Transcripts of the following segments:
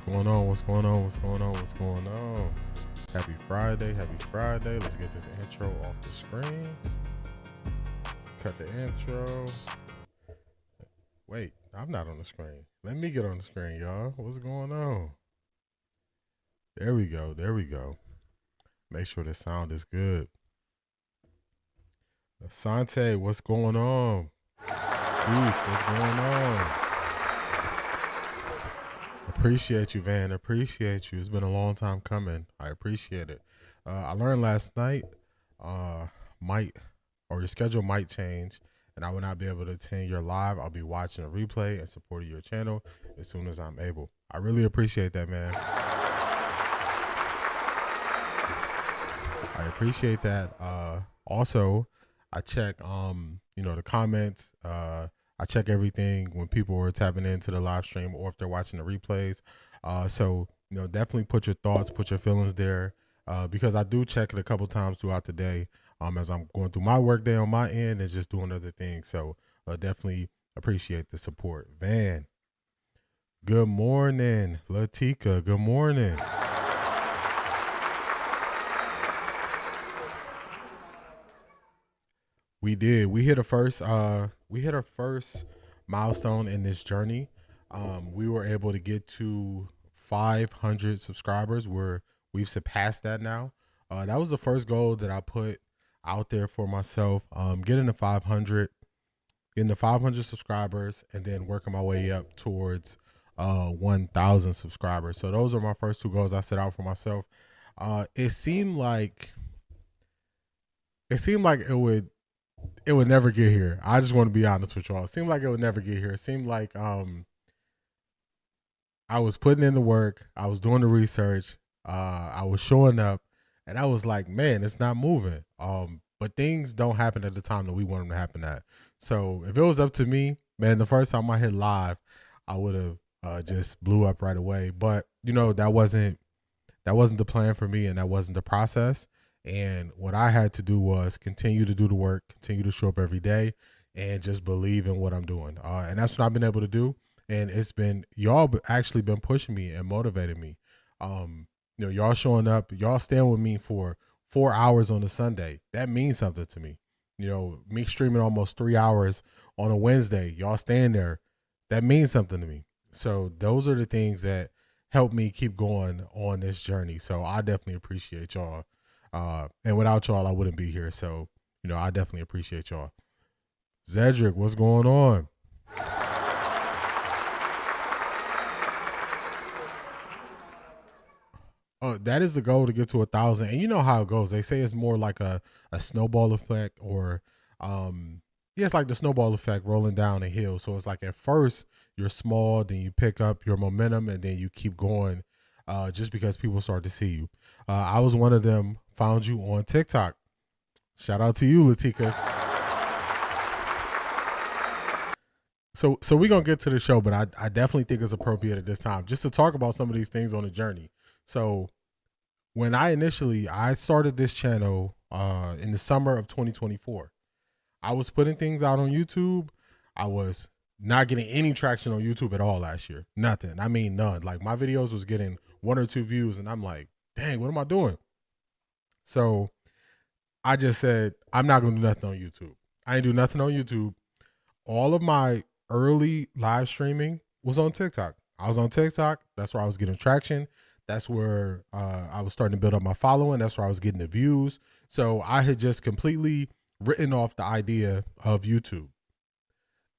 going on? What's going on? What's going on? What's going on? Happy Friday. Happy Friday. Let's get this intro off the screen. Cut the intro. Wait, I'm not on the screen. Let me get on the screen, y'all. What's going on? There we go. There we go. Make sure the sound is good. Asante, what's going on? Peace, what's going on? Appreciate you, Van. Appreciate you. It's been a long time coming. I appreciate it. I learned last night, your schedule might change, and I will not be able to attend your live. I'll be watching a replay and supporting your channel as soon as I'm able. I really appreciate that, man. I appreciate that. Also, I check, the comments. I check everything when people are tapping into the live stream or if they're watching the replays. So definitely put your thoughts, put your feelings there, because I do check it a couple times throughout the day as I'm going through my work day on my end and just doing other things. So definitely appreciate the support. Van, good morning. Latika, good morning. We did. We hit our first milestone in this journey. We were able to get to 500 subscribers. We've surpassed that now. That was the first goal that I put out there for myself. Getting to 500 subscribers, and then working my way up towards 1,000 subscribers. So those are my first two goals I set out for myself. It seemed like it would never get here. I just want to be honest with y'all. It seemed like it would never get here. It seemed like I was putting in the work. I was doing the research. I was showing up, and I was like, man, it's not moving. But things don't happen at the time that we want them to happen at. So if it was up to me, man, the first time I hit live, I would have just blew up right away. But that wasn't the plan for me, and that wasn't the process. And what I had to do was continue to do the work, continue to show up every day, and just believe in what I'm doing. And that's what I've been able to do. And it's been, y'all actually been pushing me and motivating me. Y'all showing up, y'all staying with me for 4 hours on a Sunday. That means something to me. Me streaming almost 3 hours on a Wednesday, y'all staying there, that means something to me. So those are the things that help me keep going on this journey. So I definitely appreciate y'all. And without y'all, I wouldn't be here. So, I definitely appreciate y'all. Zedric, what's going on? Oh, that is the goal, to get to 1,000. And you know how it goes. They say it's more like a snowball effect, or it's like the snowball effect rolling down a hill. So it's like at first you're small, then you pick up your momentum, and then you keep going just because people start to see you. I was one of them, found you on TikTok. Shout out to you, Latika. So we're going to get to the show, but I definitely think it's appropriate at this time just to talk about some of these things on the journey. So when I started this channel in the summer of 2024, I was putting things out on YouTube. I was not getting any traction on YouTube at all last year. Nothing. I mean, none. Like, my videos was getting 1 or 2 views, and I'm like, dang, what am I doing? So I just said, I'm not going to do nothing on YouTube. I ain't do nothing on YouTube. All of my early live streaming was on TikTok. I was on TikTok. That's where I was getting traction. That's where I was starting to build up my following. That's where I was getting the views. So I had just completely written off the idea of YouTube.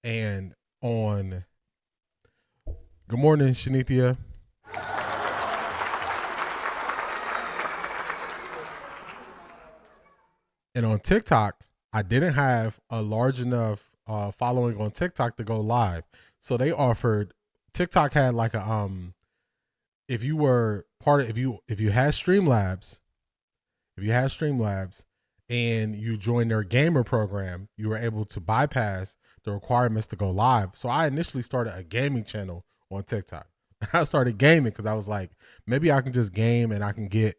And good morning, Shanithia. And on TikTok, I didn't have a large enough following on TikTok to go live. So they offered, TikTok had like a if you had Streamlabs, and you joined their gamer program, you were able to bypass the requirements to go live. So I initially started a gaming channel on TikTok. I started gaming because I was like, maybe I can just game and I can get,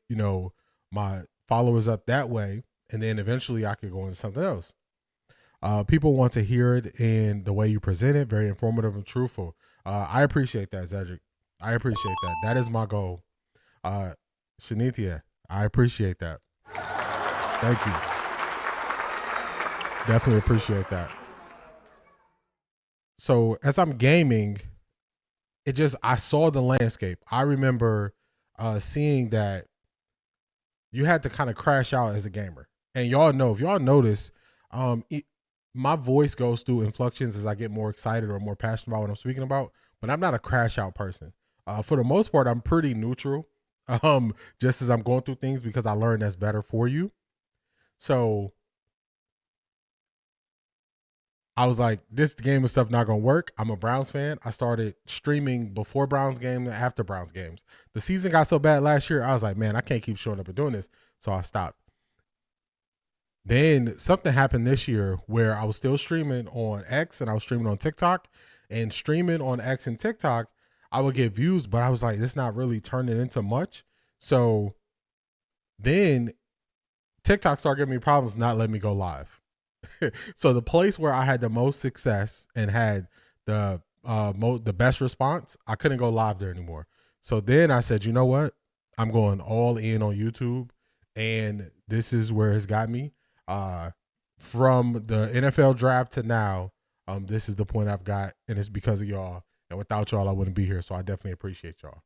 my followers up that way. And then eventually I could go into something else. People want to hear it in the way you present it, very informative and truthful. I appreciate that, Zedric. I appreciate that. That is my goal. Shanithia, I appreciate that. Thank you. Definitely appreciate that. So as I'm gaming, I saw the landscape. I remember seeing that you had to kind of crash out as a gamer. And y'all know, if y'all notice, my voice goes through inflections as I get more excited or more passionate about what I'm speaking about, but I'm not a crash out person. For the most part, I'm pretty neutral, just as I'm going through things, because I learned that's better for you. So I was like, this game of stuff not gonna work. I'm a Browns fan. I started streaming before Browns games and after Browns games. The season got so bad last year, I was like, man, I can't keep showing up and doing this. So I stopped. Then something happened this year where I was still streaming on X and I was streaming on TikTok. And streaming on X and TikTok, I would get views, but I was like, it's not really turning into much. So then TikTok started giving me problems not letting me go live. So the place where I had the most success and had the best response, I couldn't go live there anymore. So then I said, you know what? I'm going all in on YouTube, and this is where it's got me. From the NFL draft to now, this is the point I've got, and it's because of y'all. And without y'all, I wouldn't be here. So I definitely appreciate y'all.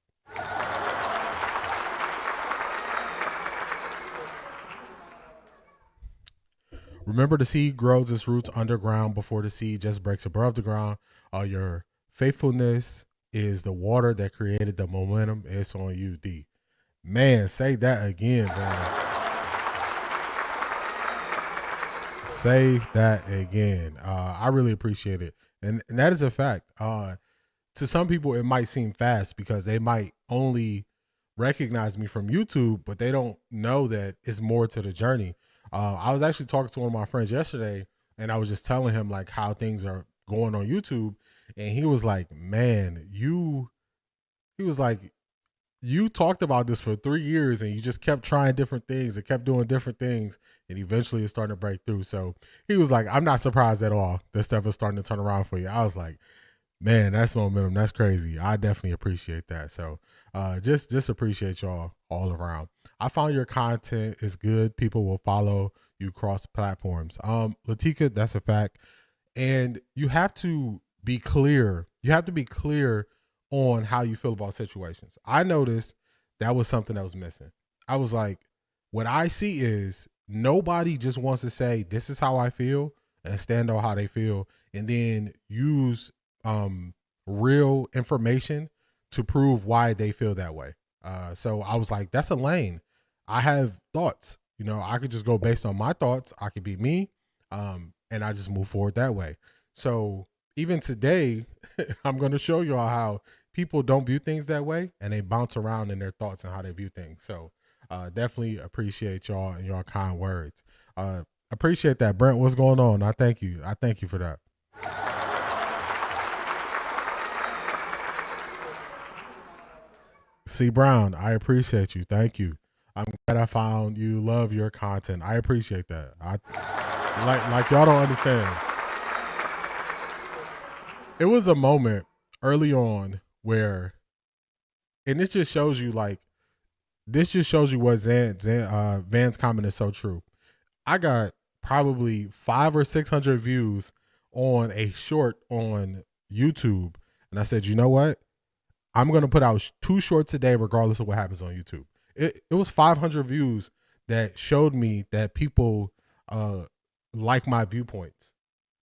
Remember, the seed grows its roots underground before the seed just breaks above the ground. Your faithfulness is the water that created the momentum. It's on you, D. Man, say that again, man. Say that again. I really appreciate it. And that is a fact. To some people, it might seem fast because they might only recognize me from YouTube, but they don't know that it's more to the journey. I was actually talking to one of my friends yesterday, and I was just telling him like how things are going on YouTube. And he was like, man, he was like, you talked about this for 3 years and you just kept trying different things and kept doing different things, and eventually it's starting to break through. So he was like, I'm not surprised at all that stuff is starting to turn around for you. I was like, man, that's momentum. That's crazy. I definitely appreciate that. So just appreciate y'all all around. I found your content is good. People will follow you across platforms. Latika, that's a fact. And you have to be clear. You have to be clear on how you feel about situations. I noticed that was something that was missing. I was like, what I see is nobody just wants to say, this is how I feel, and stand on how they feel, and then use real information to prove why they feel that way. So I was like, that's a lane. I have thoughts. You know, I could just go based on my thoughts. I could be me, and I just move forward that way. So even today, I'm going to show y'all how people don't view things that way, and they bounce around in their thoughts and how they view things. So definitely appreciate y'all and y'all kind words. Appreciate that. Brent, what's going on? I thank you. I thank you for that. C. Brown, I appreciate you. Thank you. I'm glad I found you love your content. I appreciate that. I like y'all don't understand. It was a moment early on where, and this just shows you what Van's comment is so true. I got probably 500 or 600 views on a short on YouTube, and I said, you know what? I'm going to put out 2 shorts a day regardless of what happens on YouTube. It was 500 views that showed me that people like my viewpoints.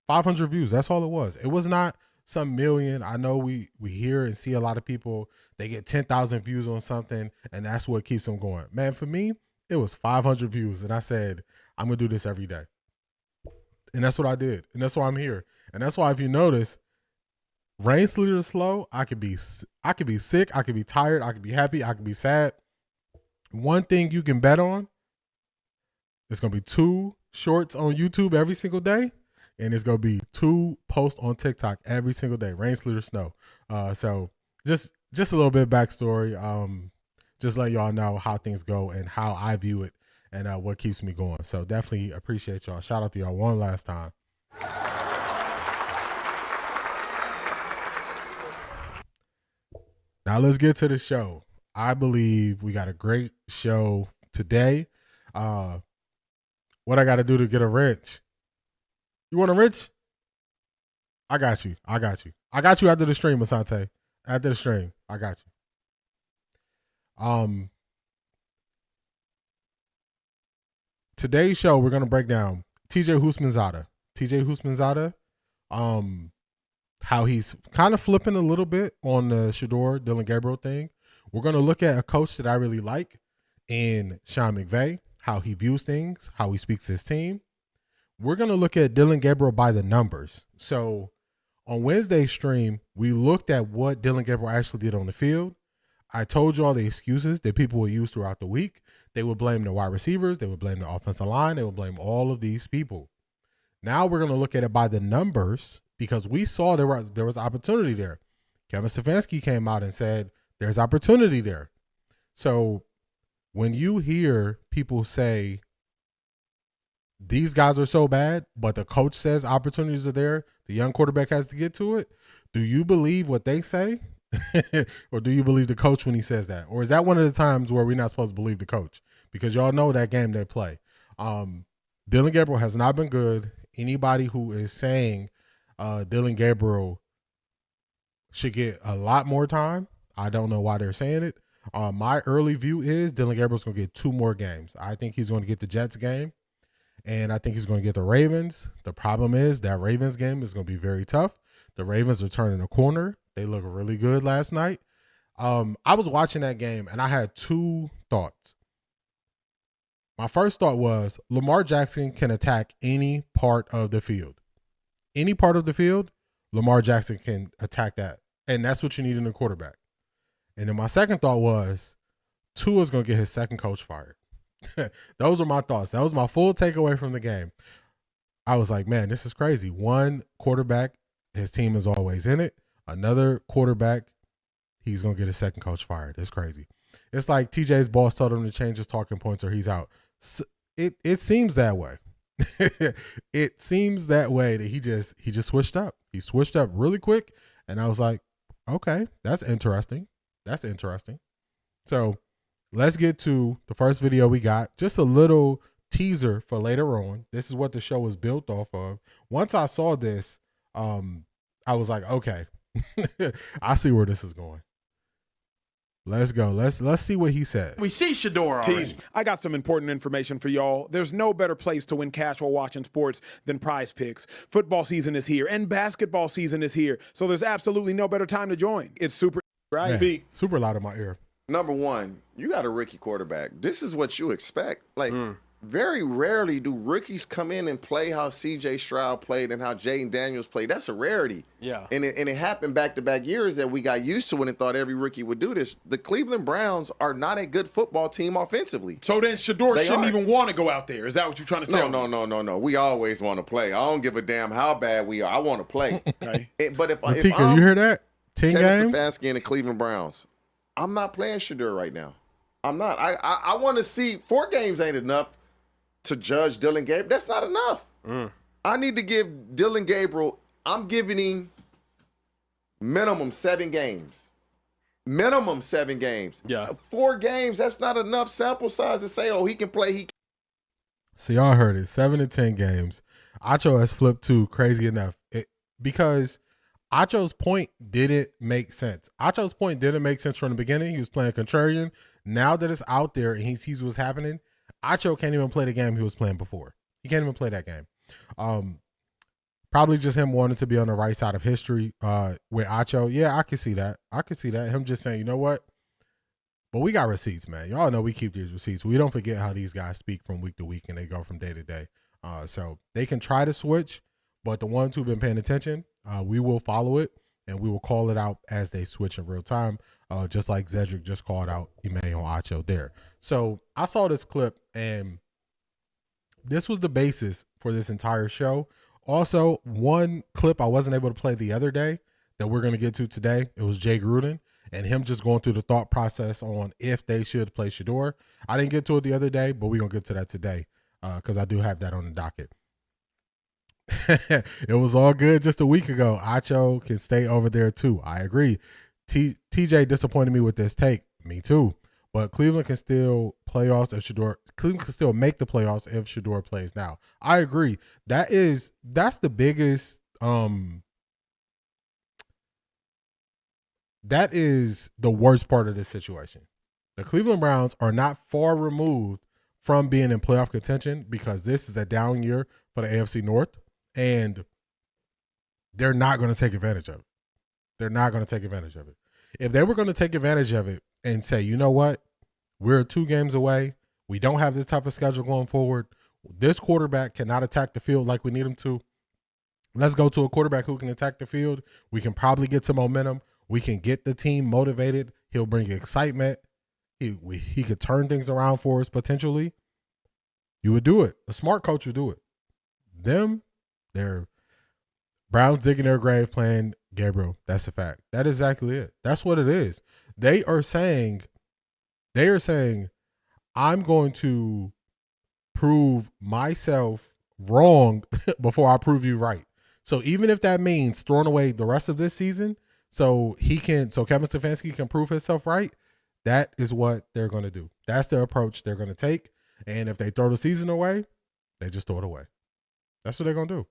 500 views, that's all it was. It was not some million. I know we hear and see a lot of people, they get 10,000 views on something, and that's what keeps them going. Man, for me, it was 500 views, and I said, I'm going to do this every day. And that's what I did, and that's why I'm here. And that's why, if you notice, rain, sleet, or slow, I could be sick, I could be tired, I could be happy, I could be sad. One thing you can bet on, it's going to be 2 shorts on YouTube every single day, and it's going to be 2 posts on TikTok every single day, rain, sleet, or snow. So just a little bit of backstory. Just let y'all know how things go and how I view it and what keeps me going. So definitely appreciate y'all. Shout out to y'all one last time. Now let's get to the show. I believe we got a great show today. What I got to do to get a wrench? You want a wrench? I got you. I got you after the stream, Asante. After the stream, I got you. Today's show, we're gonna break down TJ Houshmandzadeh. How he's kind of flipping a little bit on the Shedeur Dillon Gabriel thing. We're gonna look at a coach that I really like in Sean McVay, how he views things, how he speaks to his team. We're gonna look at Dillon Gabriel by the numbers. So on Wednesday's stream, we looked at what Dillon Gabriel actually did on the field. I told you all the excuses that people would use throughout the week. They would blame the wide receivers. They would blame the offensive line. They would blame all of these people. Now we're going to look at it by the numbers because we saw there was opportunity there. Kevin Stefanski came out and said there's opportunity there. So when you hear people say these guys are so bad, but the coach says opportunities are there, the young quarterback has to get to it, do you believe what they say? Or do you believe the coach when he says that? Or is that one of the times where we're not supposed to believe the coach? Because y'all know that game they play. Dillon Gabriel has not been good. Anybody who is saying Dillon Gabriel should get a lot more time, I don't know why they're saying it. My early view is Dillon Gabriel's going to get 2 more games. I think he's going to get the Jets game, and I think he's going to get the Ravens. The problem is that Ravens game is going to be very tough. The Ravens are turning a corner. They look really good last night. I was watching that game, and I had 2 thoughts. My first thought was Lamar Jackson can attack any part of the field. Any part of the field, Lamar Jackson can attack that. And that's what you need in a quarterback. And then my second thought was Tua's going to get his second coach fired. Those are my thoughts. That was my full takeaway from the game. I was like, man, this is crazy. One quarterback, his team is always in it. Another quarterback, he's going to get his second coach fired. It's crazy. It's like TJ's boss told him to change his talking points or he's out. It seems that way. It seems that way that he just switched up. He switched up really quick, and I was like, okay, that's interesting. That's interesting. So let's get to the first video we got. Just a little teaser for later on. This is what the show was built off of. Once I saw this, I was like, okay, I see where this is going. Let's go. Let's see what he says. We see Shedeur already. I got some important information for y'all. There's no better place to win cash while watching sports than Prize Picks. Football season is here and basketball season is here, so there's absolutely no better time to join. It's super, right? Man, super loud in my ear. Number one, you got a rookie quarterback. This is what you expect. Like, very rarely do rookies come in and play how C.J. Stroud played and how Jaden Daniels played. That's a rarity. Yeah. And it happened back-to-back years that we got used to it and thought every rookie would do this. The Cleveland Browns are not a good football team offensively. So then Shedeur shouldn't even want to go out there. Is that what you're trying to tell me? No. We always want to play. I don't give a damn how bad we are. I want to play. Okay. But if Matika, I'm you hear that? 10 Kevin games? Stefanski and the Cleveland Browns, I'm not playing Shedeur right now. I'm not. I want to see 4 games ain't enough to judge Dillon Gabriel. That's not enough. I need to give Dillon Gabriel, I'm giving him minimum 7 games. Minimum 7 games. Yeah. 4 games, that's not enough sample size to say, oh, he can play. So y'all heard it. 7 to 10 games. Acho has flipped to crazy enough. Because Acho's point didn't make sense. Acho's point didn't make sense from the beginning. He was playing contrarian. Now that it's out there and he sees what's happening, Acho can't even play the game he was playing before. He can't even play that game. Probably just him wanting to be on the right side of history with Acho. Yeah, I can see that. Him just saying, you know what? But we got receipts, man. Y'all know we keep these receipts. We don't forget how these guys speak from week to week and they go from day to day. So they can try to switch, but the ones who've been paying attention, we will follow it and we will call it out as they switch in real time. Just like Zedric just called out Emmanuel Acho there. So I saw this clip and this was the basis for this entire show. Also, one clip I wasn't able to play the other day that we're going to get to today, it was Jay Gruden and him just going through the thought process on if they should play Shedeur. I didn't get to it the other day, but we're going to get to that today because I do have that on the docket. It was all good just a week ago. Acho can stay over there too. I agree. TJ disappointed me with this take. Me too. But Cleveland can still playoffs if Shedeur. Cleveland can still make the playoffs if Shedeur plays now. I agree. That's the biggest. That is the worst part of this situation. The Cleveland Browns are not far removed from being in playoff contention because this is a down year for the AFC North, and they're not going to take advantage of it. They're not going to take advantage of it. If they were going to take advantage of it and say, you know what, we're 2 games away. We don't have this type of schedule going forward. This quarterback cannot attack the field like we need him to. Let's go to a quarterback who can attack the field. We can probably get some momentum. We can get the team motivated. He'll bring excitement. He could turn things around for us potentially. You would do it. A smart coach would do it. They're Browns digging their grave playing Gabriel. That's a fact. That is exactly it. That's what it is. They are saying, I'm going to prove myself wrong before I prove you right. So even if that means throwing away the rest of this season, so Kevin Stefanski can prove himself right, that is what they're going to do. That's the approach they're going to take. And if they throw the season away, they just throw it away. That's what they're going to do.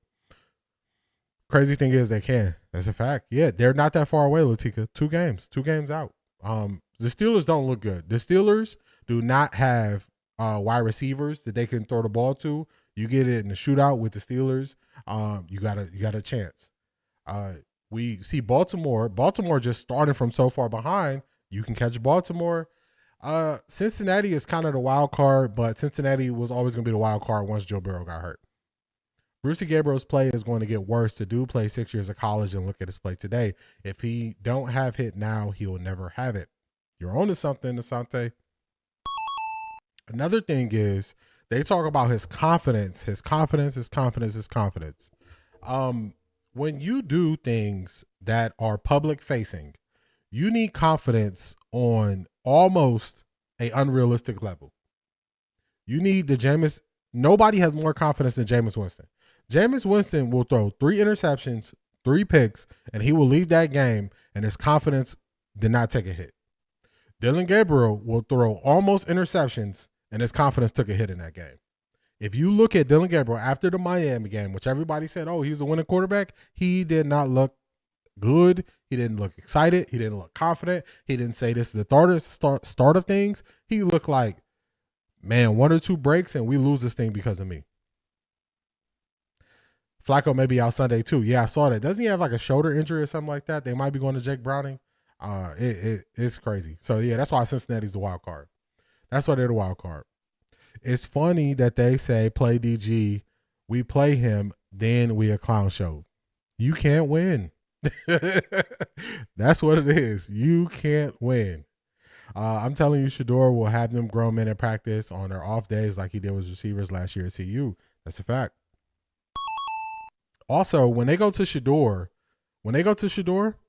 Crazy thing is they can. That's a fact. Yeah, they're not that far away, Latika. 2 games out. The Steelers don't look good. The Steelers do not have wide receivers that they can throw the ball to. You get it in the shootout with the Steelers, you got a chance. We see Baltimore just starting from so far behind. You can catch Baltimore. Cincinnati is kind of the wild card, but Cincinnati was always going to be the wild card once Joe Burrow got hurt. Brucey Gabriel's play is going to get worse. The dude played 6 years of college, and look at his play today. If he don't have it now, he will never have it. You're on to something, Asante. Another thing is they talk about his confidence. When you do things that are public facing, you need confidence on almost an unrealistic level. You need nobody has more confidence than Jameis Winston. Jameis Winston will throw 3 interceptions, 3 picks, and he will leave that game, and his confidence did not take a hit. Dillon Gabriel will throw almost interceptions, and his confidence took a hit in that game. If you look at Dillon Gabriel after the Miami game, which everybody said, oh, he's a winning quarterback, he did not look good. He didn't look excited. He didn't look confident. He didn't say this is the start of things. He looked like, man, 1 or 2 breaks, and we lose this thing because of me. Flacco may be out Sunday too. Yeah, I saw that. Doesn't he have like a shoulder injury or something like that? They might be going to Jake Browning. It's crazy. So, yeah, that's why Cincinnati's the wild card. That's why they're the wild card. It's funny that they say play DG. We play him, then we a clown show. You can't win. That's what it is. You can't win. I'm telling you, Shedeur will have them grown men in practice on their off days like he did with receivers last year at CU. That's a fact. Also, when they go to Shedeur,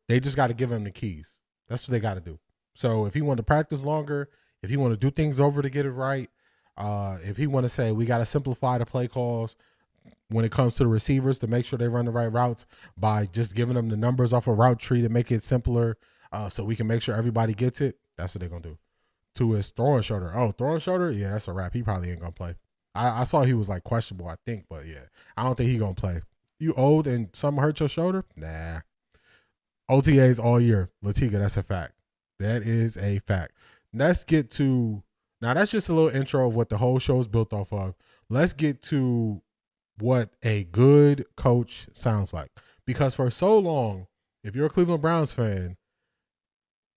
they just got to give him the keys. That's what they got to do. So if he want to practice longer, if he want to do things over to get it right, if he want to say we got to simplify the play calls when it comes to the receivers to make sure they run the right routes by just giving them the numbers off a route tree to make it simpler so we can make sure everybody gets it, that's what they're going to do. To his throwing shoulder. Oh, throwing shoulder? Yeah, that's a wrap. He probably ain't going to play. I saw he was like questionable, I think, but yeah, I don't think he going to play. You old and something hurt your shoulder? Nah. OTAs all year. Latiga, that's a fact. That is a fact. Let's get to, now that's just a little intro of what the whole show is built off of. Let's get to what a good coach sounds like. Because for so long, if you're a Cleveland Browns fan,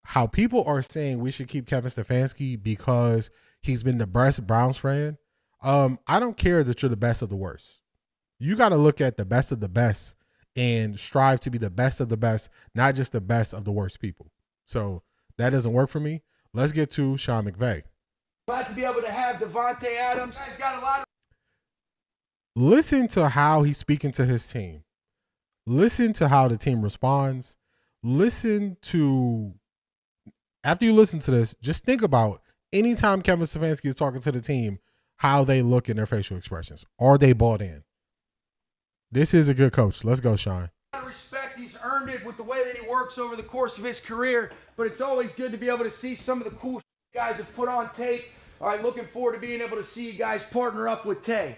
how people are saying we should keep Kevin Stefanski because he's been the best Browns fan, I don't care that you're the best of the worst. You got to look at the best of the best and strive to be the best of the best, not just the best of the worst people. So that doesn't work for me. Let's get to Sean McVay. Glad to be able to have Devontae Adams. He's got a lot of. Listen to how he's speaking to his team. Listen to how the team responds. Listen to, after you listen to this, just think about anytime Kevin Stefanski is talking to the team, how they look in their facial expressions. Are they bought in? This is a good coach. Let's go, Sean. Respect respect. He's earned it with the way that he works over the course of his career, but it's always good to be able to see some of the cool guys have put on tape. All right, looking forward to being able to see you guys partner up with Tay.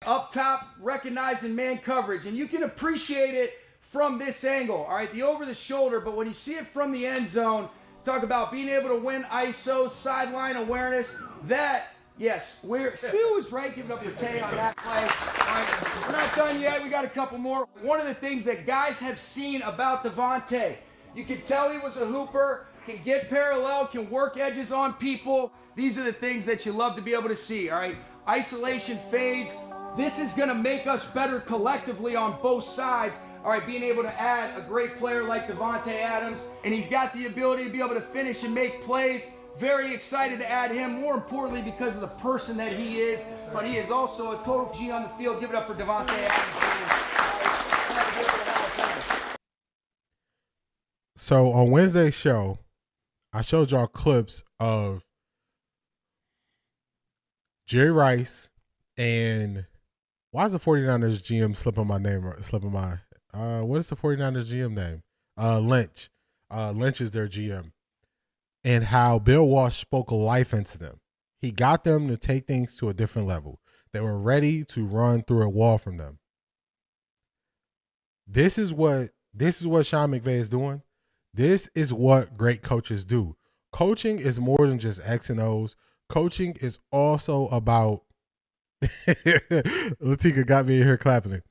Up top, recognizing man coverage, and you can appreciate it from this angle, all right, the over the shoulder, but when you see it from the end zone, talk about being able to win ISO, sideline awareness, that, yes, Phil was right giving up for Tay on that play. All right, we're not done yet, we got a couple more. One of the things that guys have seen about Devontae, you can tell he was a hooper, can get parallel, can work edges on people. These are the things that you love to be able to see, all right? Isolation fades. This is gonna make us better collectively on both sides. All right, being able to add a great player like Davante Adams, and he's got the ability to be able to finish and make plays. Very excited to add him, more importantly because of the person that he is, but he is also a total G on the field. Give it up for Davante Adams. So on Wednesday's show, I showed y'all clips of Jerry Rice and why is the 49ers GM slipping my what is the 49ers GM name? Lynch. Lynch is their GM. And how Bill Walsh spoke life into them. He got them to take things to a different level. They were ready to run through a wall from them. This is what Sean McVay is doing. This is what great coaches do. Coaching is more than just X and O's. Coaching is also about Latika got me in here clapping.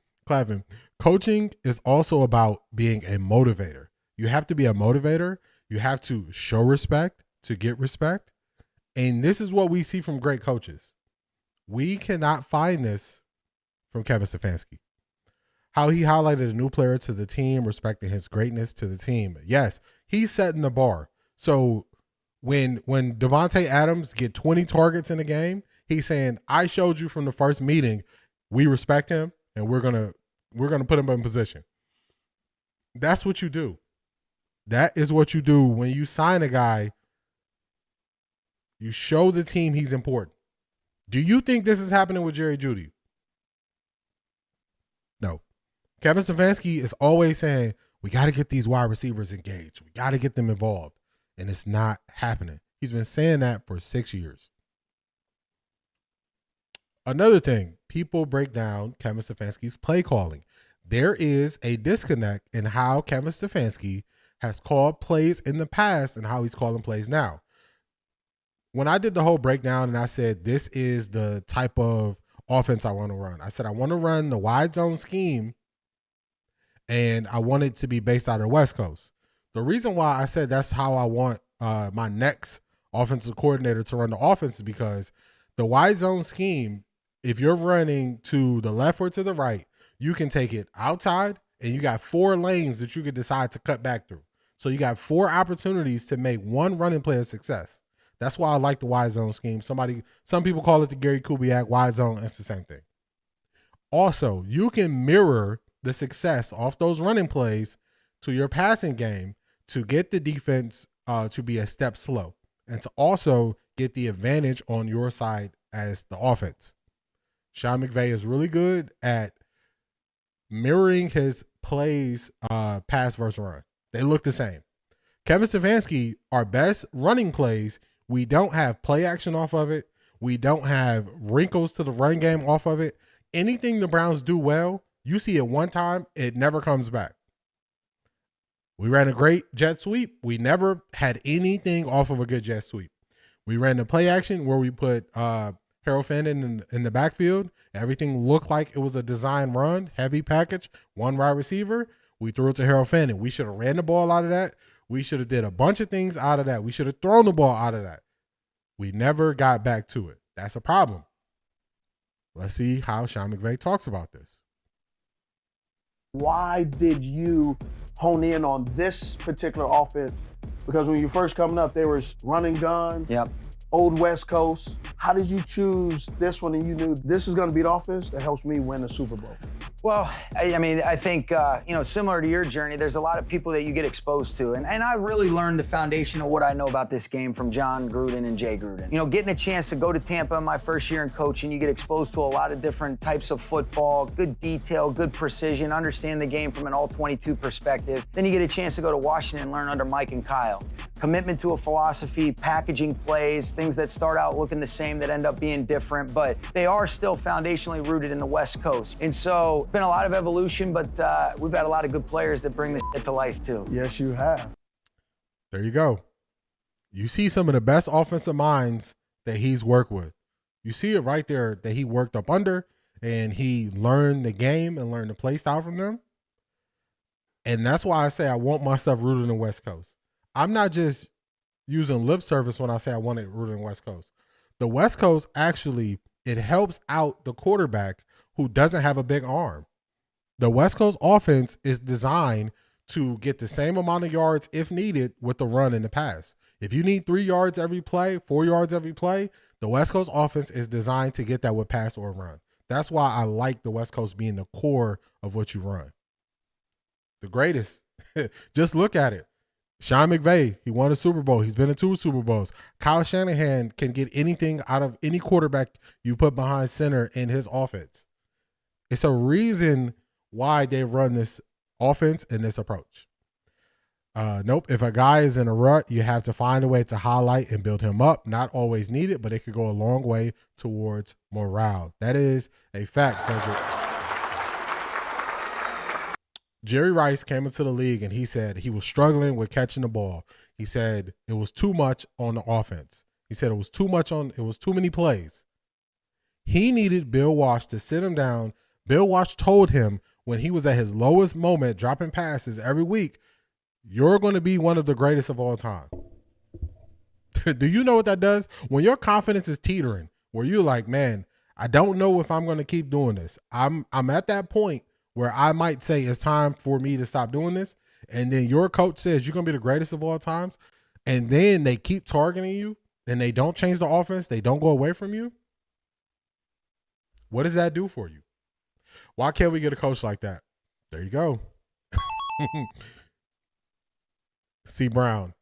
Coaching is also about being a motivator. You have to be a motivator. You have to show respect to get respect. And this is what we see from great coaches. We cannot find this from Kevin Stefanski. How he highlighted a new player to the team, respecting his greatness to the team. Yes, he's setting the bar. So when Davante Adams get 20 targets in a game, he's saying, I showed you from the first meeting, we respect him and we're gonna put him in position. That's what you do. That is what you do when you sign a guy. You show the team he's important. Do you think this is happening with Jerry Jeudy? No. Kevin Stefanski is always saying, we got to get these wide receivers engaged. We got to get them involved. And it's not happening. He's been saying that for 6 years. Another thing, people break down Kevin Stefanski's play calling. There is a disconnect in how Kevin Stefanski has called plays in the past and how he's calling plays now. When I did the whole breakdown and I said, this is the type of offense I want to run. I said, I want to run the wide zone scheme and I want it to be based out of the West Coast. The reason why I said that's how I want my next offensive coordinator to run the offense is because the wide zone scheme, if you're running to the left or to the right, you can take it outside and you got 4 lanes that you could decide to cut back through. So you got 4 opportunities to make one running play a success. That's why I like the wide zone scheme. Some people call it the Gary Kubiak wide zone. It's the same thing. Also, you can mirror the success off those running plays to your passing game to get the defense to be a step slow and to also get the advantage on your side as the offense. Sean McVay is really good at mirroring his plays pass versus run. They look the same. Kevin Stefanski, our best running plays, we don't have play action off of it. We don't have wrinkles to the run game off of it. Anything the Browns do well, you see it one time, it never comes back. We ran a great jet sweep. We never had anything off of a good jet sweep. We ran the play action where we put Harold Fannin in the backfield. Everything looked like it was a design run, heavy package, one wide receiver. We threw it to Harold Fannin. We should have ran the ball out of that. We should have did a bunch of things out of that. We should have thrown the ball out of that. We never got back to it. That's a problem. Let's see how Sean McVay talks about this. Why did you hone in on this particular offense? Because when you first coming up, they were running gun, old West Coast. How did you choose this one and you knew this is going to be the offense that helps me win the Super Bowl? Well, I mean, I think, similar to your journey, there's a lot of people that you get exposed to. And I really learned the foundation of what I know about this game from John Gruden and Jay Gruden. You know, getting a chance to go to Tampa in my first year in coaching, you get exposed to a lot of different types of football, good detail, good precision, understand the game from an all-22 perspective. Then you get a chance to go to Washington and learn under Mike and Kyle. Commitment to a philosophy, packaging plays, things that start out looking the same that end up being different, but they are still foundationally rooted in the West Coast. And so, been a lot of evolution, but we've had a lot of good players that bring this shit to life too. Yes, you have. There you go. You see some of the best offensive minds that he's worked with. You see it right there that he worked up under and he learned the game and learned the play style from them. And that's why I say I want my stuff rooted in the West Coast. I'm not just using lip service when I say I want it rooted in the West Coast. The West Coast actually, it helps out the quarterback who doesn't have a big arm. The West Coast offense is designed to get the same amount of yards if needed with the run and the pass. If you need 3 yards every play, 4 yards every play, the West Coast offense is designed to get that with pass or run. That's why I like the West Coast being the core of what you run. The greatest. Just look at it. Sean McVay, he won a Super Bowl. He's been in 2 Super Bowls. Kyle Shanahan can get anything out of any quarterback you put behind center in his offense. It's a reason why they run this offense and this approach. Nope. If a guy is in a rut, you have to find a way to highlight and build him up. Not always needed, but it could go a long way towards morale. That is a fact, Cedric. Jerry Rice came into the league and he said he was struggling with catching the ball. He said it was too much on the offense. He said it was too many plays. He needed Bill Walsh to sit him down. Bill Walsh told him when he was at his lowest moment, dropping passes every week, you're going to be one of the greatest of all time. Do you know what that does? When your confidence is teetering, where you're like, man, I don't know if I'm going to keep doing this. I'm at that point where I might say it's time for me to stop doing this. And then your coach says you're going to be the greatest of all times. And then they keep targeting you and they don't change the offense. They don't go away from you. What does that do for you? Why can't we get a coach like that? There you go. C. Brown.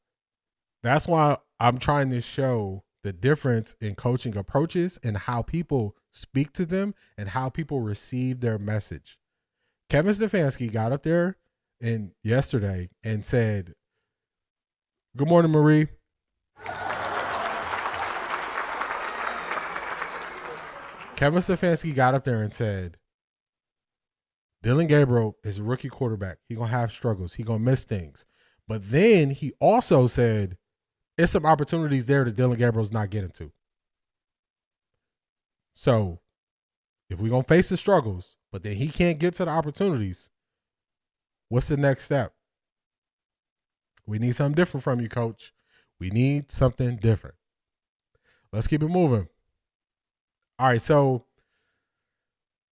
That's why I'm trying to show the difference in coaching approaches and how people speak to them and how people receive their message. Kevin Stefanski got up there yesterday and said, "Good morning, Marie." Kevin Stefanski got up there and said, Dillon Gabriel is a rookie quarterback. He's going to have struggles. He's going to miss things. But then he also said, it's some opportunities there that Dillon Gabriel's not getting to. So if we're going to face the struggles, but then he can't get to the opportunities, what's the next step? We need something different from you, coach. We need something different. Let's keep it moving. All right, so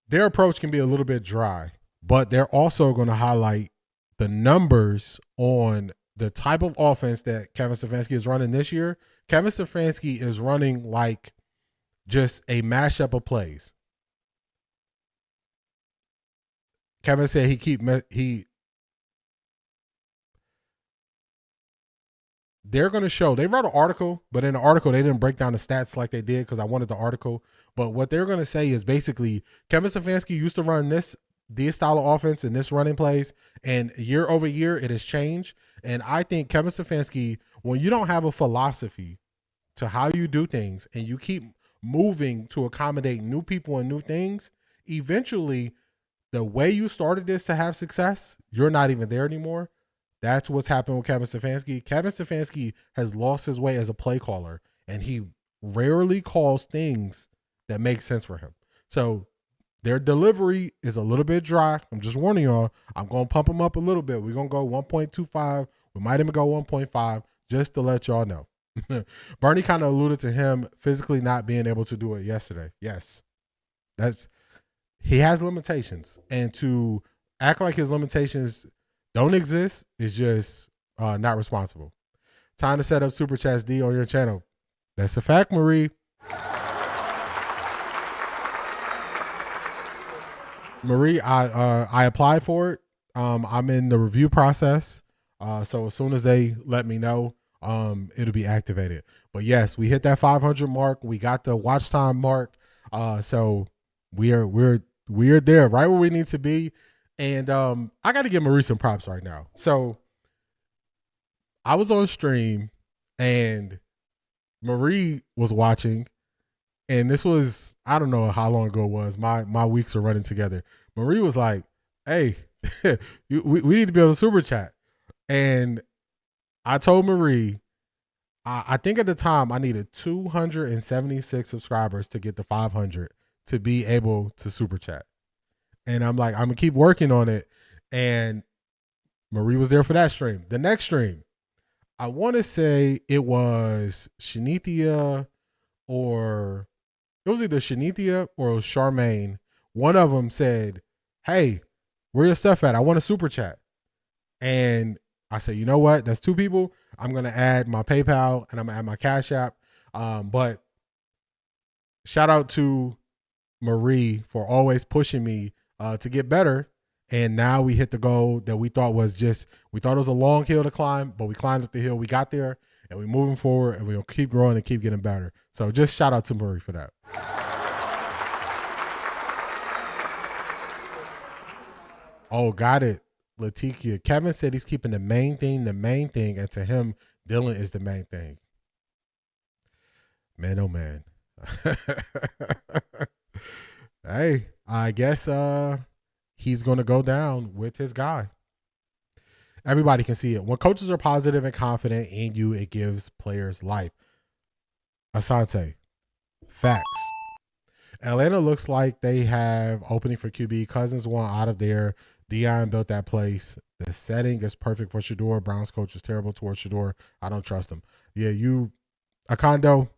their approach can be a little bit dry, but they're also going to highlight the numbers on the type of offense that Kevin Stefanski is running this year. Kevin Stefanski is running like just a mashup of plays. Kevin said they're going to show, they wrote an article, but in the article, they didn't break down the stats like they did because I wanted the article. But what they're going to say is basically Kevin Stefanski used to run this style of offense and this running plays, and year over year, it has changed. And I think Kevin Stefanski, when you don't have a philosophy to how you do things and you keep moving to accommodate new people and new things, eventually the way you started this to have success, you're not even there anymore. That's what's happened with Kevin Stefanski. Kevin Stefanski has lost his way as a play caller, and he rarely calls things that make sense for him. So their delivery is a little bit dry. I'm just warning y'all. I'm going to pump them up a little bit. We're going to go 1.25. We might even go 1.5 just to let y'all know. Bernie kind of alluded to him physically not being able to do it yesterday. Yes. He has limitations. And to act like his limitations don't exist is just not responsible. Time to set up Super Chats D on your channel. That's a fact, Marie. Marie, I applied for it. I'm in the review process. So as soon as they let me know, it'll be activated. But yes, we hit that 500 mark. We got the watch time mark. So we're there right where we need to be. And I got to give Marie some props right now. So I was on stream and Marie was watching, and this was, I don't know how long ago it was. My weeks are running together. Marie was like, hey, we need to be able to super chat. And I told Marie, I think at the time I needed 276 subscribers to get to 500 to be able to super chat. And I'm like, I'm going to keep working on it. And Marie was there for that stream. The next stream, I want to say it was Shanithia, or it was either Shanithia or it was Charmaine. One of them said, hey, where your stuff at? I want a super chat. And I said, you know what? That's two people. I'm going to add my PayPal and I'm going to add my Cash App. But shout out to Marie for always pushing me to get better. And now we hit the goal that we thought it was a long hill to climb, but we climbed up the hill. We got there and we're moving forward and we'll keep growing and keep getting better. So just shout out to Marie for that. Oh, got it. Latikia. Kevin said he's keeping the main thing. And to him, Dillon is the main thing. Man, oh man. Hey, I guess he's going to go down with his guy. Everybody can see it. When coaches are positive and confident in you, it gives players life. Asante. Facts. Atlanta looks like they have opening for QB. Cousins won out of there. Dion built that place. The setting is perfect for Shedeur. Browns coach is terrible towards Shedeur. I don't trust him. Yeah, Acondo,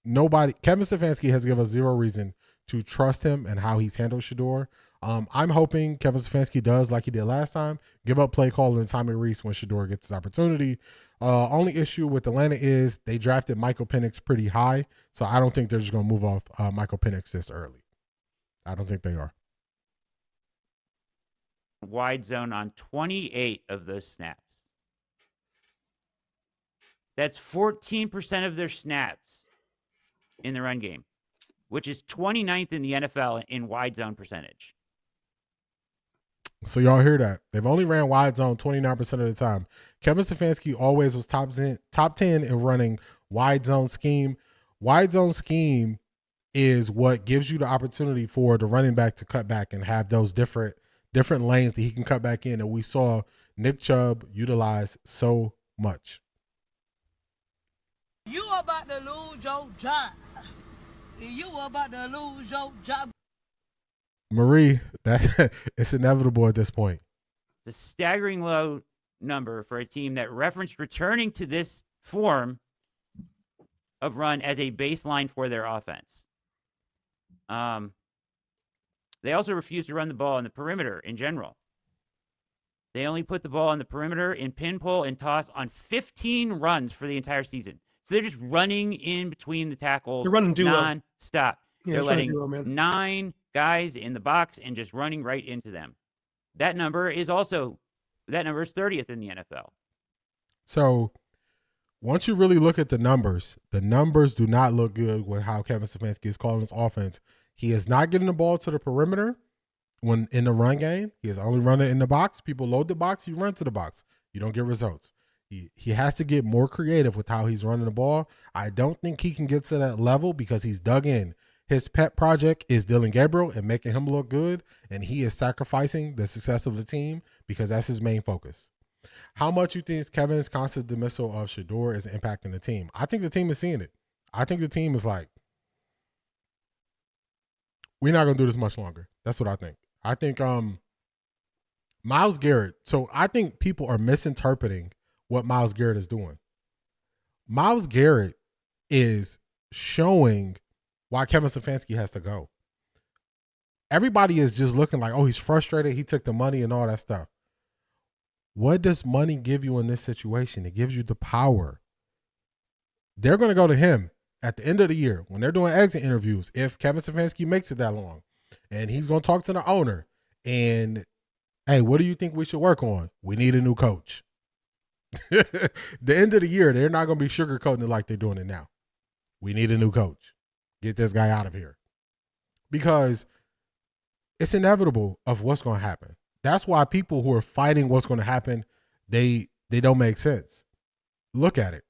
nobody. Kevin Stefanski has given us zero reason to trust him and how he's handled Shedeur. I'm hoping Kevin Stefanski does like he did last time, give up play calling to Tommy Reese when Shedeur gets his opportunity. Only issue with Atlanta is they drafted Michael Penix pretty high, so I don't think they're just going to move off Michael Penix this early. I don't think they are. Wide zone on 28 of those snaps. That's 14% of their snaps in the run game, which is 29th in the NFL in wide zone percentage. So y'all hear that? They've only ran wide zone 29% of the time. Kevin Stefanski always was top 10 in running wide zone scheme. Wide zone scheme is what gives you the opportunity for the running back to cut back and have those different lanes that he can cut back in. And we saw Nick Chubb utilize so much. You about to lose your job. You about to lose your job. Marie, it's inevitable at this point. The staggering low number for a team that referenced returning to this form of run as a baseline for their offense. They also refuse to run the ball on the perimeter in general. They only put the ball on the perimeter in pin, pull, and toss on 15 runs for the entire season. So they're just running in between the tackles. They're running duo. Non-stop. Yeah, they're letting duo, 9 guys in the box and just running right into them. That number is 30th in the NFL. So once you really look at the numbers do not look good with how Kevin Stefanski is calling his offense. He is not getting the ball to the perimeter when in the run game. He is only running in the box. People load the box. You run to the box. You don't get results. He has to get more creative with how he's running the ball. I don't think he can get to that level because he's dug in. His pet project is Dillon Gabriel and making him look good, and he is sacrificing the success of the team because that's his main focus. How much you think Kevin's constant dismissal of Shedeur is impacting the team? I think the team is seeing it. I think the team is like, we're not going to do this much longer. That's what I think. I think Myles Garrett. So I think people are misinterpreting what Myles Garrett is doing. Myles Garrett is showing why Kevin Stefanski has to go. Everybody is just looking like, oh, he's frustrated. He took the money and all that stuff. What does money give you in this situation? It gives you the power. They're going to go to him at the end of the year when they're doing exit interviews, if Kevin Stefanski makes it that long, and he's going to talk to the owner, And hey, what do you think we should work on? We need a new coach. The end of the year, they're not going to be sugarcoating it like they're doing it now. We need a new coach. Get this guy out of here. Because it's inevitable of what's going to happen. That's why people who are fighting what's going to happen, they don't make sense. Look at it.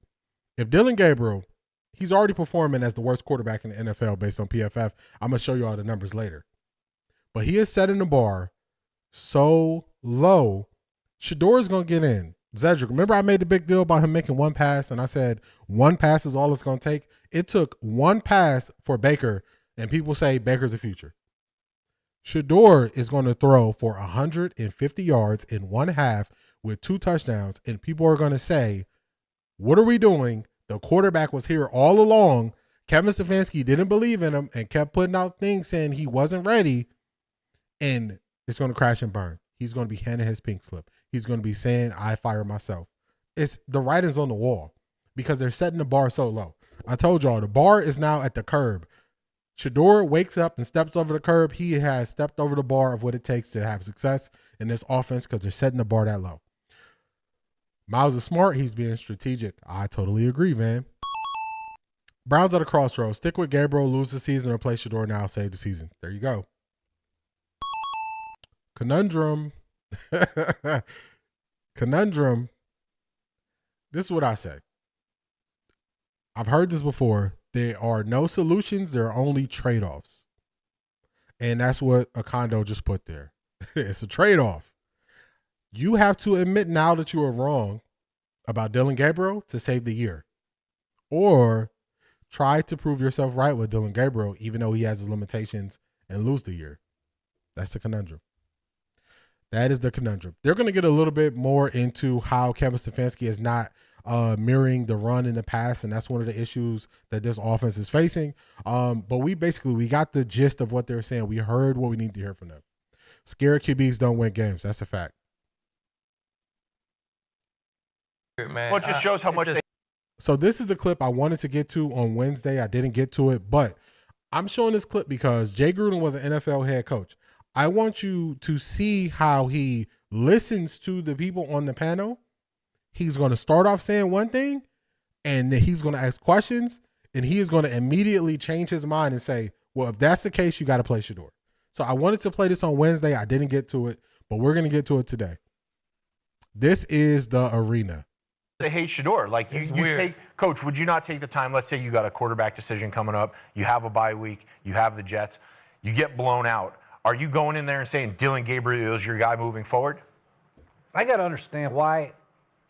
If Dillon Gabriel, he's already performing as the worst quarterback in the NFL based on PFF. I'm going to show you all the numbers later. But he is setting the bar so low. Shedeur is going to get in. Zedrick, remember I made the big deal about him making one pass, and I said one pass is all it's going to take? It took one pass for Baker, and people say Baker's the future. Shedeur is going to throw for 150 yards in one half with 2 touchdowns, and people are going to say, what are we doing? The quarterback was here all along. Kevin Stefanski didn't believe in him and kept putting out things saying he wasn't ready, and it's going to crash and burn. He's going to be handing his pink slip. He's going to be saying, I fire myself. It's the writing's on the wall because they're setting the bar so low. I told y'all the bar is now at the curb. Shedeur wakes up and steps over the curb. He has stepped over the bar of what it takes to have success in this offense because they're setting the bar that low. Miles is smart. He's being strategic. I totally agree, man. Browns at a crossroads. Stick with Gabriel, lose the season, or play Shedeur now, save the season. There you go. Conundrum. Conundrum. This is what I say. I've heard this before. There are no solutions. There are only trade-offs. And that's what Okondo just put there. It's a trade-off. You have to admit now that you are wrong about Dillon Gabriel to save the year. Or try to prove yourself right with Dillon Gabriel, even though he has his limitations, and lose the year. That's the conundrum. That is the conundrum. They're going to get a little bit more into how Kevin Stefanski is not mirroring the run in the pass, and that's one of the issues that this offense is facing. But we got the gist of what they're saying. We heard what we need to hear from them. Scared QBs don't win games. That's a fact. Man, well, it just shows how much they. So this is the clip I wanted to get to on Wednesday. I didn't get to it, but I'm showing this clip because Jay Gruden was an NFL head coach. I want you to see how he listens to the people on the panel. He's going to start off saying one thing, and then he's going to ask questions, and he is going to immediately change his mind and say, well, if that's the case, you got to play Shedeur. So I wanted to play this on Wednesday. I didn't get to it, but we're going to get to it today. This is the arena. They hate Shedeur. Like you take, Coach, would you not take the time? Let's say you got a quarterback decision coming up. You have a bye week. You have the Jets. You get blown out. Are you going in there and saying Dillon Gabriel is your guy moving forward? I got to understand why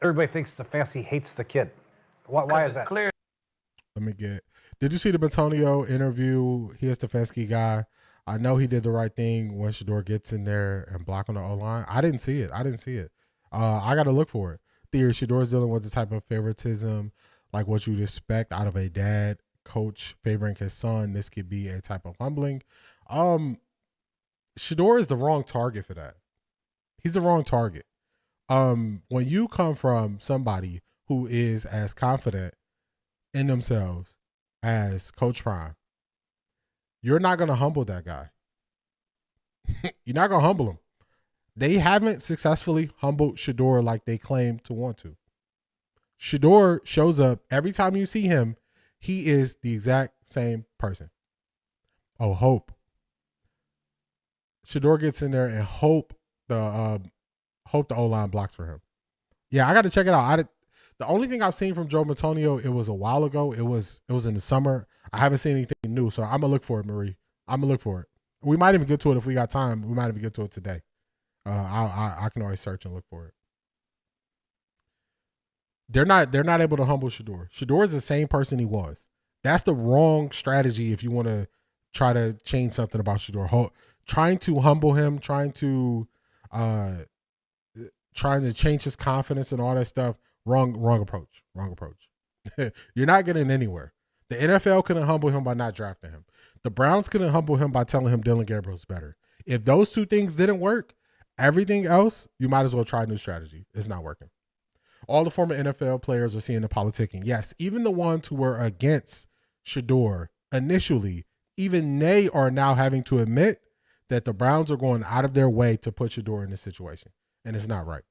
everybody thinks Stefanski hates the kid. Why is that? Clear. Let me get. Did you see the Antonio interview? He is the Stefanski guy. I know he did the right thing when Shedeur gets in there and block on the O-line. I didn't see it. I got to look for it. Theory, Shedeur's dealing with the type of favoritism, like what you'd expect out of a dad coach favoring his son. This could be a type of humbling. Shedeur is the wrong target for that. He's the wrong target. When you come from somebody who is as confident in themselves as Coach Prime, you're not going to humble that guy. You're not going to humble him. They haven't successfully humbled Shedeur like they claim to want to. Shedeur shows up every time you see him. He is the exact same person. Oh, hope. Shedeur gets in there and hope the O-line blocks for him. Yeah, I got to check it out. The only thing I've seen from Joe Matonio, it was a while ago. It was in the summer. I haven't seen anything new, so I'm gonna look for it, Marie. I'm gonna look for it. We might even get to it if we got time. We might even get to it today. I can always search and look for it. They're not able to humble Shedeur. Shedeur is the same person he was. That's the wrong strategy if you want to try to change something about Shedeur. Trying to humble him, trying to change his confidence and all that stuff. Wrong approach. You're not getting anywhere. The NFL couldn't humble him by not drafting him. The Browns couldn't humble him by telling him Dillon Gabriel's better. If those two things didn't work, everything else, you might as well try a new strategy. It's not working. All the former NFL players are seeing the politicking. Yes, even the ones who were against Shedeur initially, even they are now having to admit that the Browns are going out of their way to put Shedeur in this situation, and it's not right.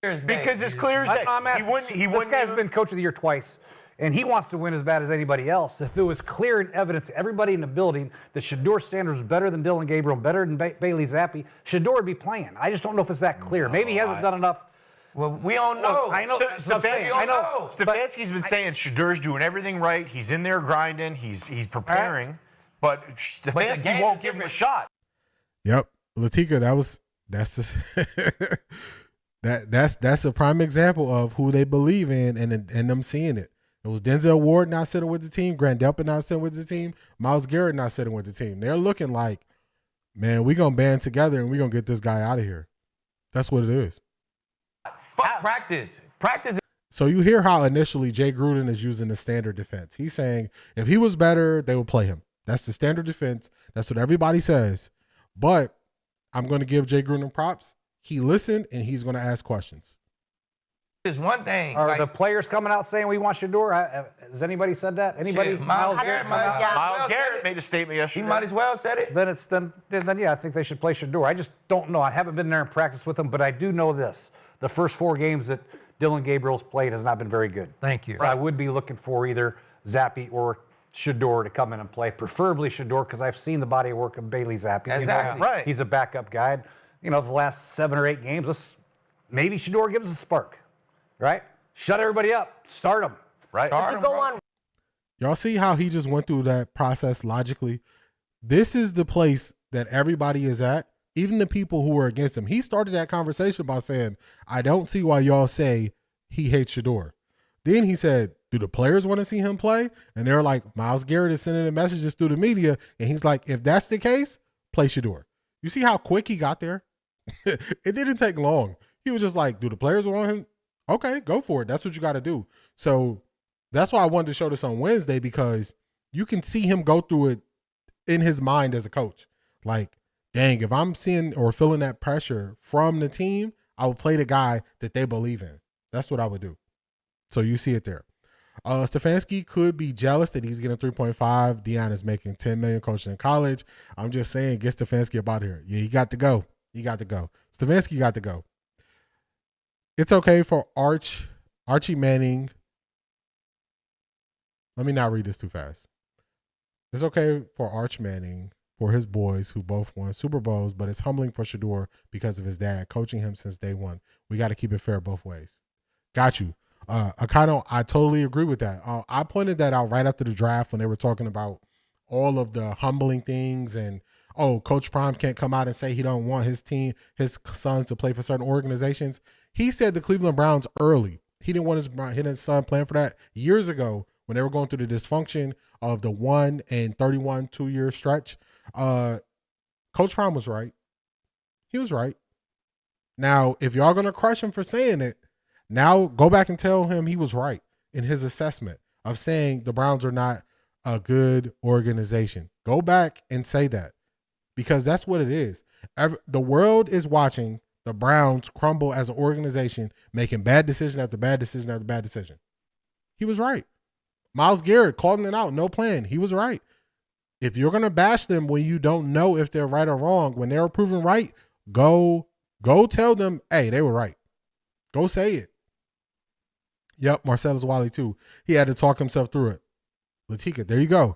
Because it's clear as day. He wouldn't. This guy's been coach of the year twice, and he wants to win as bad as anybody else. If it was clear and evident to everybody in the building that Shedeur Sanders was better than Dillon Gabriel, better than Bailey Zappi, Shedeur would be playing. I just don't know if it's that clear. Maybe he hasn't done enough. Well, we don't know. I know. Stefanski's been saying Shedeur's doing everything right. He's in there grinding. He's preparing. But Stefanski won't give him a shot. Yep, Latika, that's a prime example of who they believe in and them seeing it. It was Denzel Ward not sitting with the team, Grant Delpit not sitting with the team, Myles Garrett not sitting with the team. They're looking like, man, we're gonna band together and we're gonna get this guy out of here. That's what it is. Practice. So you hear how initially Jay Gruden is using the standard defense. He's saying if he was better, they would play him. That's the standard defense. That's what everybody says. But I'm going to give Jay Gruden props. He listened, and he's going to ask questions. Is one thing. Are the players coming out saying we want Shedeur? Has anybody said that? Anybody? Myles Garrett. Myles Garrett made a statement yesterday. He might as well said it. Then yeah, I think they should play Shedeur. I just don't know. I haven't been there in practice with him, but I do know this: the first 4 games that Dillon Gabriel's played has not been very good. Thank you. So I would be looking for either Zappi or Shedeur to come in and play, preferably Shedeur, because I've seen the body of work of Bailey Zappi. Exactly. Right. He's a backup guy. The last 7 or 8 games, maybe Shedeur gives us a spark, right? Shut everybody up. Start them. Right. Y'all see how he just went through that process logically? This is the place that everybody is at, even the people who were against him. He started that conversation by saying, I don't see why y'all say he hates Shedeur. Then he said, do the players want to see him play? And they're like, Myles Garrett is sending the messages through the media. And he's like, if that's the case, play Shedeur. You see how quick he got there? It didn't take long. He was just like, do the players want him? Okay, go for it. That's what you got to do. So that's why I wanted to show this on Wednesday, because you can see him go through it in his mind as a coach. Like, dang, if I'm seeing or feeling that pressure from the team, I would play the guy that they believe in. That's what I would do. So you see it there. Stefanski could be jealous that he's getting 3.5. Deion is making $10 million coaching in college. I'm just saying, get Stefanski up out of here. Yeah, he got to go. He got to go. Stefanski got to go. It's okay for Archie Manning. Let me not read this too fast. It's okay for Arch Manning, for his boys who both won Super Bowls, but it's humbling for Shedeur because of his dad coaching him since day one. We got to keep it fair both ways. Got you. I totally agree with that. I pointed that out right after the draft when they were talking about all of the humbling things and, Coach Prime can't come out and say he don't want his team, his sons to play for certain organizations. He said the Cleveland Browns early. He didn't want his son playing for that years ago when they were going through the dysfunction of the 1-31 2-year stretch. Coach Prime was right. He was right. Now, if y'all going to crush him for saying it, now go back and tell him he was right in his assessment of saying the Browns are not a good organization. Go back and say that, because that's what it is. The world is watching the Browns crumble as an organization, making bad decision after bad decision after bad decision. He was right. Myles Garrett calling it out, no plan. He was right. If you're going to bash them when you don't know if they're right or wrong, when they're proven right, go tell them, hey, they were right. Go say it. Yep, Marcellus Wiley too. He had to talk himself through it. Latika, there you go.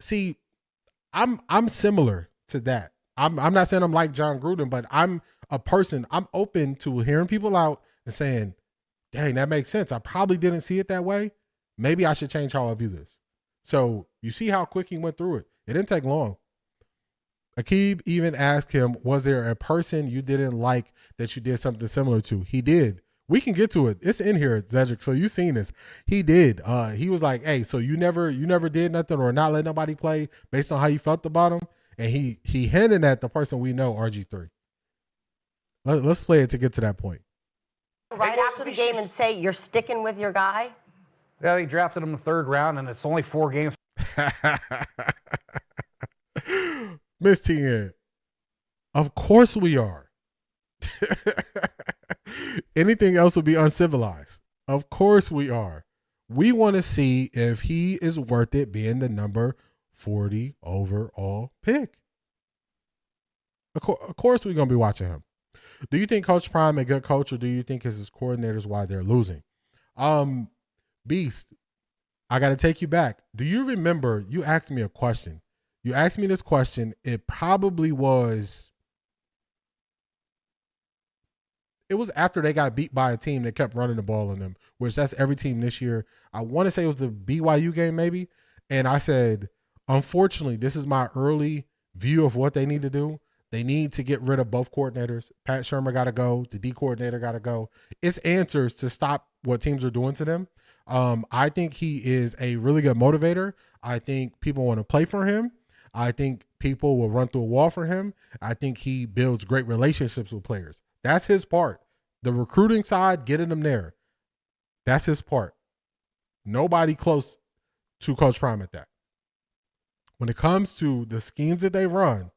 See, I'm similar to that. I'm not saying I'm like John Gruden, but I'm a person. I'm open to hearing people out and saying, dang, that makes sense. I probably didn't see it that way. Maybe I should change how I view this. So you see how quick he went through it. It didn't take long. Akib even asked him, was there a person you didn't like that you did something similar to? He did. We can get to it. It's in here, Zedric. So you've seen this. He did. He was like, hey, so you never did nothing or not let nobody play based on how you felt about him? And he hinted at the person we know, RG3. Let's play it to get to that point. Right after the game and say you're sticking with your guy? Yeah, they drafted him in the 3rd round, and it's only 4 games. Miss TN, of course we are. Anything else would be uncivilized. Of course we are. We want to see if he is worth it being the number 40 overall pick. Of course we're going to be watching him. Do you think Coach Prime a good coach, or do you think it's his coordinators why they're losing? Beast, I got to take you back. Do you remember you asked me a question? You asked me this question. It was after they got beat by a team that kept running the ball on them, which that's every team this year. I want to say it was the BYU game maybe. And I said, unfortunately, this is my early view of what they need to do. They need to get rid of both coordinators. Pat Shurmur got to go. The D coordinator got to go. It's answers to stop what teams are doing to them. I think he is a really good motivator. I think people want to play for him. I think people will run through a wall for him. I think he builds great relationships with players. That's his part. The recruiting side, getting them there. That's his part. Nobody close to Coach Prime at that. When it comes to the schemes that they run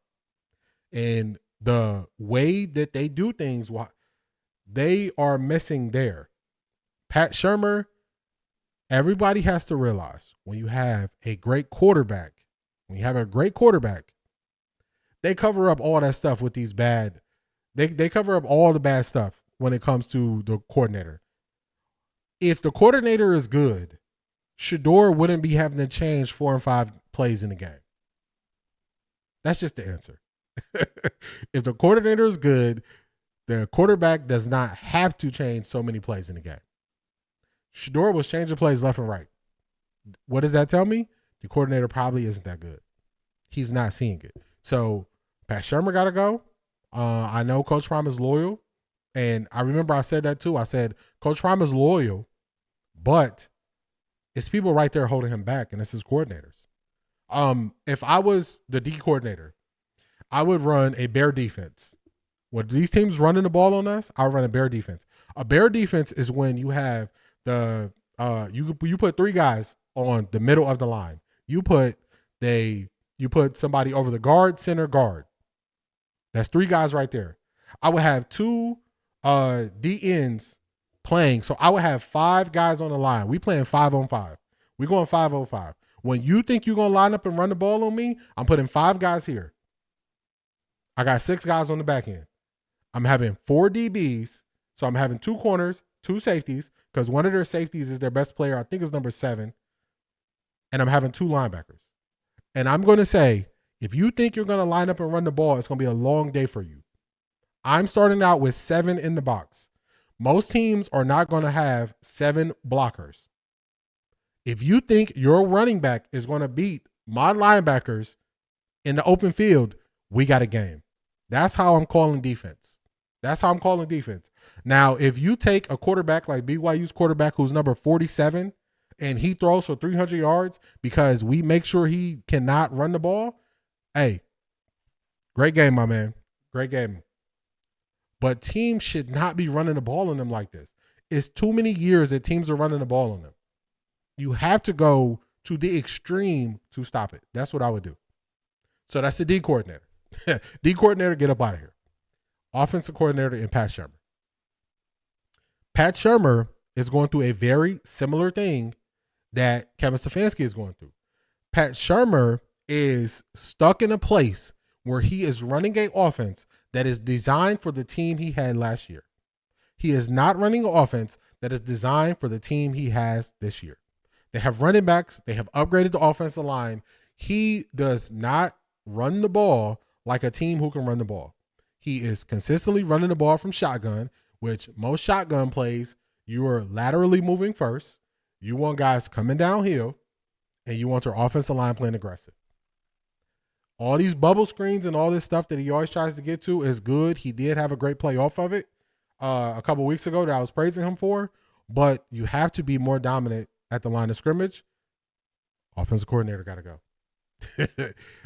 and the way that they do things, they are missing there. Pat Shurmur, everybody has to realize when you have a great quarterback, they cover up all that stuff with these bad. They cover up all the bad stuff when it comes to the coordinator. If the coordinator is good, Shedeur wouldn't be having to change 4 and 5 plays in the game. That's just the answer. If the coordinator is good, the quarterback does not have to change so many plays in the game. Shedeur was changing plays left and right. What does that tell me? The coordinator probably isn't that good. He's not seeing it. So Pat Shurmur got to go. I know Coach Prime is loyal. And I remember I said that too. I said, Coach Prime is loyal, but it's people right there holding him back, and it's his coordinators. If I was the D coordinator, I would run a bear defense. When these teams running the ball on us, I'll run a bear defense. A bear defense is when you have you put 3 guys on the middle of the line. You put somebody over the guard, center, guard. That's 3 guys right there. I would have 2 D ends playing. So I would have 5 guys on the line. We playing 5-on-5. We going 5-on-5. When you think you're going to line up and run the ball on me, I'm putting 5 guys here. I got 6 guys on the back end. I'm having 4 DBs. So I'm having 2 corners, 2 safeties, because one of their safeties is their best player. I think it's number 7. And I'm having 2 linebackers. And I'm going to say, if you think you're going to line up and run the ball, it's going to be a long day for you. I'm starting out with 7 in the box. Most teams are not going to have 7 blockers. If you think your running back is going to beat my linebackers in the open field, we got a game. That's how I'm calling defense. Now, if you take a quarterback like BYU's quarterback who's number 47 and he throws for 300 yards because we make sure he cannot run the ball, hey, great game, my man. Great game. But teams should not be running the ball on them like this. It's too many years that teams are running the ball on them. You have to go to the extreme to stop it. That's what I would do. So that's the D coordinator. D coordinator, get up out of here. Offensive coordinator and Pat Shurmur. Pat Shurmur is going through a very similar thing that Kevin Stefanski is going through. Pat Shurmur is stuck in a place where he is running an offense that is designed for the team he had last year. He is not running an offense that is designed for the team he has this year. They have running backs. They have upgraded the offensive line. He does not run the ball like a team who can run the ball. He is consistently running the ball from shotgun, which most shotgun plays, you are laterally moving first. You want guys coming downhill, and you want your offensive line playing aggressive. All these bubble screens and all this stuff that he always tries to get to is good. He did have a great play off of it a couple weeks ago that I was praising him for, but you have to be more dominant at the line of scrimmage. Offensive coordinator got to go.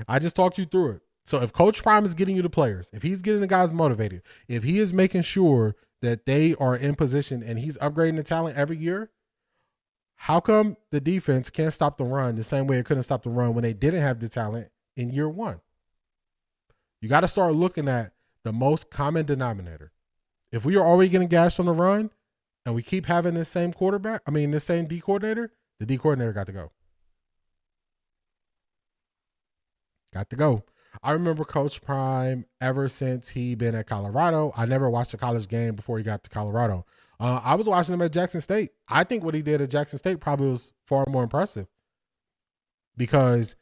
I just talked you through it. So if Coach Prime is getting you the players, if he's getting the guys motivated, if he is making sure that they are in position and he's upgrading the talent every year, how come the defense can't stop the run the same way it couldn't stop the run when they didn't have the talent in year 1? You got to start looking at the most common denominator. If we are already getting gashed on the run and we keep having this same this same D coordinator, the D coordinator got to go. Got to go. I remember Coach Prime ever since he been at Colorado. I never watched a college game before he got to Colorado. I was watching him at Jackson State. I think what he did at Jackson State probably was far more impressive because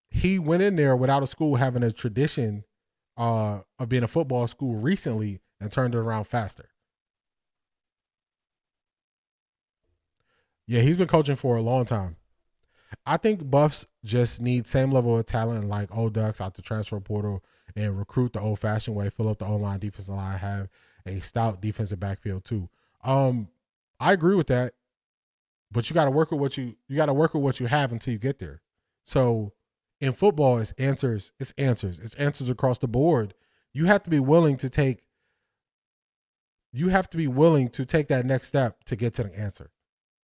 he went in there without a school having a tradition of being a football school recently and turned it around faster. Yeah, he's been coaching for a long time. I think Buffs just need same level of talent like Old Ducks out the transfer portal and recruit the old-fashioned way, fill up the O-line, defensive line, have a stout defensive backfield too. I agree with that, but you got to work with what you have until you get there. So in football, it's answers across the board. You have to be willing to take that next step to get to the answer.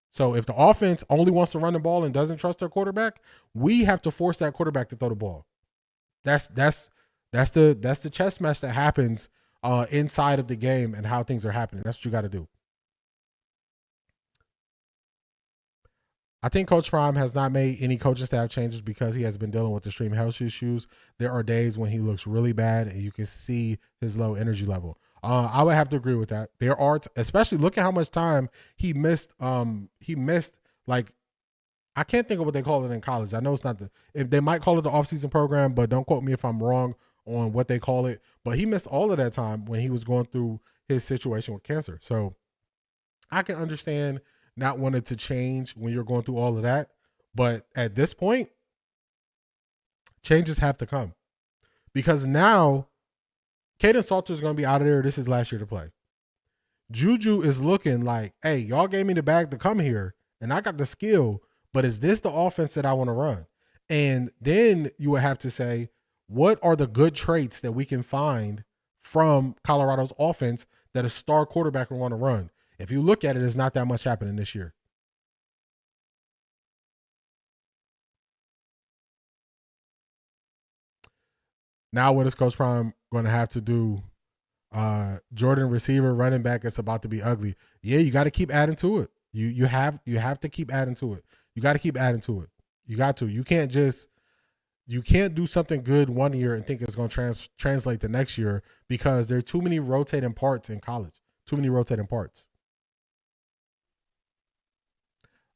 So if the offense only wants to run the ball and doesn't trust their quarterback, we have to force that quarterback to throw the ball. That's the chess match that happens inside of the game and how things are happening. That's what you got to do. I think Coach Prime has not made any coaching staff changes because he has been dealing with extreme health issues. There are days when he looks really bad and you can see his low energy level. I would have to agree with that. There are, especially look at how much time he missed. Like, I can't think of what they call it in college. I know it's not they might call it the offseason program, but don't quote me if I'm wrong on what they call it. But he missed all of that time when he was going through his situation with cancer. So I can understand not wanting to change when you're going through all of that. But at this point, changes have to come. Because now, Caden Salter is going to be out of there. This is last year to play. Juju is looking like, hey, y'all gave me the bag to come here, and I got the skill, but is this the offense that I want to run? And then you would have to say, what are the good traits that we can find from Colorado's offense that a star quarterback would want to run? If you look at it, it's not that much happening this year. Now what is Coach Prime going to have to do? Jordan receiver, running back, it's about to be ugly. Yeah, you got to keep adding to it. You have to keep adding to it. You got to keep adding to it. You got to. You can't do something good one year and think it's going to translate the next year because there are too many rotating parts in college. Too many rotating parts.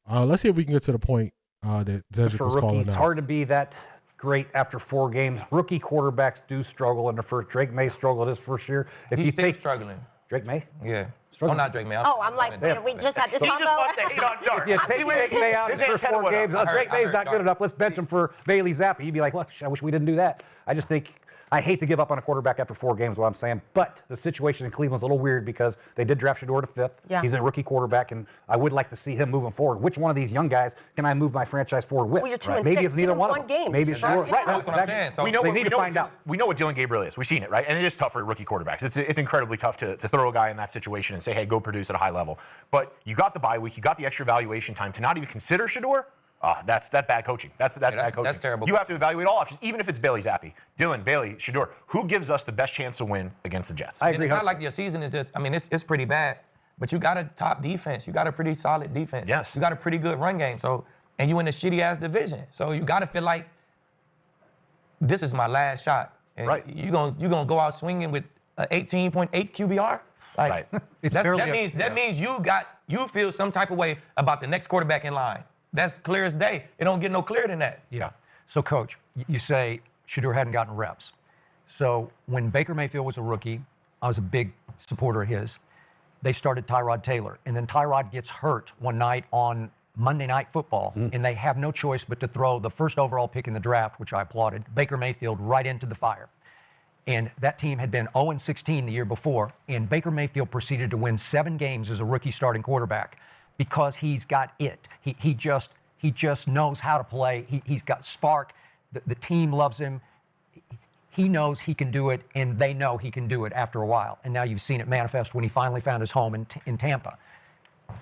Let's see if we can get to the point that Cedric was calling out. It's hard to be that great after 4 games. Rookie quarterbacks do struggle in the first. Drake May struggled his first year. He's still struggling. Drake May? Yeah. Struggling. Oh, not Drake May. Oh, I'm like, we just had this combo. If you take Drake May out in the first 4 games, Drake May's not good enough. Let's bench him for Bailey Zappi. You'd be like, well, I wish we didn't do that. I just think I hate to give up on a quarterback after 4 games, what I'm saying. But the situation in Cleveland's a little weird because they did draft Shedeur to 5th. Yeah. He's a rookie quarterback, and I would like to see him moving forward. Which one of these young guys can I move my franchise forward with? Well, you're 2 right. and Maybe 6. it's neither one of them. Game. Maybe it's Shedeur. Right. That's what I'm saying. So we need to find out. We know what Dillon Gabriel is. We've seen it, right? And it is tough for rookie quarterbacks. It's incredibly tough to throw a guy in that situation and say, hey, go produce at a high level. But you got the bye week. You got the extra evaluation time to not even consider Shedeur. That's bad coaching. That's bad coaching. That's terrible. You have to evaluate all options, even if it's Bailey Zappi, Dillon, Bailey, Shedeur. Who gives us the best chance to win against the Jets? I agree. It's not like your season is just. I mean, it's pretty bad, but you got a top defense. You got a pretty solid defense. Yes. You got a pretty good run game. So, and you in a shitty ass division. So you got to feel like this is my last shot. And right. You gonna go out swinging with an 18.8 QBR. Like, right. That means you feel some type of way about the next quarterback in line. That's clear as day. It don't get no clearer than that. Yeah. So, Coach, you say Shedeur hadn't gotten reps. So when Baker Mayfield was a rookie, I was a big supporter of his. They started Tyrod Taylor, and then Tyrod gets hurt one night on Monday Night Football, and they have no choice but to throw the first overall pick in the draft, which I applauded, Baker Mayfield, right into the fire. And that team had been 0-16 the year before, and Baker Mayfield proceeded to win 7 games as a rookie starting quarterback. Because he's got it. He just knows how to play. He's got spark. The team loves him. He knows he can do it, and they know he can do it after a while. And now you've seen it manifest when he finally found his home in Tampa.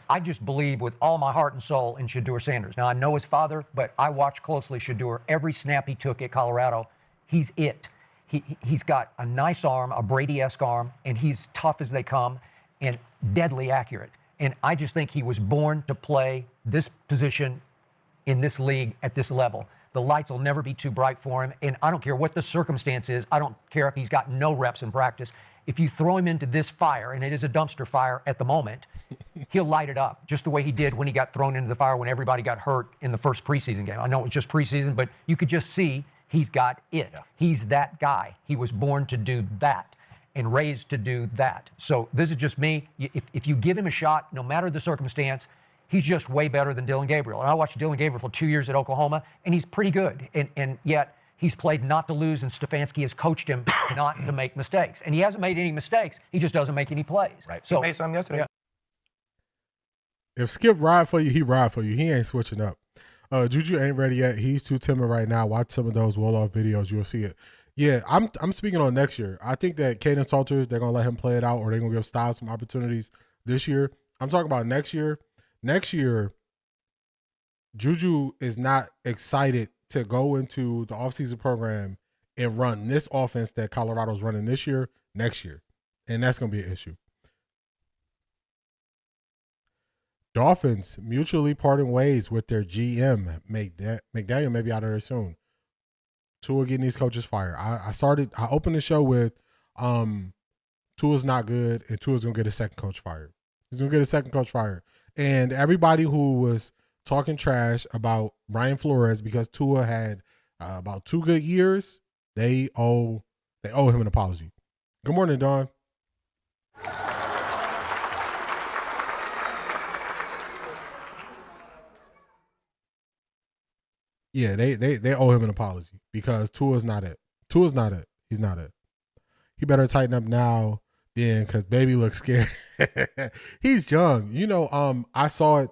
I just believe with all my heart and soul in Shedeur Sanders. Now, I know his father, but I watched closely Shedeur. Every snap he took at Colorado, he's it. He's got a nice arm, a Brady-esque arm, and he's tough as they come and deadly accurate. And I just think he was born to play this position in this league at this level. the lights will never be too bright for him. And I don't care what the circumstance is. I don't care if he's got no reps in practice. If you throw him into this fire, and it is a dumpster fire at the moment, he'll light it up just the way he did when he got thrown into the fire when everybody got hurt in the first preseason game. I know it was just preseason, but you could just see he's got it. Yeah. He's that guy. He was born to do that and raised to do that. So this is just me. If you give him a shot, no matter the circumstance, he's just way better than Dillon Gabriel. And I watched Dillon Gabriel for 2 years at Oklahoma, and he's pretty good. And yet he's played not to lose, and Stefanski has coached him not to make mistakes. And he hasn't made any mistakes. He just doesn't make any plays. Right. So, he made some yesterday. Yeah. If Skip ride for you, he ride for you. He ain't switching up. Juju ain't ready yet. He's too timid right now. Watch some of those Wolof videos. You'll see it. Yeah, I'm speaking on next year. I think that Caden Salters, they're going to let him play it out, or they're going to give Styles some opportunities this year. I'm talking about next year. Next year, Juju is not excited to go into the offseason program and run this offense that Colorado's running this year, next year. And that's going to be an issue. Dolphins mutually parting ways with their GM. McDaniel may be out of there soon. Tua getting these coaches fired. I opened the show with Tua's not good, and Tua's going to get a second coach fired. He's going to get a second coach fired. And everybody who was talking trash about Brian Flores because Tua had about 2 good years, they owe him an apology. Good morning, Don. Yeah, they owe him an apology because Tua's not it. Tua's not it. He's not it. He better tighten up now then, because baby looks scared. He's young. You know, I saw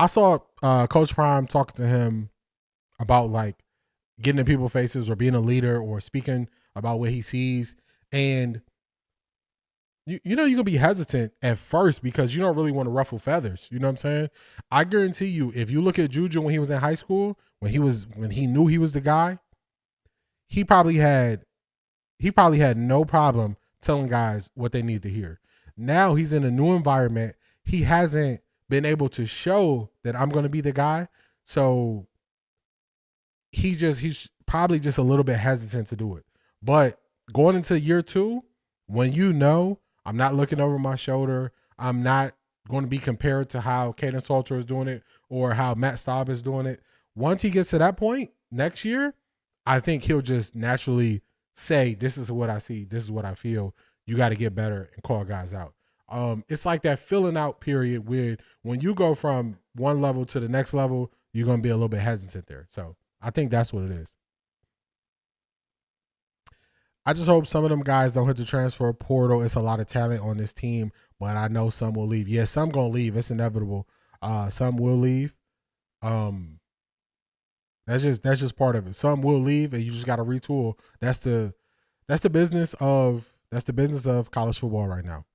Coach Prime talking to him about like getting in people's faces or being a leader or speaking about what he sees. And you know, you're gonna be hesitant at first because you don't really want to ruffle feathers. You know what I'm saying? I guarantee you, if you look at Juju when he was in high school, when he knew he was the guy, he probably had no problem telling guys what they need to hear. Now he's in a new environment. He hasn't been able to show that I'm going to be the guy. So he's probably just a little bit hesitant to do it. But going into year 2, when you know I'm not looking over my shoulder, I'm not going to be compared to how Caden Salter is doing it or how Matt Staub is doing it. Once he gets to that point next year, I think he'll just naturally say, this is what I see, this is what I feel. You got to get better and call guys out. It's like that filling out period where when you go from one level to the next level, you're going to be a little bit hesitant there. So I think that's what it is. I just hope some of them guys don't hit the transfer portal. It's a lot of talent on this team, but I know some will leave. Yeah, some going to leave. It's inevitable. Some will leave. That's just part of it. Some will leave, and you just got to retool. That's the business of college football right now.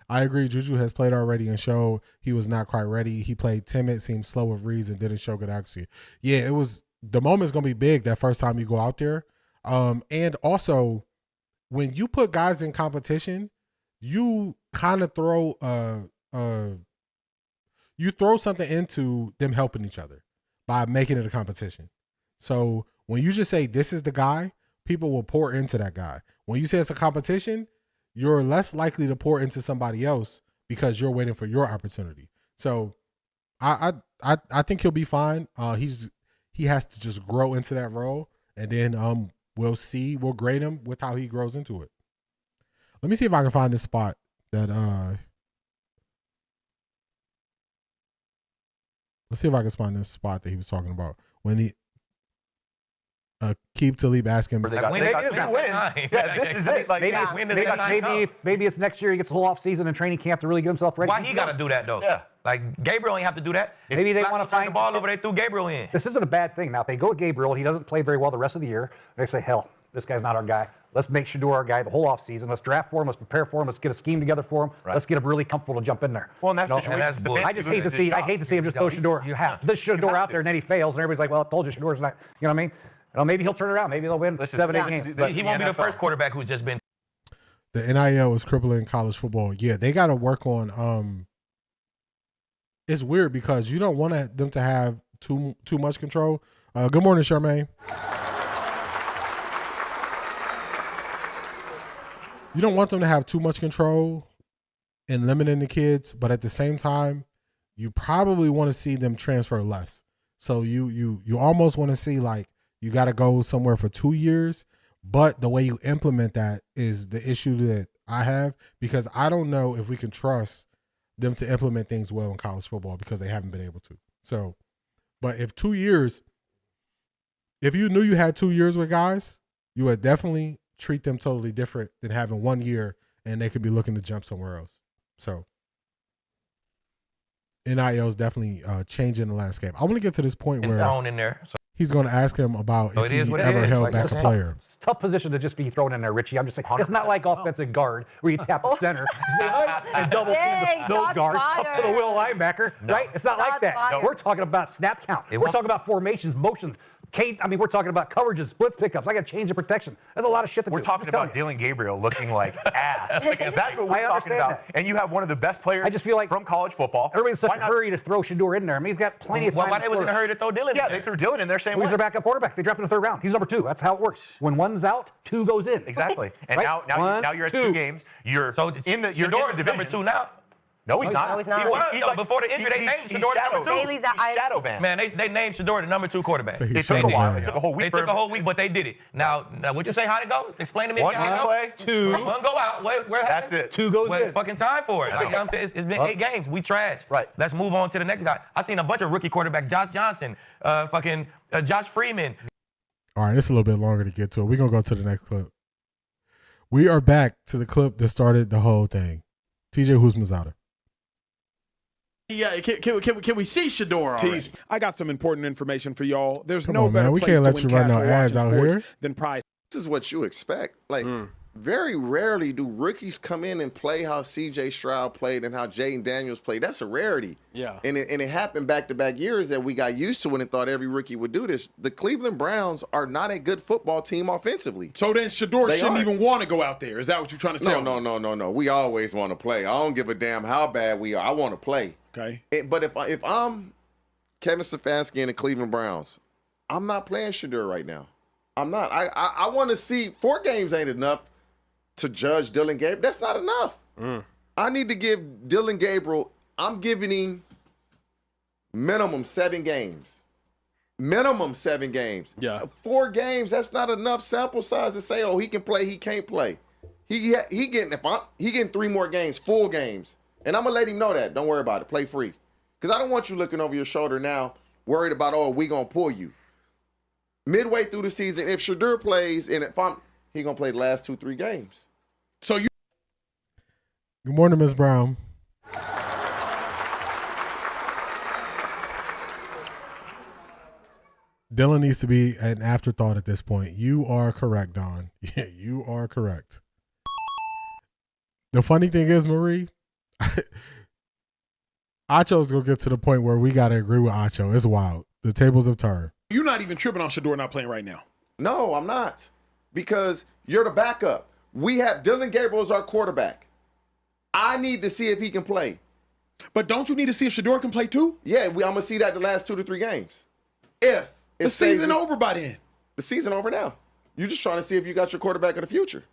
I agree. Juju has played already and showed he was not quite ready. He played timid, seemed slow with reads, and didn't show good accuracy. Yeah, the moment's gonna be big that first time you go out there. And also, when you put guys in competition, you kind of throw something into them helping each other by making it a competition. So when you just say this is the guy, people will pour into that guy. When you say it's a competition, you're less likely to pour into somebody else because you're waiting for your opportunity. So I think he'll be fine. He has to just grow into that role, and then we'll grade him with how he grows into it. Let me see if I can find this spot that let's see if I can find this spot that he was talking about when he Keep Talib asking. Maybe it's next year he gets a whole off season and training camp to really get himself ready. Why he got to do that though? Yeah. Like Gabriel ain't have to do that. Maybe they want to find the ball over. They threw Gabriel in. This isn't a bad thing. Now if they go with Gabriel, he doesn't play very well the rest of the year. They say, hell, this guy's not our guy. Let's make Shedeur our guy the whole offseason. Let's draft for him. Let's prepare for him. Let's get a scheme together for him. Right. Let's get him really comfortable to jump in there. Well, and that's I just hate to see. I hate to see him just throw Shedeur. This Shedeur out there and then he fails and everybody's like, well, I told you Shedeur's not. You know what I mean? Maybe he'll turn it around. Maybe they'll win 7-8 games. But he won't be the first quarterback who's just been. The NIL is crippling college football. Yeah, they got to work on it's weird because you don't want them to have too much control. Good morning, Charmaine. You don't want them to have too much control in limiting the kids, but at the same time, you probably want to see them transfer less. So you almost want to see like you got to go somewhere for 2 years, but the way you implement that is the issue that I have, because I don't know if we can trust them to implement things well in college football because they haven't been able to. So, but if 2 years, if you knew you had 2 years with guys, you would definitely treat them totally different than having 1 year and they could be looking to jump somewhere else. So NIL is definitely changing the landscape. I want to get to this point where in there. So he's going to ask him about if he ever held back a player. Tough position to just be thrown in there, Richie. I'm just saying, it's not like offensive guard where you tap the center and double team the nose guard up to the will linebacker, right? It's not like that. No. We're talking about snap count. We're talking about formations, motions. We're talking about coverages, splits, pickups. I got to change the protection. There's a lot of shit that we're talking about Dillon Gabriel looking like ass. That's what we're talking about. And you have one of the best players I just feel like from college football. Everybody's in such a hurry to throw Shedeur in there. I mean, he's got plenty of time. Why they was in a hurry to throw Dillon? Yeah, they threw Dillon in there saying he's their backup quarterback. They drafted him in the 3rd round. He's number 2. That's how it works. When one's out, 2 goes in. Exactly. And right? now you're at 2 games. You're in the division. Number 2 now. No, he's not. No, he's not. He was, though. Before the injury, they named Shedeur number 2. Bailey's shadow banned. Man, they named Shedeur the number 2 quarterback. So it took a while. It took a whole week. They took a whole week, but they did it. Now what you say? How'd it go? Explain to me. 1 game play, 2. 1 go out. Where that's it. 2 goes in. It's fucking time for it. Like, I'm saying, it's been 8 games. We trash. Right. Let's move on to the next guy. I seen a bunch of rookie quarterbacks. Josh Johnson, Josh Freeman. All right, it's a little bit longer to get to it. We're going to go to the next clip. We are back to the clip that started the whole thing. TJ Husmazada. Yeah, can we see Shedeur already? I got some important information for y'all. There's Come no on, better man. We place can't to let win you run no casual ads watching out sports here. than Prize. This is what you expect. Like, very rarely do rookies come in and play how C.J. Stroud played and how Jaden Daniels played. That's a rarity. Yeah. And it happened back-to-back years that we got used to and thought every rookie would do this. The Cleveland Browns are not a good football team offensively. So then Shedeur shouldn't even want to go out there. Is that what you're trying to tell me? No. We always want to play. I don't give a damn how bad we are. I want to play. Okay. But if I'm Kevin Stefanski and the Cleveland Browns, I'm not playing Shedeur right now. I'm not. I want to see 4 games ain't enough to judge Dillon Gabriel. That's not enough. I need to give Dillon Gabriel, I'm giving him minimum 7 games. Minimum 7 games. Yeah. 4 games, that's not enough sample size to say, oh, he can play, he can't play. He getting 3 more games, full games. And I'm going to let him know that. Don't worry about it. Play free. Because I don't want you looking over your shoulder now, worried about, oh, we going to pull you. Midway through the season, if Shedeur plays, and he going to play the last 2-3 games. So you. Good morning, Ms. Brown. Dillon needs to be an afterthought at this point. You are correct, Don. Yeah, you are correct. The funny thing is, Marie, Acho's going to get to the point where we got to agree with Acho. It's wild. The tables have turned. You're not even tripping on Shedeur not playing right now. No, I'm not. Because you're the backup. We have Dillon Gabriel as our quarterback. I need to see if he can play. But don't you need to see if Shedeur can play too? Yeah, I'm going to see that the last 2 to 3 games. If the season over by then. The season over now. You're just trying to see if you got your quarterback of the future.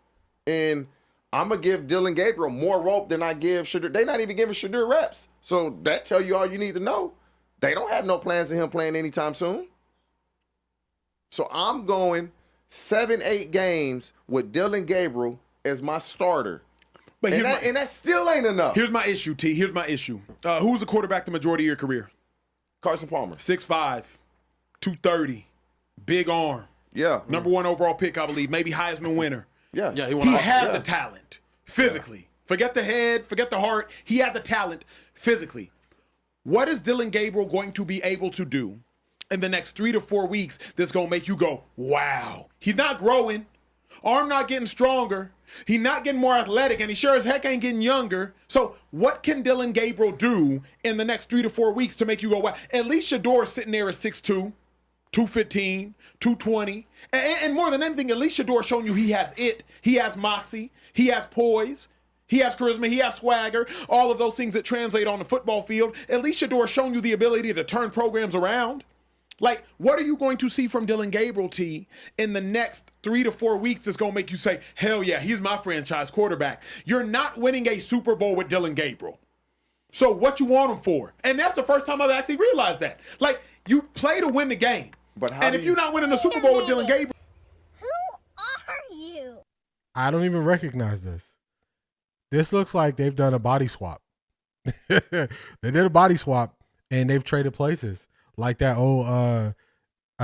And I'm going to give Dillon Gabriel more rope than I give Shedeur. They're not even giving Shedeur reps. So that tell you all you need to know. They don't have no plans of him playing anytime soon. So I'm going 7-8 games with Dillon Gabriel as my starter. But and that still ain't enough. Here's my issue, T. Here's my issue. Who's the quarterback the majority of your career? Carson Palmer. 6'5", 230, big arm. Yeah. Number 1 overall pick, I believe. Maybe Heisman winner. Yeah. Yeah, he had the talent physically. Forget the head, forget the heart. He had the talent physically. What is Dillon Gabriel going to be able to do in the next 3 to 4 weeks that's going to make you go, wow? He's not growing. Arm not getting stronger. He's not getting more athletic, and he sure as heck ain't getting younger. So what can Dillon Gabriel do in the next 3 to 4 weeks to make you go, wow? At least Shedeur sitting there at 6'2", 215, 220. And more than anything, at least Shedeur showing you he has it. He has moxie. He has poise. He has charisma, he has swagger, all of those things that translate on the football field. At least Shedeur shown you the ability to turn programs around. Like, what are you going to see from Dillon Gabriel, T, in the next 3 to 4 weeks that's going to make you say, hell yeah, he's my franchise quarterback? You're not winning a Super Bowl with Dillon Gabriel. So what you want him for? And that's the first time I've actually realized that. Like, you play to win the game. And if you're not winning the Super Bowl with Dillon Gabriel. Who are you? I don't even recognize this. This looks like they've done a body swap. They did a body swap and they've traded places. Like that old, I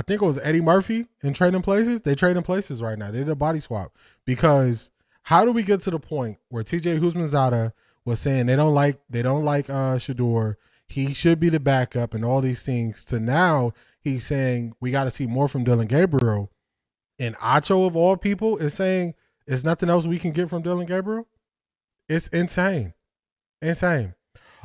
think it was Eddie Murphy in Trading Places. They trading places right now. They did a body swap. Because how do we get to the point where TJ Houshmandzadeh was saying they don't like Shedeur, he should be the backup and all these things, to now he's saying we got to see more from Dillon Gabriel, and Acho of all people is saying there's nothing else we can get from Dillon Gabriel? It's insane. Insane.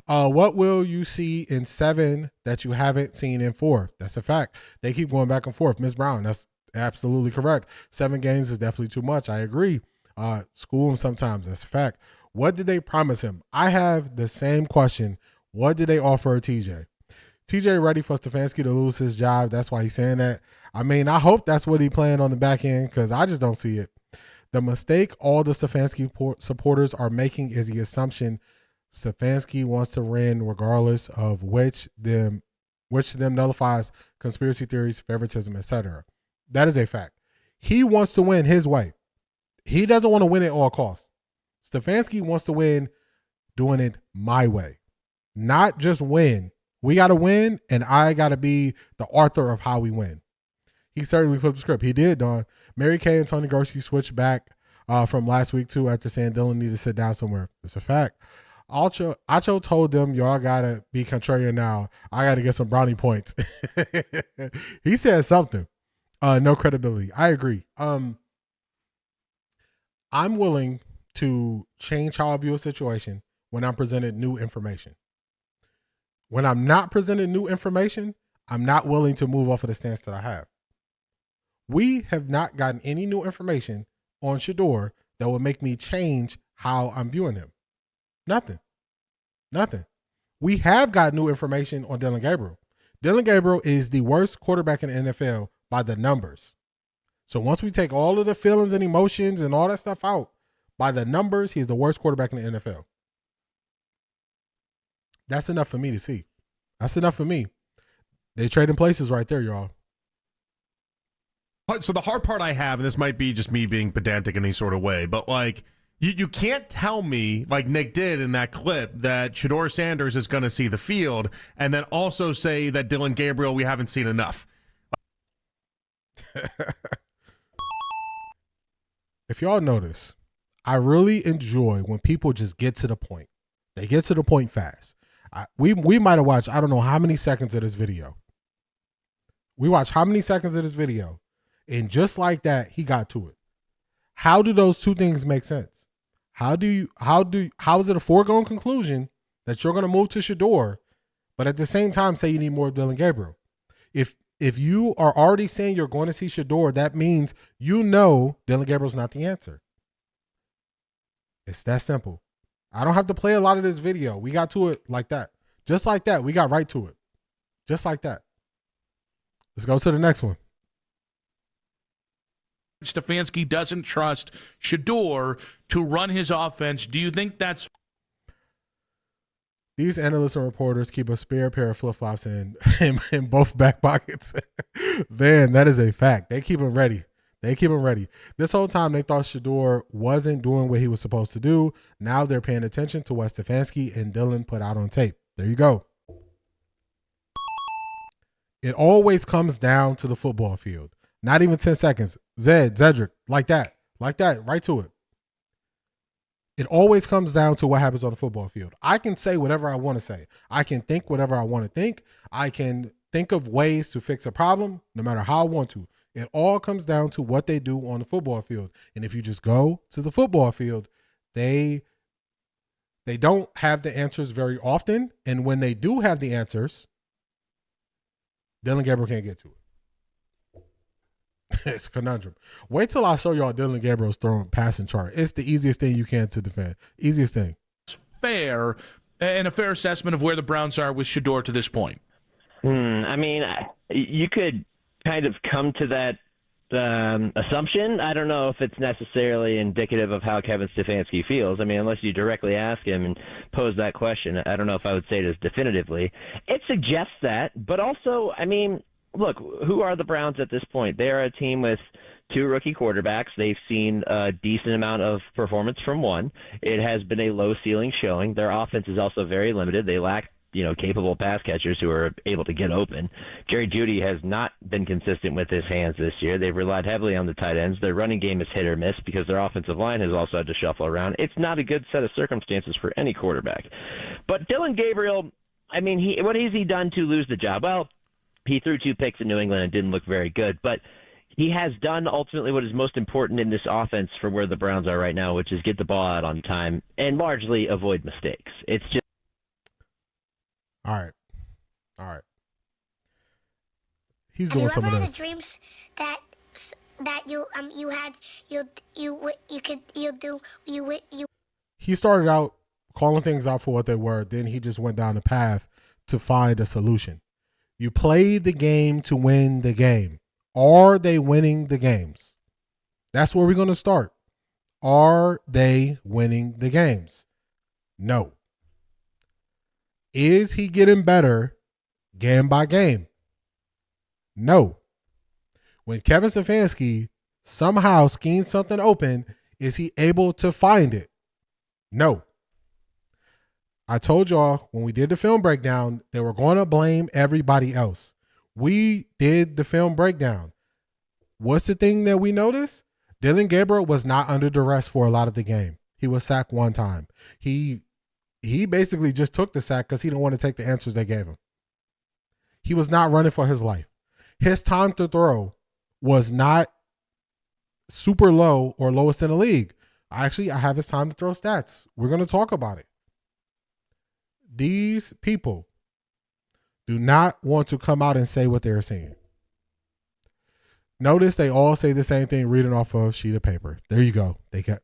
What will you see in 7 that you haven't seen in 4? That's a fact. They keep going back and forth. Ms. Brown, that's absolutely correct. 7 games is definitely too much. I agree. School him sometimes. That's a fact. What did they promise him? I have the same question. What did they offer TJ? TJ ready for Stefanski to lose his job. That's why he's saying that. I mean, I hope that's what he planned on the back end, because I just don't see it. The mistake all the Stefanski supporters are making is the assumption Stefanski wants to win regardless of which to them nullifies conspiracy theories, favoritism, etc. That is a fact. He wants to win his way. He doesn't want to win at all costs. Stefanski wants to win doing it my way. Not just win. We got to win, and I got to be the author of how we win. He certainly flipped the script. He did, Don. Mary Kay and Tony Gursky switched back from last week, too, after saying Dillon needed to sit down somewhere. It's a fact. Acho told them, y'all got to be contrarian now. I got to get some brownie points. He said something. No credibility. I agree. I'm willing to change how I view a situation when I'm presented new information. When I'm not presented new information, I'm not willing to move off of the stance that I have. We have not gotten any new information on Shedeur that would make me change how I'm viewing him. Nothing. We have got new information on Dillon Gabriel. Dillon Gabriel is the worst quarterback in the NFL by the numbers. So once we take all of the feelings and emotions and all that stuff out, by the numbers, he's the worst quarterback in the NFL. That's enough for me to see. That's enough for me. They trading places right there, y'all. So the hard part I have, and this might be just me being pedantic in any sort of way, but like you can't tell me, like Nick did in that clip, that Shedeur Sanders is going to see the field and then also say that Dillon Gabriel, we haven't seen enough. If y'all notice, I really enjoy when people just get to the point. They get to the point fast. We might have watched, I don't know how many seconds of this video. We watched how many seconds of this video, and just like that, he got to it. How do those two things make sense? How is it a foregone conclusion that you're going to move to Shedeur, but at the same time say you need more of Dillon Gabriel? If you are already saying you're going to see Shedeur, that means you know Dillon Gabriel's not the answer. It's that simple. I don't have to play a lot of this video. We got to it like that. Just like that. We got right to it. Just like that. Let's go to the next one. Stefanski doesn't trust Shedeur to run his offense. Do you think that's... These analysts and reporters keep a spare pair of flip-flops in both back pockets. Man, that is a fact. They keep them ready. This whole time they thought Shedeur wasn't doing what he was supposed to do. Now they're paying attention to what Stefanski and Dillon put out on tape. There you go. It always comes down to the football field. Not even 10 seconds. Zedric, like that, right to it. It always comes down to what happens on the football field. I can say whatever I want to say. I can think whatever I want to think. I can think of ways to fix a problem no matter how I want to. It all comes down to what they do on the football field. And if you just go to the football field, they don't have the answers very often. And when they do have the answers, Dillon Gabriel can't get to it. It's a conundrum. Wait till I show y'all Dillon Gabriel's throwing passing chart. It's the easiest thing you can to defend. Easiest thing. Fair and a fair assessment of where the Browns are with Shedeur to this point. I mean, you could kind of come to that assumption. I don't know if it's necessarily indicative of how Kevin Stefanski feels. I mean, unless you directly ask him and pose that question, I don't know if I would say it as definitively. It suggests that, but also, I mean, look, who are the Browns at this point? They are a team with 2 rookie quarterbacks. They've seen a decent amount of performance from one. It has been a low ceiling showing. Their offense is also very limited. They lack capable pass catchers who are able to get open. Jerry Jeudy has not been consistent with his hands this year. They've relied heavily on the tight ends. Their running game is hit or miss because their offensive line has also had to shuffle around. It's not a good set of circumstances for any quarterback. But Dillon Gabriel, I mean, what has he done to lose the job? Well, he threw 2 picks in New England and didn't look very good, but he has done ultimately what is most important in this offense for where the Browns are right now, which is get the ball out on time and largely avoid mistakes. It's just All right. He's doing some of this. Have you ever had dreams that you. He started out calling things out for what they were. Then he just went down the path to find a solution. You play the game to win the game. Are they winning the games? That's where we're going to start. Are they winning the games? No. Is he getting better game by game? No. When Kevin Stefanski somehow schemes something open, is he able to find it? No. I told y'all when we did the film breakdown, they were going to blame everybody else. We did the film breakdown. What's the thing that we noticed? Dillon Gabriel was not under duress for a lot of the game. He was sacked one time. He basically just took the sack because he didn't want to take the answers they gave him. He was not running for his life. His time to throw was not super low or lowest in the league. I have his time to throw stats. We're going to talk about it. These people do not want to come out and say what they're saying. Notice they all say the same thing reading off of a sheet of paper. There you go. They got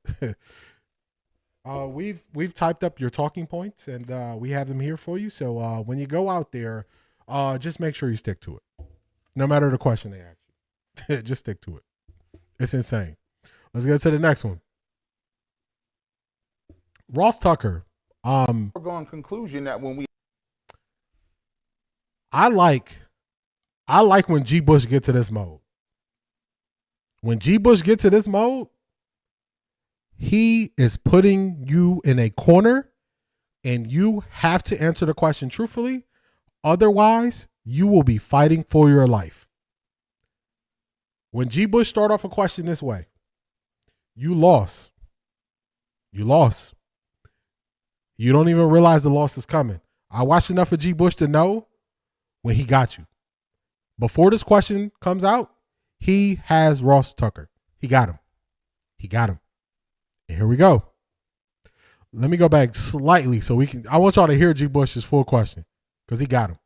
we've typed up your talking points and we have them here for you. So when you go out there, just make sure you stick to it. No matter the question they ask you. Just stick to it. It's insane. Let's get to the next one. Ross Tucker. Foregone conclusion that when we I like when G. Bush gets to this mode. When G. Bush gets to this mode, he is putting you in a corner and you have to answer the question truthfully. Otherwise, you will be fighting for your life. When G. Bush start off a question this way, you lost. You lost. You don't even realize the loss is coming. I watched enough of G. Bush to know when he got you. Before this question comes out, he has Ross Tucker. He got him. He got him. And here we go. Let me go back slightly so I want y'all to hear G. Bush's full question because he got him.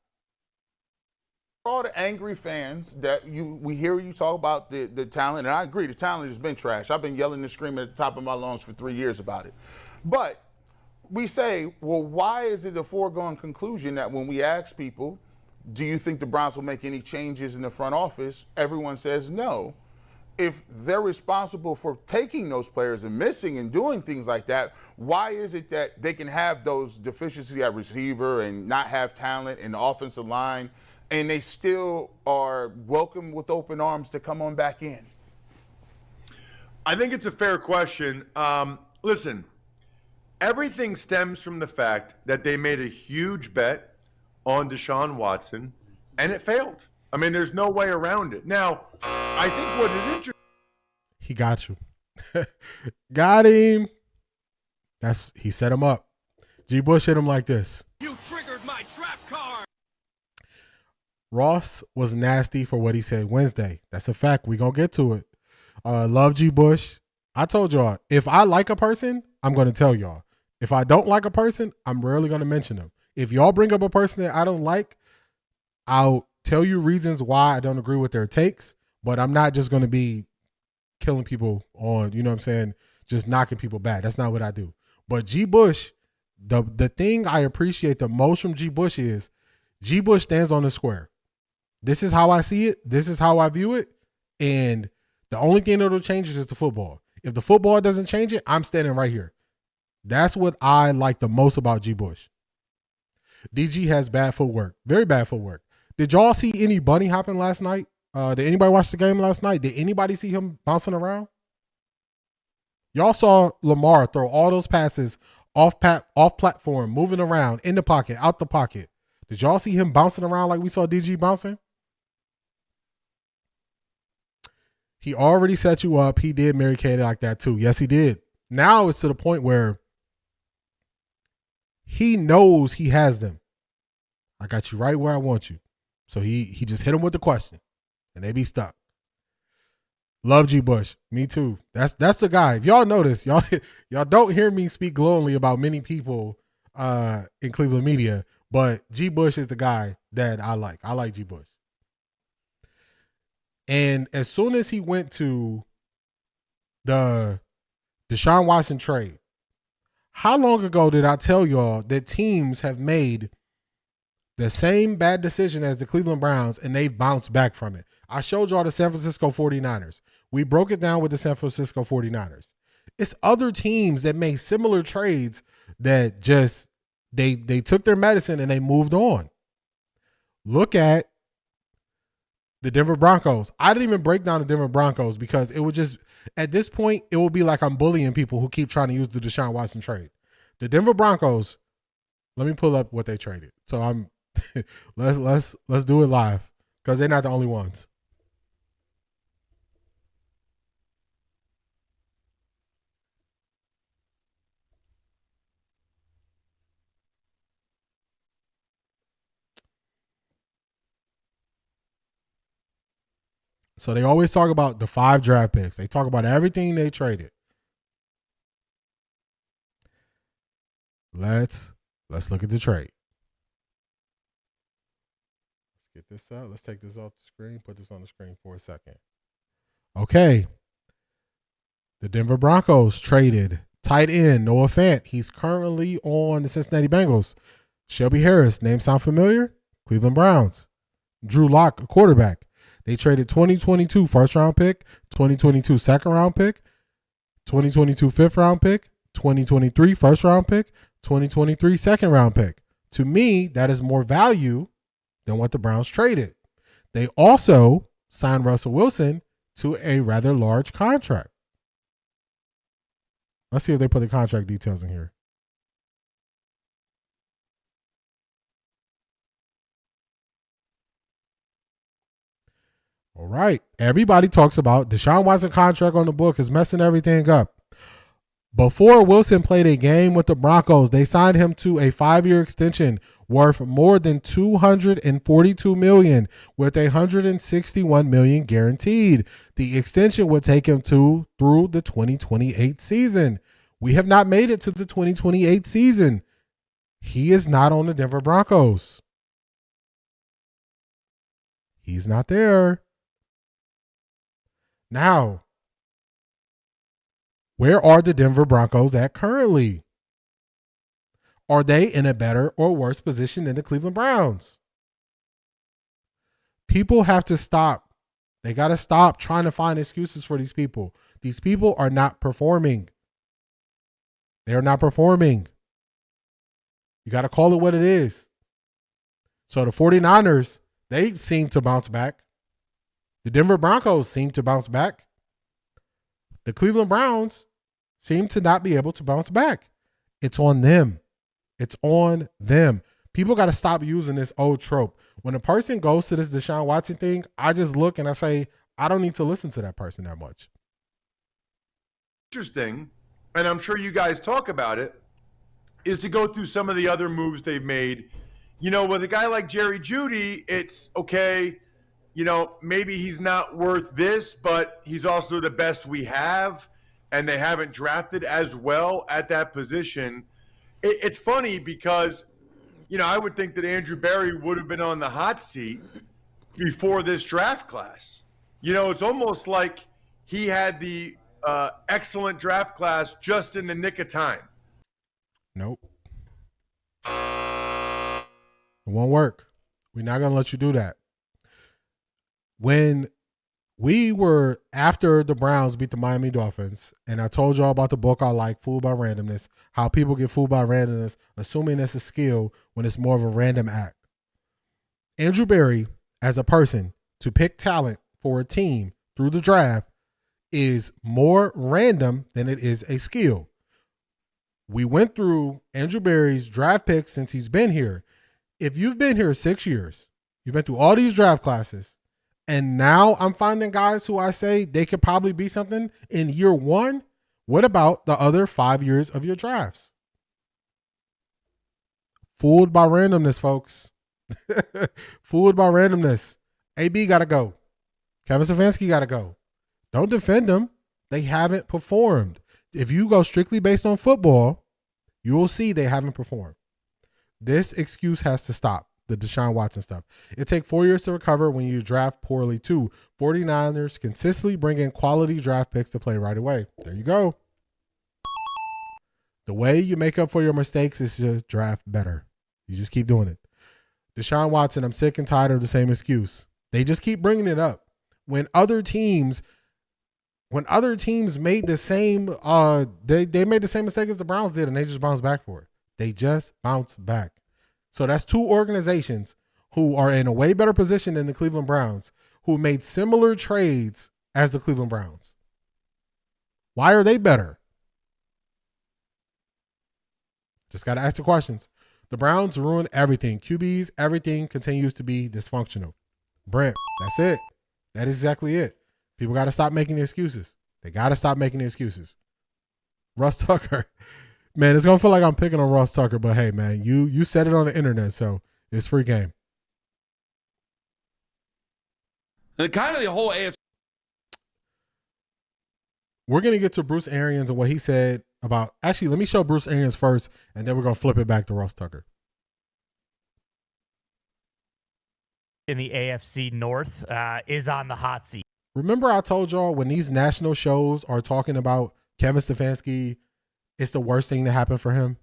all the angry fans that we hear you talk about the talent, and I agree, the talent has been trash. I've been yelling and screaming at the top of my lungs for 3 years about it. But we say, well, why is it a foregone conclusion that when we ask people, do you think the Browns will make any changes in the front office? Everyone says no. If they're responsible for taking those players and missing and doing things like that, why is it that they can have those deficiencies at receiver and not have talent in the offensive line, and they still are welcome with open arms to come on back in? I think it's a fair question. Listen, everything stems from the fact that they made a huge bet on Deshaun Watson, and it failed. I mean, there's no way around it. Now, I think what is interesting. He got you. Got him. He set him up. G. Bush hit him like this. You triggered my trap card. Ross was nasty for what he said Wednesday. That's a fact. We gonna get to it. Love G. Bush. I told y'all, if I like a person, I'm gonna tell y'all. If I don't like a person, I'm rarely gonna mention them. If y'all bring up a person that I don't like, I'll tell you reasons why I don't agree with their takes, but I'm not just going to be killing people on, you know what I'm saying, just knocking people back. That's not what I do. But G. Bush, the thing I appreciate the most from G. Bush is G. Bush stands on the square. This is how I see it. This is how I view it. And the only thing that'll change it is the football. If the football doesn't change it, I'm standing right here. That's what I like the most about G. Bush. DG has bad footwork. Very bad footwork. Did y'all see any bunny hopping last night? Did anybody watch the game last night? Did anybody see him bouncing around? Y'all saw Lamar throw all those passes off platform, moving around, in the pocket, out the pocket. Did y'all see him bouncing around like we saw DG bouncing? He already set you up. He did Mary Kay like that too. Yes, he did. Now it's to the point where he knows he has them. I got you right where I want you. So he just hit him with the question, and they be stuck. Love G. Bush. Me too. That's the guy. If y'all notice, y'all don't hear me speak glowingly about many people in Cleveland media, but G. Bush is the guy that I like. I like G. Bush. And as soon as he went to the Deshaun Watson trade, how long ago did I tell y'all that teams have made the same bad decision as the Cleveland Browns and they've bounced back from it? I showed y'all the San Francisco 49ers. We broke it down with the San Francisco 49ers. It's other teams that made similar trades that just they took their medicine and they moved on. Look at the Denver Broncos. I didn't even break down the Denver Broncos because it would just, at this point, it would be like I'm bullying people who keep trying to use the Deshaun Watson trade. The Denver Broncos, let me pull up what they traded. So I'm let's do it live because they're not the only ones. So they always talk about the 5 draft picks. They talk about everything they traded. Let's look at the trade. Let's get this out. Let's take this off the screen. Put this on the screen for a second. Okay. The Denver Broncos traded tight end Noah Fant. He's currently on the Cincinnati Bengals. Shelby Harris, name sound familiar? Cleveland Browns. Drew Lock, a quarterback. They traded 2022 first-round pick, 2022 second-round pick, 2022 fifth-round pick, 2023 first-round pick, 2023 second-round pick. To me, that is more value than what the Browns traded. They also signed Russell Wilson to a rather large contract. Let's see if they put the contract details in here. All right. Everybody talks about Deshaun Watson contract on the book is messing everything up. Before Wilson played a game with the Broncos, they signed him to a 5-year extension worth more than $242 million with $161 million guaranteed. The extension would take him through the 2028 season. We have not made it to the 2028 season. He is not on the Denver Broncos. He's not there. Now, where are the Denver Broncos at currently? Are they in a better or worse position than the Cleveland Browns? People have to stop. They got to stop trying to find excuses for these people. These people are not performing. They are not performing. You got to call it what it is. So the 49ers, they seem to bounce back. The Denver Broncos seem to bounce back. The Cleveland Browns seem to not be able to bounce back. It's on them. It's on them. People got to stop using this old trope. When a person goes to this Deshaun Watson thing, I just look and I say, I don't need to listen to that person that much. Interesting, and I'm sure you guys talk about it, is to go through some of the other moves they've made. You know, with a guy like Jerry Jeudy, it's okay. You know, maybe he's not worth this, but he's also the best we have, and they haven't drafted as well at that position. It's funny because, you know, I would think that Andrew Berry would have been on the hot seat before this draft class. You know, it's almost like he had the excellent draft class just in the nick of time. Nope. It won't work. We're not going to let you do that. When we were after the Browns beat the Miami Dolphins, and I told y'all about the book I like, Fooled by Randomness, how people get fooled by randomness, assuming it's a skill when it's more of a random act. Andrew Berry, as a person, to pick talent for a team through the draft is more random than it is a skill. We went through Andrew Berry's draft picks since he's been here. If you've been here 6 years, you've been through all these draft classes, and now I'm finding guys who I say they could probably be something in year one. What about the other 5 years of your drafts? Fooled by randomness, folks. Fooled by randomness. AB got to go. Kevin Stefanski got to go. Don't defend them. They haven't performed. If you go strictly based on football, you will see they haven't performed. This excuse has to stop. The Deshaun Watson stuff. It takes 4 years to recover when you draft poorly too. 49ers consistently bring in quality draft picks to play right away. There you go. The way you make up for your mistakes is to draft better. You just keep doing it. Deshaun Watson, I'm sick and tired of the same excuse. They just keep bringing it up. When other teams made the same, they made the same mistake as the Browns did, and they just bounced back for it. They just bounced back. So that's two organizations who are in a way better position than the Cleveland Browns, who made similar trades as the Cleveland Browns. Why are they better? Just got to ask the questions. The Browns ruin everything. QBs, everything continues to be dysfunctional. Brent, that's it. That is exactly it. People got to stop making the excuses. They got to stop making the excuses. Russ Tucker. Man, it's going to feel like I'm picking on Ross Tucker, but hey, man, you said it on the internet, so it's free game. And kind of the whole AFC. We're going to get to Bruce Arians and what he said about, actually, let me show Bruce Arians first, and then we're going to flip it back to Ross Tucker. In the AFC North is on the hot seat. Remember I told y'all when these national shows are talking about Kevin Stefanski, it's the worst thing to happen for him?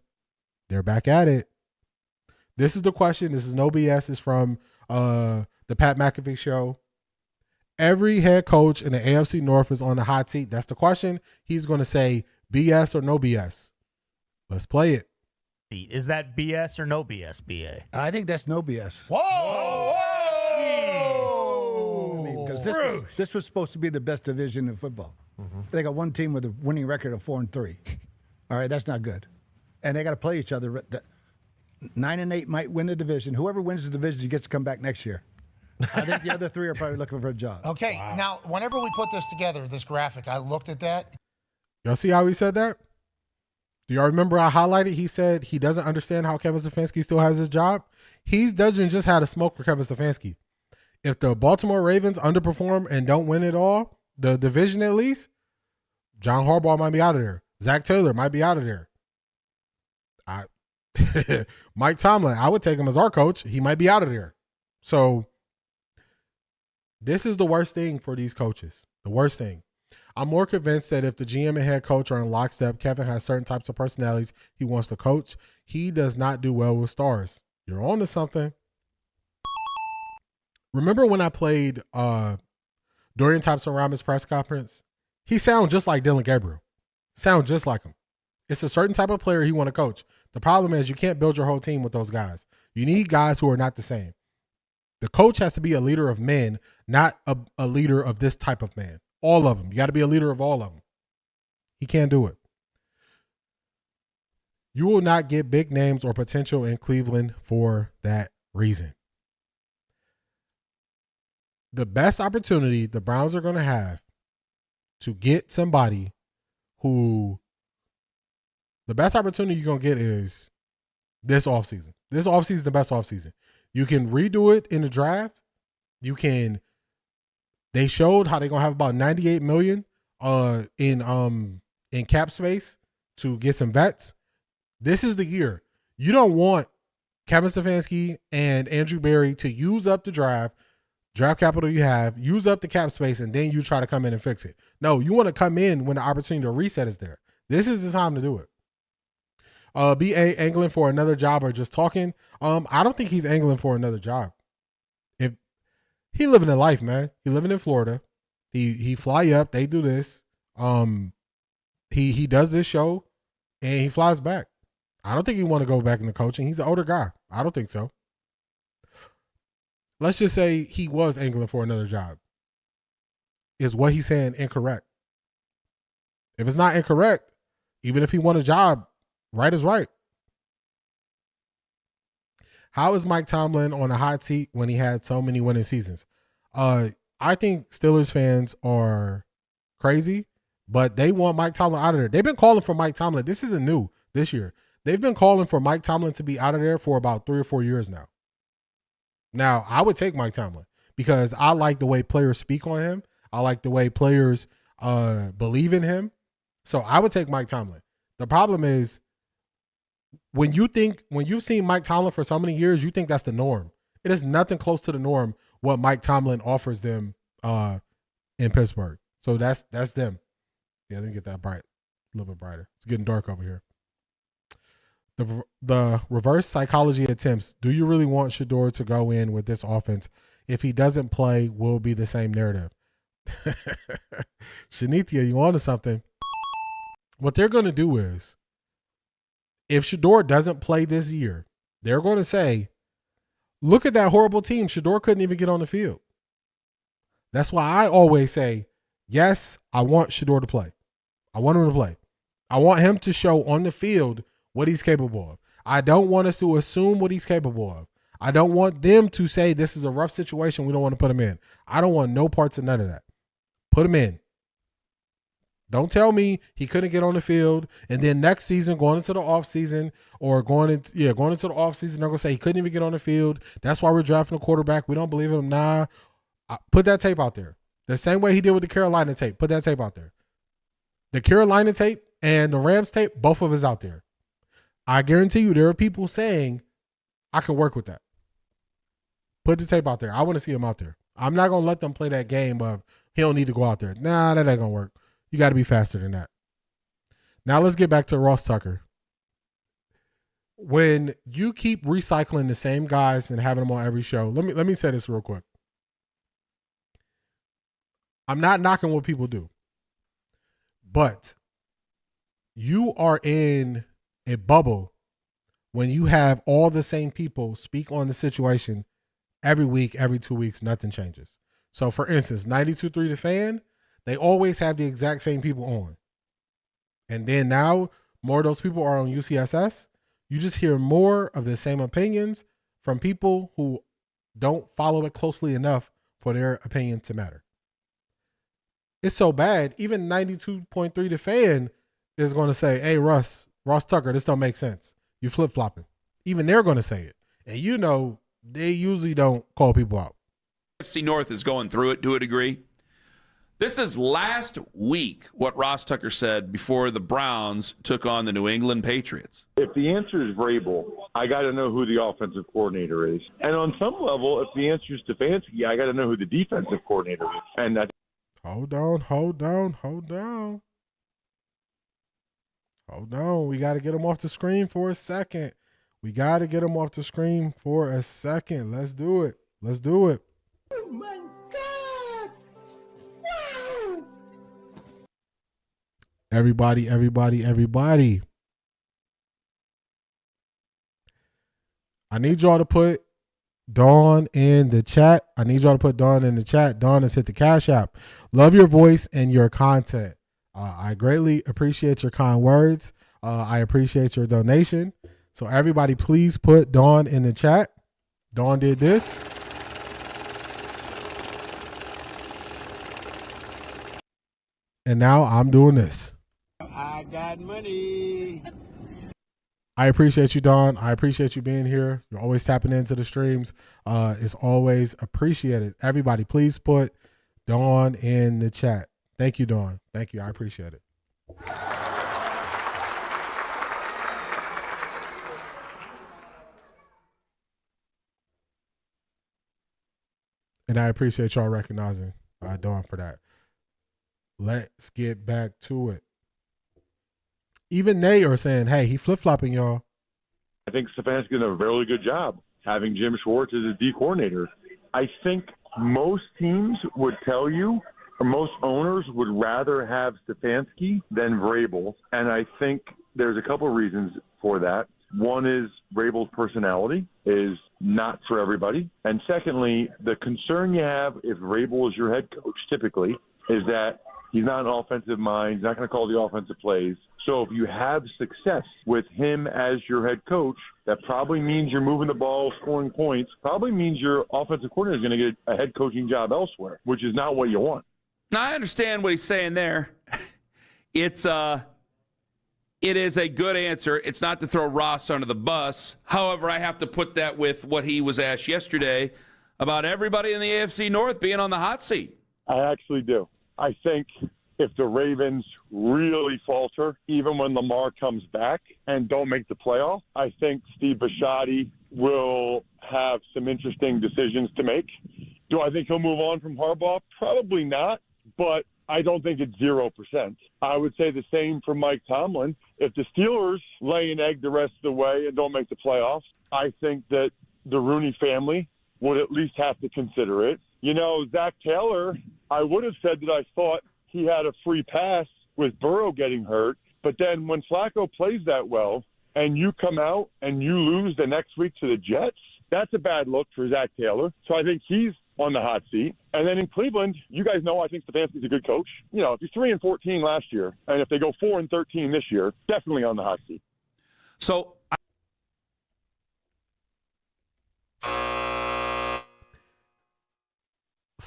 They're back at it. This is the question. This is no BS. It's from the Pat McAfee show. Every head coach in the AFC North is on the hot seat. That's the question. He's going to say BS or no BS. Let's play it. Is that BS or no BS, BA? I think that's no BS. Whoa! Because this was supposed to be the best division in football. Mm-hmm. They got one team with a winning record of 4-3. All right, that's not good. And they got to play each other. 9-8 might win the division. Whoever wins the division gets to come back next year. I think the other three are probably looking for a job. Okay, Now, whenever we put this together, this graphic, I looked at that. Y'all see how he said that? Do y'all remember I highlighted? He said he doesn't understand how Kevin Stefanski still has his job. He doesn't just have a smoke for Kevin Stefanski. If the Baltimore Ravens underperform and don't win it all, the division at least, John Harbaugh might be out of there. Zach Taylor might be out of there. Mike Tomlin, I would take him as our coach. He might be out of there. So this is the worst thing for these coaches. The worst thing. I'm more convinced that if the GM and head coach are in lockstep, Kevin has certain types of personalities he wants to coach. He does not do well with stars. You're on to something. Remember when I played Dorian Thompson-Robin's press conference? He sounds just like Dillon Gabriel. Sound just like him. It's a certain type of player he want to coach. The problem is you can't build your whole team with those guys. You need guys who are not the same. The coach has to be a leader of men, not a leader of this type of man. All of them. You got to be a leader of all of them. He can't do it. You will not get big names or potential in Cleveland for that reason. The best opportunity the Browns are going to have to get somebody who the best opportunity you're going to get is this offseason. This offseason is the best offseason. You can redo it in the draft. They showed how they're going to have about $98 million in cap space to get some vets. This is the year. You don't want Kevin Stefanski and Andrew Berry to use up the draft draft capital you have, use up the cap space, and then you try to come in and fix it. No, you want to come in when the opportunity to reset is there. This is the time to do it. Be angling for another job or just talking. I don't think he's angling for another job. If he living a life, man. He living in Florida. He fly up. They do this. He does this show, and he flies back. I don't think he want to go back into coaching. He's an older guy. I don't think so. Let's just say he was angling for another job. Is what he's saying incorrect? If it's not incorrect, even if he won a job, right is right. How is Mike Tomlin on a hot seat when he had so many winning seasons? I think Steelers fans are crazy, but they want Mike Tomlin out of there. They've been calling for Mike Tomlin. This isn't new this year. They've been calling for Mike Tomlin to be out of there for about 3 or 4 years now. Now, I would take Mike Tomlin because I like the way players speak on him. I like the way players believe in him. So I would take Mike Tomlin. The problem is when you've seen Mike Tomlin for so many years, you think that's the norm. It is nothing close to the norm what Mike Tomlin offers them in Pittsburgh. So that's them. Yeah, let me get that bright, a little bit brighter. It's getting dark over here. The reverse psychology attempts. Do you really want Shedeur to go in with this offense? If he doesn't play, will be the same narrative. Shanithia, you on to something? What they're going to do is, if Shedeur doesn't play this year, they're going to say, look at that horrible team. Shedeur couldn't even get on the field. That's why I always say, yes, I want Shedeur to play. I want him to play. I want him to show on the field what he's capable of. I don't want us to assume what he's capable of. I don't want them to say this is a rough situation. We don't want to put him in. I don't want no parts of none of that. Put him in. Don't tell me he couldn't get on the field, and then next season, going into the offseason, or going into the offseason, they're going to say he couldn't even get on the field. That's why we're drafting a quarterback. We don't believe him. Nah. Put that tape out there. The same way he did with the Carolina tape. Put that tape out there. The Carolina tape and the Rams tape, both of us out there. I guarantee you there are people saying, I can work with that. Put the tape out there. I want to see him out there. I'm not going to let them play that game of he don't need to go out there. Nah, that ain't going to work. You got to be faster than that. Now let's get back to Ross Tucker. When you keep recycling the same guys and having them on every show, let me say this real quick. I'm not knocking what people do, but you are in a bubble when you have all the same people speak on the situation every week, every 2 weeks, nothing changes. So for instance, 92.3 The Fan, they always have the exact same people on. And then now more of those people are on UCSS. You just hear more of the same opinions from people who don't follow it closely enough for their opinion to matter. It's so bad, even 92.3 The Fan is going to say, hey, Ross Tucker, this don't make sense. You flip-flopping. Even they're going to say it. And you know, they usually don't call people out. AFC North is going through it to a degree. This is last week what Ross Tucker said before the Browns took on the New England Patriots. If the answer is Vrabel, I got to know who the offensive coordinator is. And on some level, if the answer is Stefanski, I got to know who the defensive coordinator is. And that's Hold on. We got to get him off the screen for a second. Let's do it. Oh, my God. Wow. Everybody. I need y'all to put Dawn in the chat. Dawn has hit the Cash App. Love your voice and your content. I greatly appreciate your kind words. I appreciate your donation. So everybody, please put Dawn in the chat. Dawn did this. And now I'm doing this. I got money. I appreciate you, Dawn. I appreciate you being here. You're always tapping into the streams. It's always appreciated. Everybody, please put Dawn in the chat. Thank you, Dawn. Thank you. I appreciate it. And I appreciate y'all recognizing Dawn for that. Let's get back to it. Even they are saying, hey, he flip-flopping, y'all. I think Stefanski's done a really good job having Jim Schwartz as his D coordinator. I think most teams would tell you, or most owners would rather have Stefanski than Vrabel. And I think there's a couple of reasons for that. One is Vrabel's personality is not for everybody. And secondly, the concern you have if Vrabel is your head coach typically is that he's not an offensive mind. He's not going to call the offensive plays. So if you have success with him as your head coach, that probably means you're moving the ball, scoring points, probably means your offensive coordinator is going to get a head coaching job elsewhere, which is not what you want. Now, I understand what he's saying there. It is a good answer. It's not to throw Ross under the bus. However, I have to put that with what he was asked yesterday about everybody in the AFC North being on the hot seat. I actually do. I think if the Ravens really falter, even when Lamar comes back and don't make the playoff, I think Steve Bisciotti will have some interesting decisions to make. Do I think he'll move on from Harbaugh? Probably not, but I don't think it's 0%. I would say the same for Mike Tomlin. If the Steelers lay an egg the rest of the way and don't make the playoffs, I think that the Rooney family would at least have to consider it. You know, Zach Taylor, I would have said that I thought he had a free pass with Burrow getting hurt, but then when Flacco plays that well and you come out and you lose the next week to the Jets, that's a bad look for Zach Taylor. So I think he's on the hot seat. And then in Cleveland, you guys know I think Stefanski's a good coach. You know, if he's 3-14 last year, and if they go 4-13 this year, definitely on the hot seat. So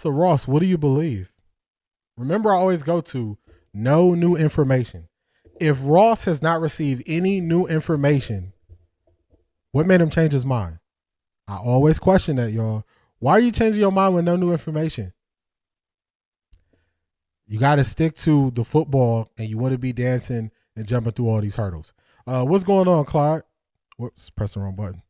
Ross, what do you believe? Remember, I always go to no new information. If Ross has not received any new information, what made him change his mind? I always question that, y'all. Why are you changing your mind with no new information? You got to stick to the football, and you want to be dancing and jumping through all these hurdles. What's going on, Clyde? Whoops, pressing the wrong button.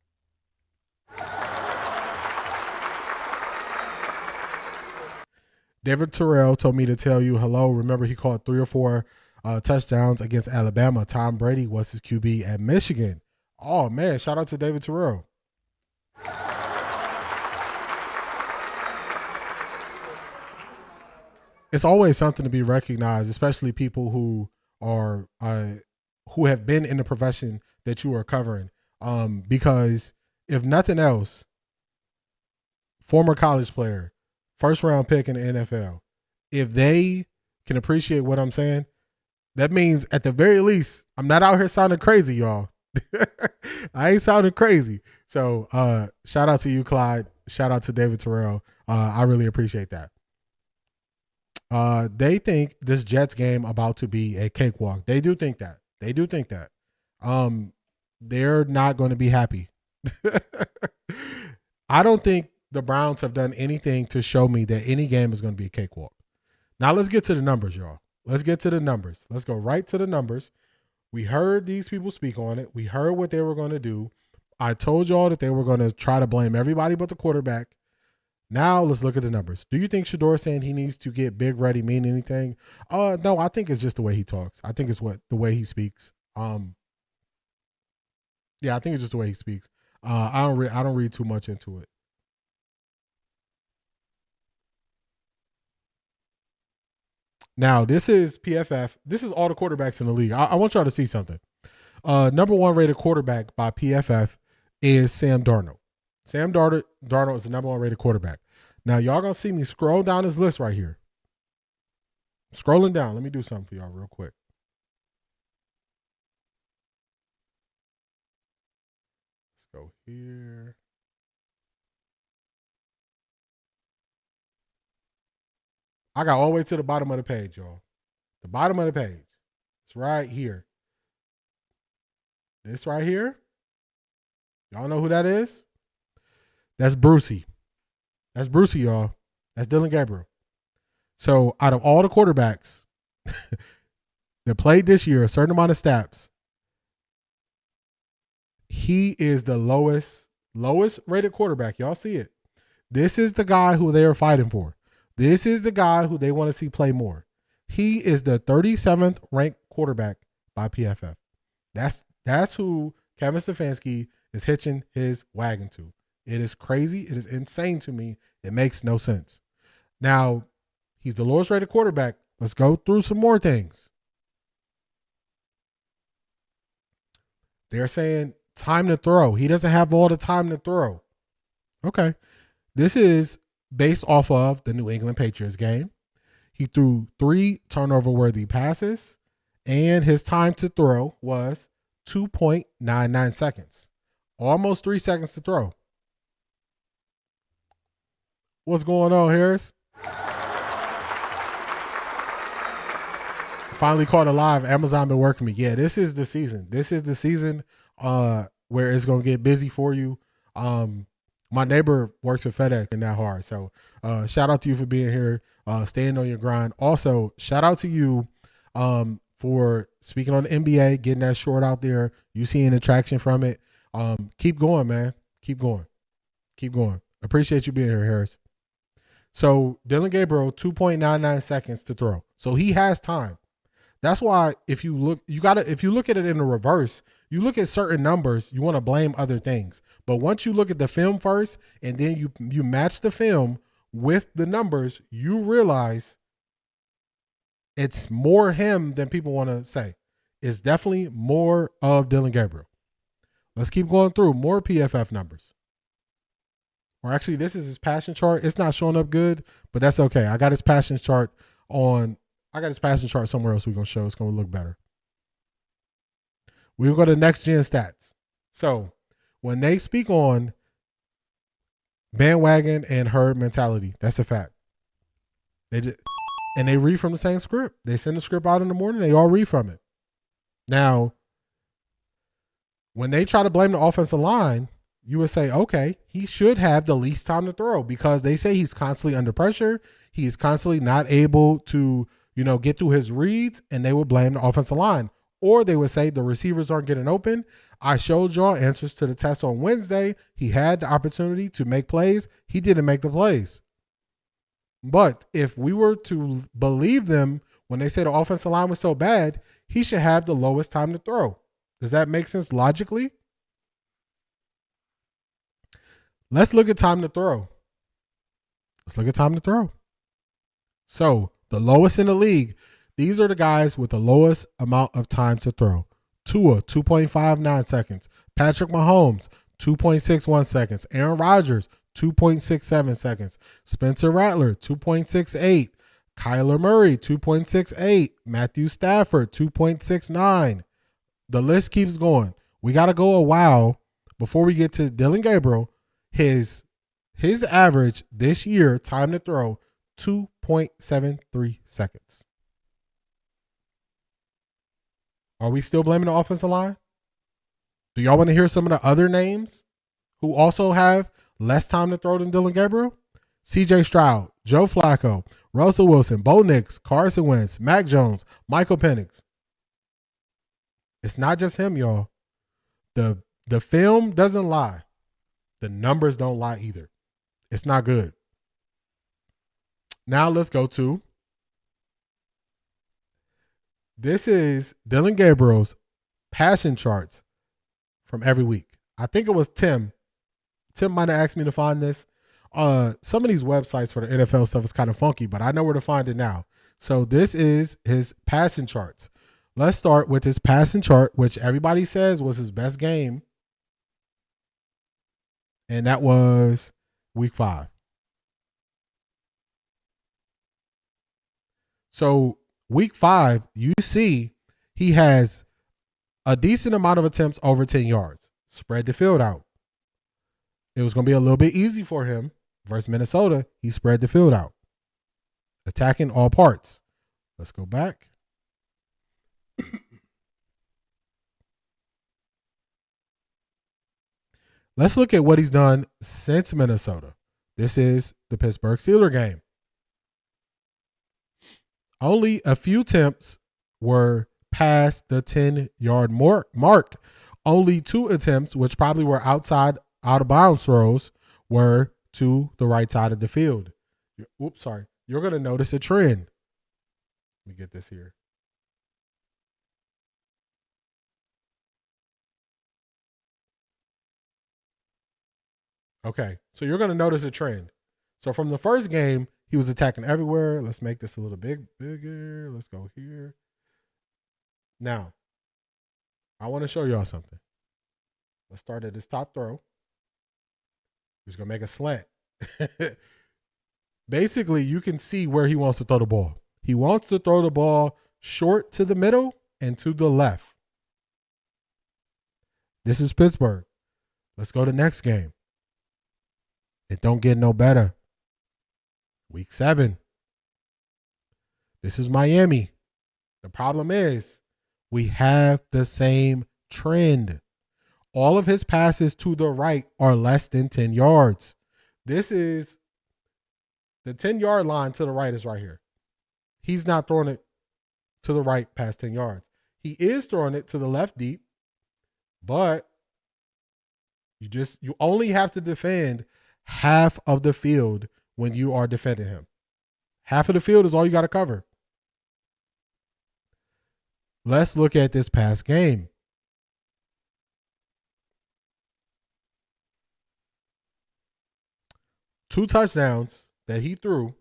David Terrell told me to tell you hello. Remember, he caught 3 or 4 touchdowns against Alabama. Tom Brady was his QB at Michigan. Oh, man, shout out to David Terrell. It's always something to be recognized, especially people who are who have been in the profession that you are covering. Because if nothing else, former college player, first round pick in the NFL, if they can appreciate what I'm saying, that means at the very least, I'm not out here sounding crazy, y'all. I ain't sounding crazy. So shout out to you, Clyde. Shout out to David Terrell. I really appreciate that. They think this Jets game about to be a cakewalk. They do think that. They're not going to be happy. I don't think the Browns have done anything to show me that any game is going to be a cakewalk. Now let's get to the numbers, y'all. Let's get to the numbers. Let's go right to the numbers. We heard these people speak on it. We heard what they were going to do. I told y'all that they were going to try to blame everybody but the quarterback. Now let's look at the numbers. Do you think Shedeur saying he needs to get big ready mean anything? No, I think it's just the way he talks. I think it's the way he speaks. Yeah, I think it's just the way he speaks. I don't read too much into it. Now, this is PFF. This is all the quarterbacks in the league. I want y'all to see something. Number 1 rated quarterback by PFF is Sam Darnold. Sam Darnold is the number 1 rated quarterback. Now, y'all going to see me scroll down this list right here. Scrolling down. Let me do something for y'all real quick. Let's go here. I got all the way to the bottom of the page, y'all. The bottom of the page. It's right here. This right here. Y'all know who that is? That's Brucey. That's Brucey, y'all. That's Dillon Gabriel. So out of all the quarterbacks that played this year, a certain amount of snaps, he is the lowest rated quarterback. Y'all see it. This is the guy who they are fighting for. This is the guy who they want to see play more. He is the 37th ranked quarterback by PFF. That's who Kevin Stefanski is hitching his wagon to. It is crazy. It is insane to me. It makes no sense. Now, he's the lowest rated quarterback. Let's go through some more things. They're saying time to throw. He doesn't have all the time to throw. Okay. This is based off of the New England Patriots game. He threw 3 turnover-worthy passes, and his time to throw was 2.99 seconds. Almost 3 seconds to throw. What's going on, Harris? Finally caught alive. Amazon been working me. Yeah, this is the season. This is the season where it's going to get busy for you. My neighbor works with FedEx and that hard. So shout out to you for being here, staying on your grind. Also, shout out to you for speaking on the NBA, getting that short out there. You seeing the traction from it. Keep going, man. Keep going. Keep going. Appreciate you being here, Harris. So Dillon Gabriel, 2.99 seconds to throw. So he has time. That's why if you look at it in the reverse, you look at certain numbers, you want to blame other things. But once you look at the film first and then you match the film with the numbers, you realize it's more him than people want to say. It's definitely more of Dillon Gabriel. Let's keep going through more PFF numbers. Or actually, this is his passion chart. It's not showing up good, but that's okay. I got his passion chart somewhere else we're going to show. It's going to look better. We'll go to next gen stats. So when they speak on bandwagon and herd mentality, that's a fact. And they read from the same script. They send the script out in the morning. They all read from it. Now, when they try to blame the offensive line, you would say, okay, he should have the least time to throw because they say he's constantly under pressure. He's constantly not able to, get through his reads, and they would blame the offensive line. Or they would say the receivers aren't getting open. I showed y'all answers to the test on Wednesday. He had the opportunity to make plays. He didn't make the plays. But if we were to believe them when they say the offensive line was so bad, he should have the lowest time to throw. Does that make sense logically? Let's look at time to throw. So the lowest in the league, these are the guys with the lowest amount of time to throw. Tua, 2.59 seconds. Patrick Mahomes, 2.61 seconds. Aaron Rodgers, 2.67 seconds. Spencer Rattler, 2.68. Kyler Murray, 2.68. Matthew Stafford, 2.69. The list keeps going. We got to go a while before we get to Dillon Gabriel. His average this year, time to throw, 2.73 seconds. Are we still blaming the offensive line? Do y'all want to hear some of the other names who also have less time to throw than Dillon Gabriel? CJ Stroud, Joe Flacco, Russell Wilson, Bo Nix, Carson Wentz, Mac Jones, Michael Penix. It's not just him, y'all. The film doesn't lie. The numbers don't lie either. It's not good. Now let's go to, this is Dillon Gabriel's passion charts from every week. I think it was Tim. Tim might have asked me to find this. Some of these websites for the NFL stuff is kind of funky, but I know where to find it now. So this is his passion charts. Let's start with his passing chart, which everybody says was his best game. And that was week 5. So week 5, you see he has a decent amount of attempts over 10 yards. Spread the field out. It was going to be a little bit easy for him versus Minnesota. He spread the field out. Attacking all parts. Let's go back. Let's look at what he's done since Minnesota. This is the Pittsburgh Steelers game. Only a few attempts were past the 10-yard mark. Only 2 attempts, which probably were out of bounds throws, were to the right side of the field. Oops, sorry. You're going to notice a trend. Let me get this here. Okay, so you're going to notice a trend. So from the first game, he was attacking everywhere. Let's make this a little bigger. Let's go here. Now, I want to show y'all something. Let's start at his top throw. He's going to make a slant. Basically, you can see where he wants to throw the ball. He wants to throw the ball short to the middle and to the left. This is Pittsburgh. Let's go to the next game. It don't get no better. Week 7. This is Miami. The problem is we have the same trend. All of his passes to the right are less than 10 yards. This is the 10-yard line to the right is right here. He's not throwing it to the right past 10 yards. He is throwing it to the left deep, but you only have to defend half of the field when you are defending him. Half of the field is all you got to cover. Let's look at this past game. Two touchdowns that he threw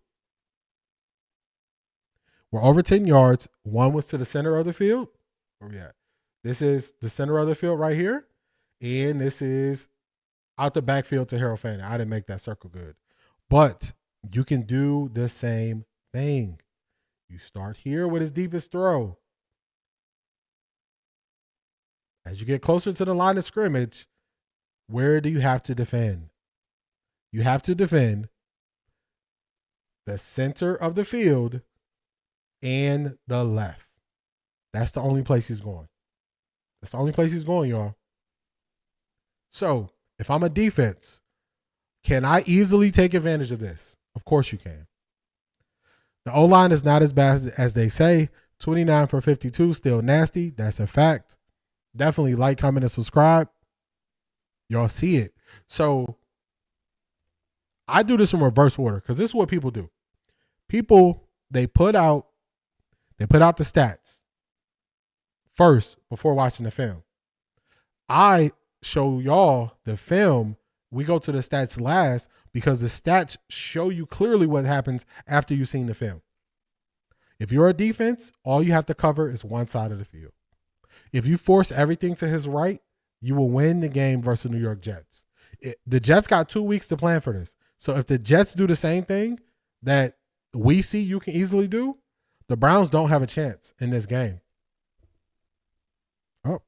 were over 10 yards. One was to the center of the field. Where we at? This is the center of the field right here. And this is out the backfield to Harold Fanning. I didn't make that circle good. But you can do the same thing. You start here with his deepest throw. As you get closer to the line of scrimmage, where do you have to defend? You have to defend the center of the field and the left. That's the only place he's going. That's the only place he's going, y'all. So, if I'm a defense, can I easily take advantage of this? Of course you can. The O-line is not as bad as they say. 29 for 52, still nasty. That's a fact. Definitely like, comment, and subscribe. Y'all see it. So, I do this in reverse order because this is what people do. People, they put out the stats first before watching the film. I show y'all the film. We go to the stats last because the stats show you clearly what happens after you've seen the film. If you're a defense, all you have to cover is one side of the field. If you force everything to his right, you will win the game versus New York Jets. The Jets got 2 weeks to plan for this. So if the Jets do the same thing that we see you can easily do, the Browns don't have a chance in this game. Oh,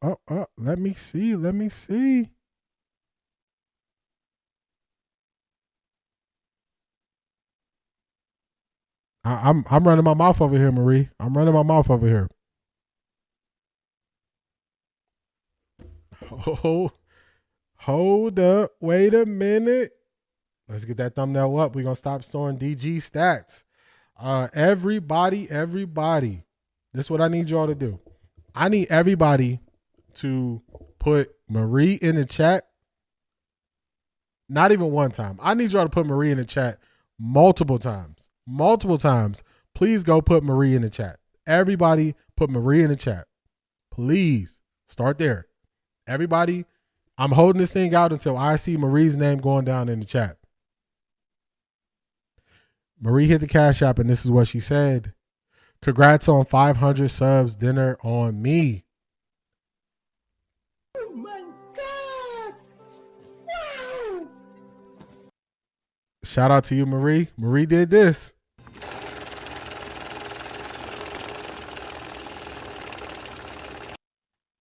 let me see. I'm running my mouth over here, Marie. I'm running my mouth over here. Oh, hold up. Wait a minute. Let's get that thumbnail up. We're going to stop storing DG stats. Everybody. This is what I need y'all to do. I need everybody to put Marie in the chat. Not even one time. I need y'all to put Marie in the chat multiple times. Please go put Marie in the chat. Everybody put Marie in the chat. Please start there. Everybody, I'm holding this thing out until I see Marie's name going down in the chat. Marie hit the Cash App, and this is what she said. Congrats on 500 subs. Dinner on me. Oh my God! Wow! Shout out to you, Marie. Marie did this.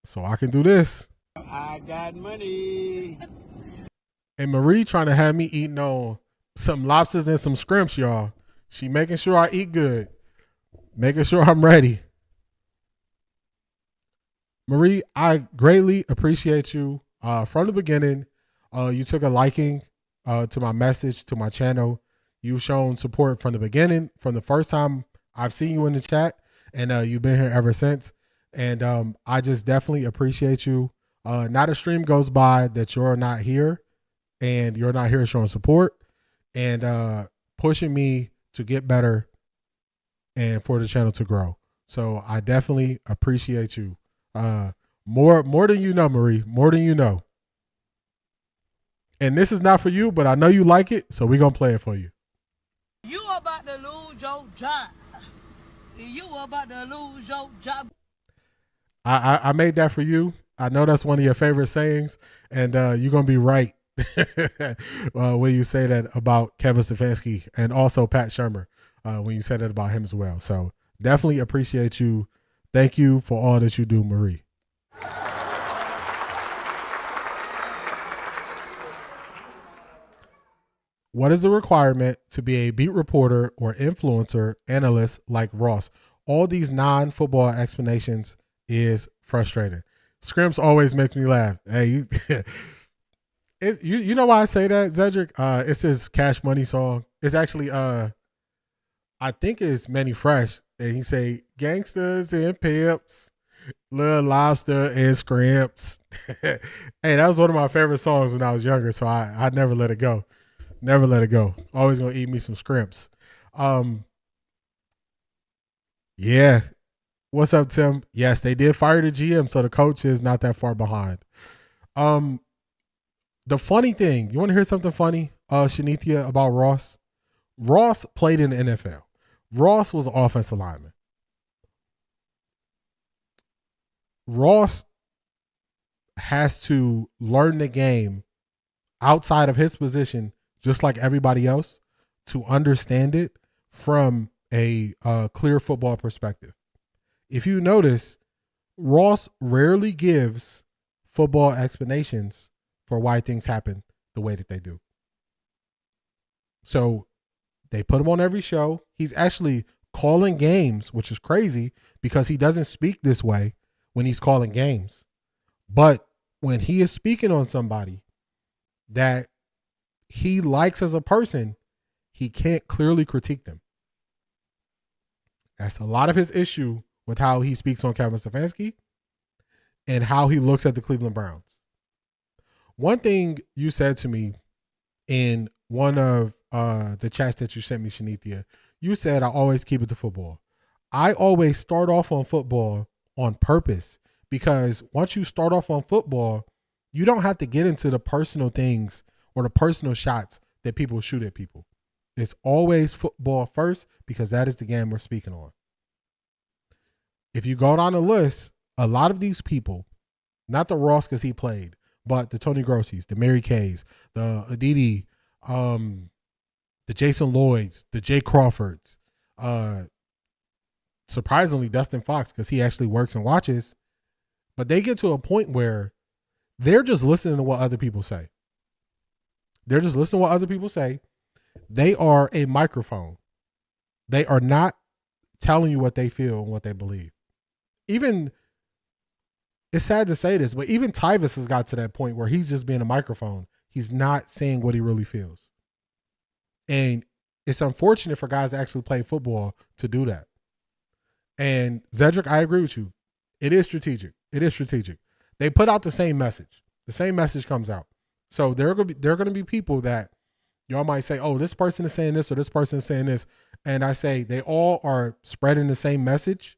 So I can do this. I got money. And Marie trying to have me eating on some lobsters and some scrimps, y'all. She making sure I eat good. Making sure I'm ready. Marie, I greatly appreciate you. From the beginning, you took a liking to my message, to my channel. You've shown support from the beginning, from the first time I've seen you in the chat, and you've been here ever since. And I just definitely appreciate you. Not a stream goes by that you're not here and you're not here showing support. and pushing me to get better and for the channel to grow. So I definitely appreciate you. More than you know, Marie. More than you know. And this is not for you, but I know you like it, so we're going to play it for you. You about to lose your job. You about to lose your job. I made that for you. I know that's one of your favorite sayings, and you're going to be right when you say that about Kevin Stefanski and also Pat Shurmur when you said that about him as well. So definitely appreciate you. Thank you for all that you do, Marie. What is the requirement to be a beat reporter or influencer analyst like Ross? All these non-football explanations is frustrating. Scrimps always makes me laugh. Hey, you know why I say that, Zedric? It's his Cash Money song. It's actually I think it's Manny Fresh, and he say gangsters and pimps, Little Lobster and Scrimps. Hey, that was one of my favorite songs when I was younger, so I never let it go. Never let it go. Always gonna eat me some Scrimps. Yeah. What's up, Tim? Yes, they did fire the GM, so the coach is not that far behind. The funny thing, you want to hear something funny, Shanithia, about Ross? Ross played in the NFL. Ross was an offensive lineman. Ross has to learn the game outside of his position, just like everybody else, to understand it from a clear football perspective. If you notice, Ross rarely gives football explanations for why things happen the way that they do. So they put him on every show. He's actually calling games, which is crazy because he doesn't speak this way when he's calling games. But when he is speaking on somebody that he likes as a person, he can't clearly critique them. That's a lot of his issue with how he speaks on Kevin Stefanski and how he looks at the Cleveland Browns. One thing you said to me in one of the chats that you sent me, Shanithia, you said, I always keep it to football. I always start off on football on purpose because once you start off on football, you don't have to get into the personal things or the personal shots that people shoot at people. It's always football first because that is the game we're speaking on. If you go down the list, a lot of these people, not the Ross because he played, but the Tony Grossies, the Mary Kays, the Aditi, the Jason Lloyds, the Jay Crawfords, surprisingly Dustin Fox because he actually works and watches, but they get to a point where they're just listening to what other people say. They're just listening to what other people say. They are a microphone. They are not telling you what they feel and what they believe. Even, it's sad to say this, but even Tyvis has got to that point where he's just being a microphone. He's not saying what he really feels. And it's unfortunate for guys that actually play football to do that. And Zedric, I agree with you. It is strategic. It is strategic. They put out the same message. The same message comes out. So there are going to be people that y'all might say, oh, this person is saying this or this person is saying this. And I say they all are spreading the same message.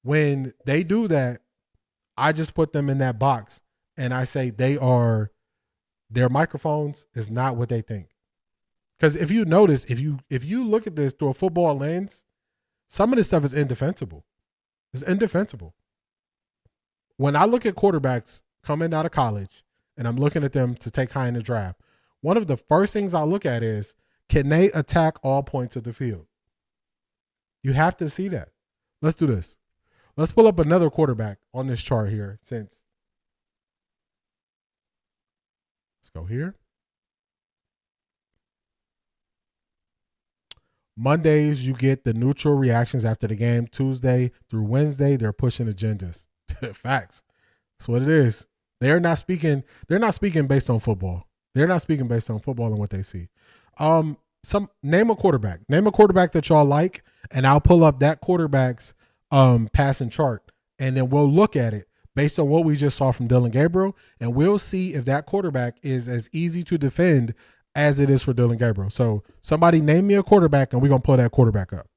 When they do that, I just put them in that box and I say their microphones is not what they think. Because if you notice, if you look at this through a football lens, some of this stuff is indefensible. It's indefensible. When I look at quarterbacks coming out of college and I'm looking at them to take high in the draft, one of the first things I look at is, can they attack all points of the field? You have to see that. Let's do this. Let's pull up another quarterback on this chart here. Let's go here. Mondays, you get the neutral reactions after the game. Tuesday through Wednesday, they're pushing agendas. Facts. That's what it is. They're not speaking based on football. They're not speaking based on football and what they see. Name a quarterback. Name a quarterback that y'all like, and I'll pull up that quarterback's passing chart, and then we'll look at it based on what we just saw from Dillon Gabriel, and we'll see if that quarterback is as easy to defend as it is for Dillon Gabriel. So somebody name me a quarterback, and we're going to pull that quarterback up.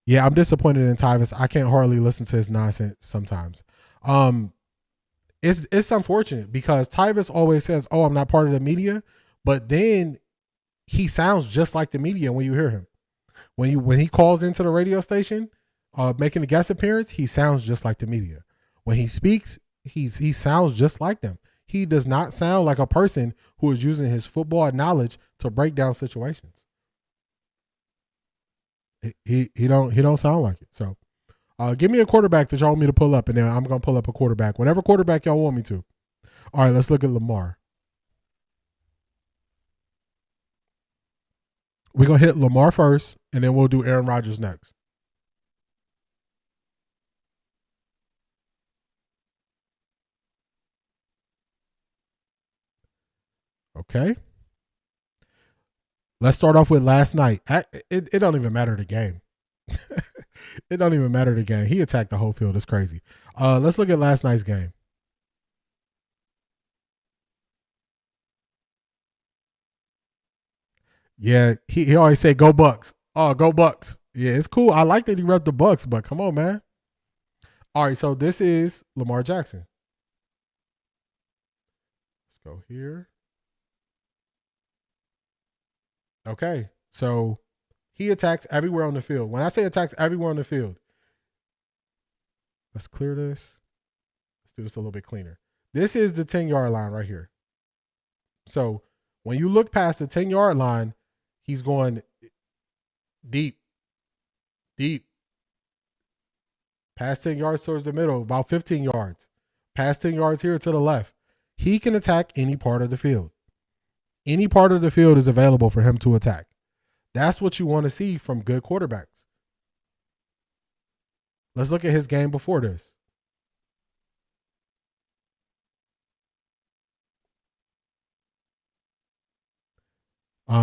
Yeah, I'm disappointed in Tyvis. I can't hardly listen to his nonsense sometimes. It's unfortunate because Tyvis always says, "Oh, I'm not part of the media," but then he sounds just like the media when you hear him. When he calls into the radio station, making a guest appearance, he sounds just like the media. When he speaks, he sounds just like them. He does not sound like a person who is using his football knowledge to break down situations. He don't sound like it. So, give me a quarterback that y'all want me to pull up, and then I'm gonna pull up a quarterback, whatever quarterback y'all want me to. All right, let's look at Lamar. We're gonna hit Lamar first, and then we'll do Aaron Rodgers next. Okay. Let's start off with last night. It don't even matter the game. It don't even matter the game. He attacked the whole field. It's crazy. Let's look at last night's game. Yeah, he always say go Bucks. Oh, go Bucks. Yeah, it's cool. I like that he repped the Bucks, but come on, man. All right, so this is Lamar Jackson. Let's go here. Okay, so he attacks everywhere on the field. When I say attacks everywhere on the field, let's clear this. Let's do this a little bit cleaner. This is the 10-yard line right here. So when you look past the 10-yard line, he's going deep, past 10 yards towards the middle, about 15 yards, past 10 yards here to the left. He can attack any part of the field. Any part of the field is available for him to attack. That's what you want to see from good quarterbacks. Let's look at his game before this.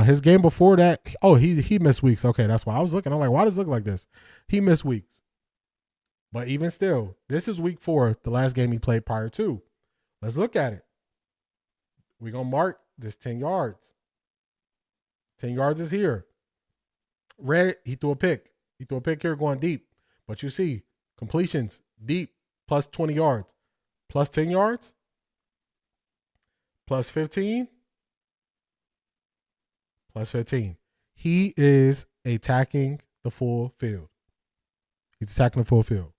His game before that, he missed weeks. Okay, that's why I was looking. I'm like, why does it look like this? He missed weeks. But even still, this is week 4, the last game he played prior to. Let's look at it. We're going to mark this 10 yards. 10 yards is here. Red, he threw a pick. He threw a pick here going deep. But you see, completions deep, plus 20 yards. Plus 10 yards. Plus 15. Plus 15. He is attacking the full field. He's attacking the full field.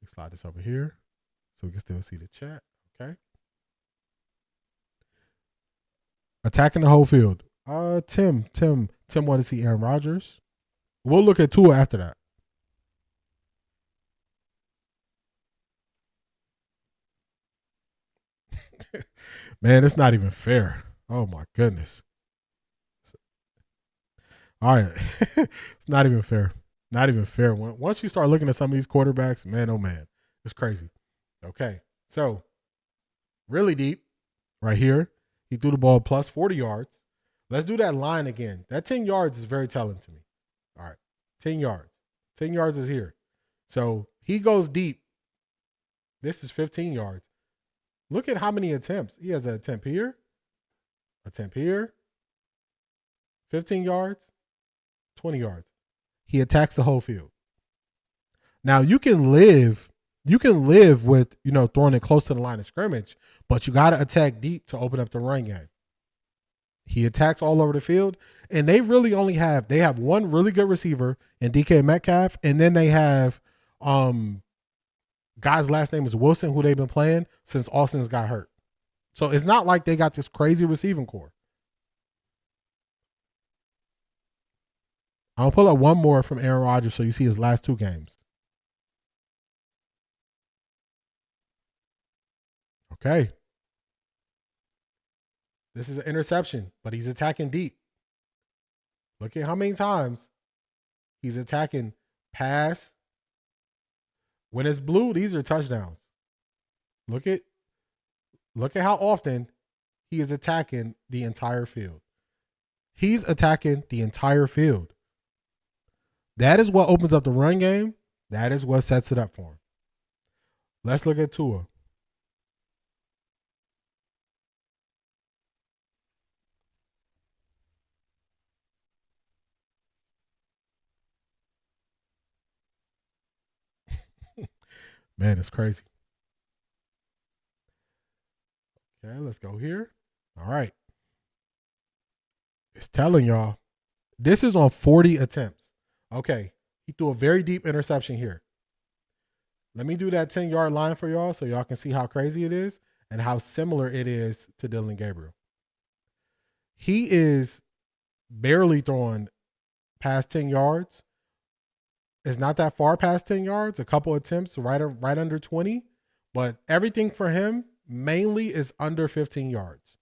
Let's slide this over here so we can still see the chat. Okay. Attacking the whole field. Tim wanted to see Aaron Rodgers. We'll look at Tua after that. Man, it's not even fair. Oh my goodness. All right. It's not even fair. Not even fair. Once you start looking at some of these quarterbacks, man, oh man, it's crazy. Okay. So really deep right here. He threw the ball plus 40 yards. Let's do that line again. That 10 yards is very telling to me. All right. 10 yards. 10 yards is here. So he goes deep. This is 15 yards. Look at how many attempts. He has an attempt here. Attempt here. 15 yards. 20 yards. He attacks the whole field. Now you can live with, throwing it close to the line of scrimmage, but you got to attack deep to open up the run game. He attacks all over the field, and they really only have one really good receiver in DK Metcalf, and then they have guy's last name is Wilson, who they've been playing since Austin's got hurt. So it's not like they got this crazy receiving core. I'll pull up one more from Aaron Rodgers so you see his last 2 games. Okay. This is an interception, but he's attacking deep. Look at how many times he's attacking pass. When it's blue, these are touchdowns. Look at how often he is attacking the entire field. He's attacking the entire field. That is what opens up the run game. That is what sets it up for him. Let's look at Tua. Man, it's crazy. Okay, let's go here. All right. It's telling y'all. This is on 40 attempts. Okay. He threw a very deep interception here. Let me do that 10-yard line for y'all so y'all can see how crazy it is and how similar it is to Dillon Gabriel. He is barely throwing past 10 yards. It's not that far past 10 yards, a couple attempts right under 20, but everything for him mainly is under 15 yards.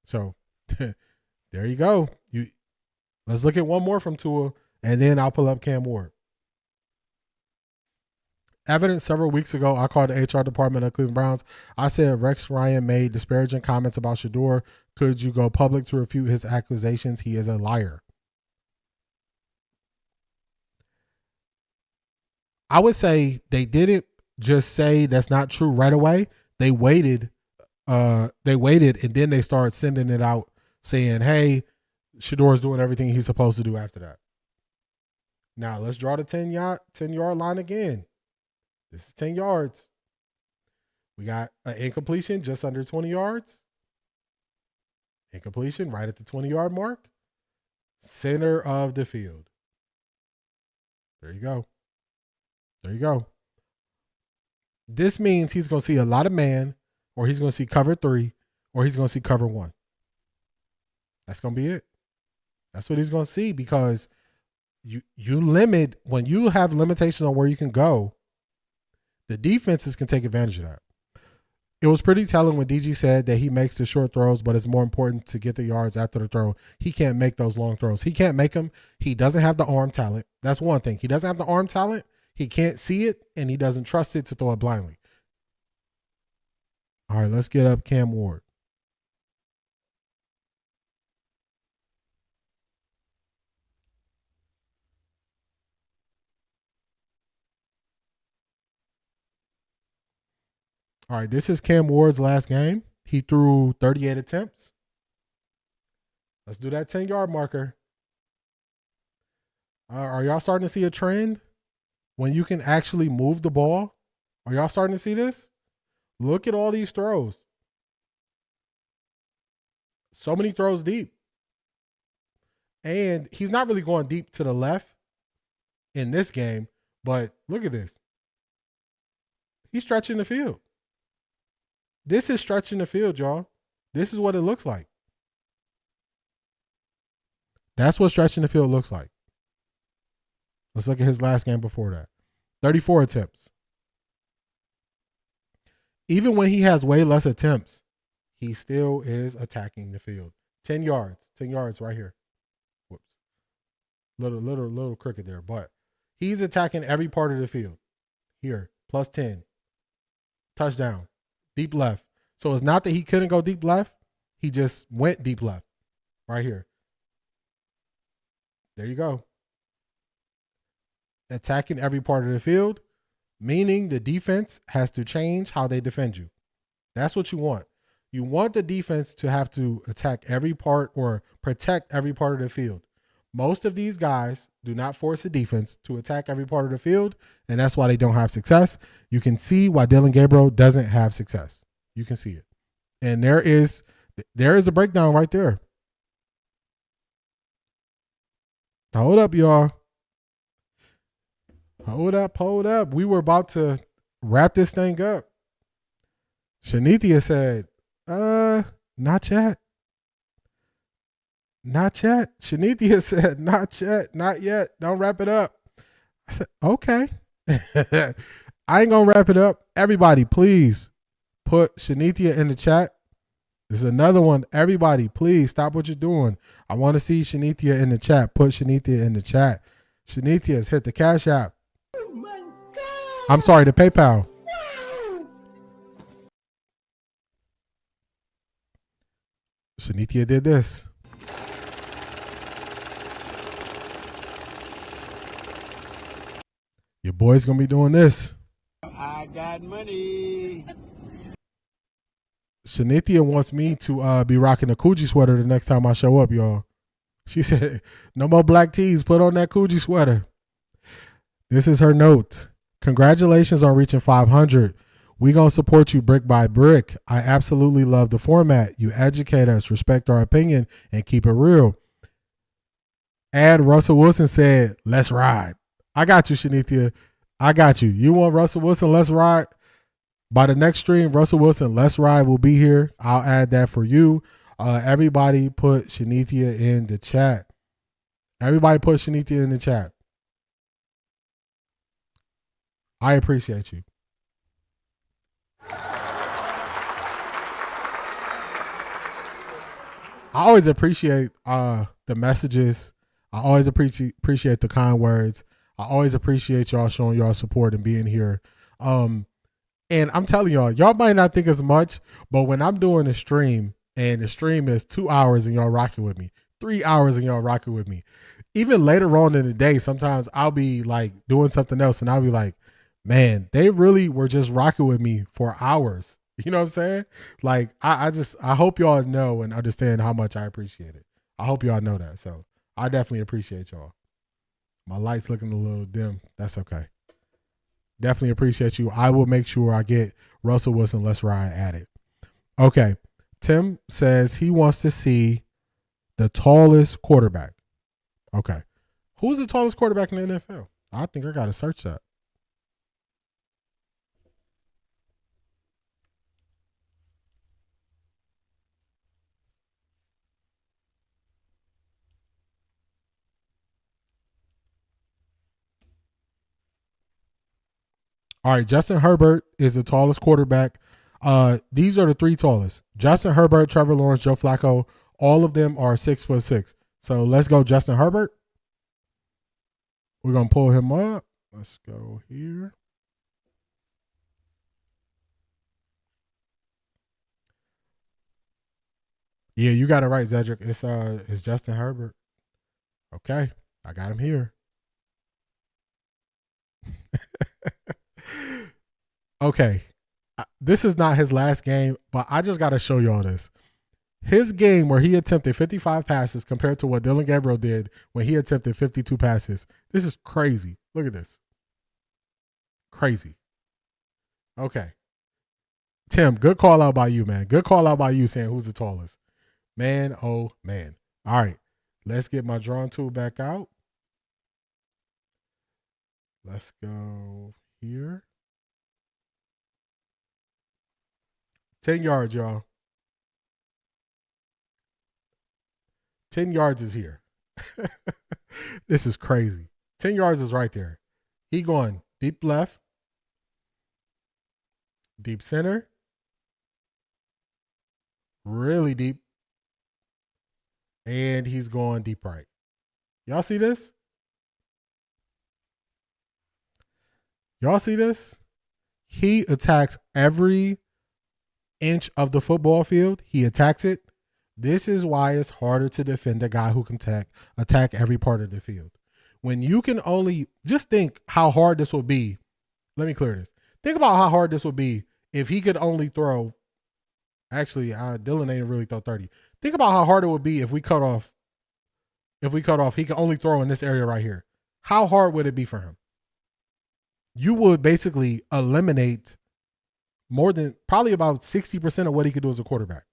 So there you go. Let's look at one more from Tua, and then I'll pull up Cam Ward. Evidence several weeks ago, I called the HR department of Cleveland Browns. I said Rex Ryan made disparaging comments about Shedeur. Could you go public to refute his accusations? He is a liar. I would say they didn't just say that's not true right away. They waited, and then they started sending it out saying, hey, Shedeur's doing everything he's supposed to do after that. Now, let's draw the 10-yard line again. This is 10 yards. We got an incompletion just under 20 yards. Incompletion right at the 20-yard mark. Center of the field. There you go. There you go. This means he's going to see a lot of man, or he's going to see cover 3, or he's going to see cover 1. That's going to be it. That's what he's going to see, because you limit, when you have limitations on where you can go, the defenses can take advantage of that. It was pretty telling when DG said that he makes the short throws, but it's more important to get the yards after the throw. He can't make those long throws. He can't make them. He doesn't have the arm talent. That's one thing. He doesn't have the arm talent. He can't see it, and he doesn't trust it to throw it blindly. All right, let's get up Cam Ward. All right, this is Cam Ward's last game. He threw 38 attempts. Let's do that 10-yard marker. Are y'all starting to see a trend when you can actually move the ball? Are y'all starting to see this? Look at all these throws. So many throws deep. And he's not really going deep to the left in this game, but look at this. He's stretching the field. This is stretching the field, y'all. This is what it looks like. That's what stretching the field looks like. Let's look at his last game before that. 34 attempts. Even when he has way less attempts, he still is attacking the field. 10 yards. 10 yards right here. Whoops. Little crooked there, but he's attacking every part of the field. Here, plus 10. Touchdown. Deep left. So it's not that he couldn't go deep left. He just went deep left. Right here. There you go. Attacking every part of the field, meaning the defense has to change how they defend you. That's what you want. You want the defense to have to attack every part or protect every part of the field. Most of these guys do not force the defense to attack every part of the field, and that's why they don't have success. You can see why Dillon Gabriel doesn't have success. You can see it. And there is a breakdown right there. Hold up, y'all. Hold up. We were about to wrap this thing up. Shanithia said, not yet. Not yet. Shanithia said, not yet. Not yet. Don't wrap it up. I said, okay. I ain't going to wrap it up. Everybody, please put Shanithia in the chat. This is another one. Everybody, please stop what you're doing. I want to see Shanithia in the chat. Put Shanithia in the chat. Shanithia's hit the Cash App. Oh my God. I'm sorry, the PayPal. No. Shanithia did this. Your boy's going to be doing this. I got money. Shanithia wants me to be rocking a Coogee sweater the next time I show up, y'all. She said, no more black tees. Put on that Coogee sweater. This is her note. Congratulations on reaching 500. We going to support you brick by brick. I absolutely love the format. You educate us, respect our opinion, and keep it real. Add Russell Wilson said, let's ride. I got you, Shanithia. I got you. You want Russell Wilson, let's ride? By the next stream, Russell Wilson, let's ride will be here. I'll add that for you. Everybody put Shanithia in the chat. Everybody put Shanithia in the chat. I appreciate you. I always appreciate the messages. I always appreciate the kind words. I always appreciate y'all showing y'all support and being here. And I'm telling y'all might not think as much, but when I'm doing a stream and the stream is 2 hours and y'all rocking with me, 3 hours and y'all rocking with me, even later on in the day, sometimes I'll be like doing something else and I'll be like, man, they really were just rocking with me for hours. You know what I'm saying? Like, I hope y'all know and understand how much I appreciate it. I hope y'all know that. So I definitely appreciate y'all. My light's looking a little dim. That's okay. Definitely appreciate you. I will make sure I get Russell Wilson, let's ride at it. Okay. Tim says he wants to see the tallest quarterback. Okay. Who's the tallest quarterback in the NFL? I think I got to search that. All right, Justin Herbert is the tallest quarterback. These are the three tallest. Justin Herbert, Trevor Lawrence, Joe Flacco, all of them are 6'6". So let's go Justin Herbert. We're going to pull him up. Let's go here. Yeah, you got it right, Zedric. It's Justin Herbert. Okay, I got him here. Okay, this is not his last game, but I just got to show y'all this. His game where he attempted 55 passes compared to what Dillon Gabriel did when he attempted 52 passes. This is crazy. Look at this. Crazy. Okay. Tim, good call out by you, man. Good call out by you saying who's the tallest. Man, oh, man. All right. Let's get my drawing tool back out. Let's go here. 10 yards, y'all. 10 yards is here. This is crazy. 10 yards is right there. He going deep left, deep center, really deep, and he's going deep right. Y'all see this? Y'all see this? He attacks every inch of the football field. He attacks it. This is why it's harder to defend a guy who can attack every part of the field. When you can only, just think how hard this would be. Let me clear this. Think about how hard this would be if he could only throw. Actually, Dillon ain't really throw 30. Think about how hard it would be if we cut off. If we cut off, he could only throw in this area right here. How hard would it be for him? You would basically eliminate more than probably about 60% of what he could do as a quarterback.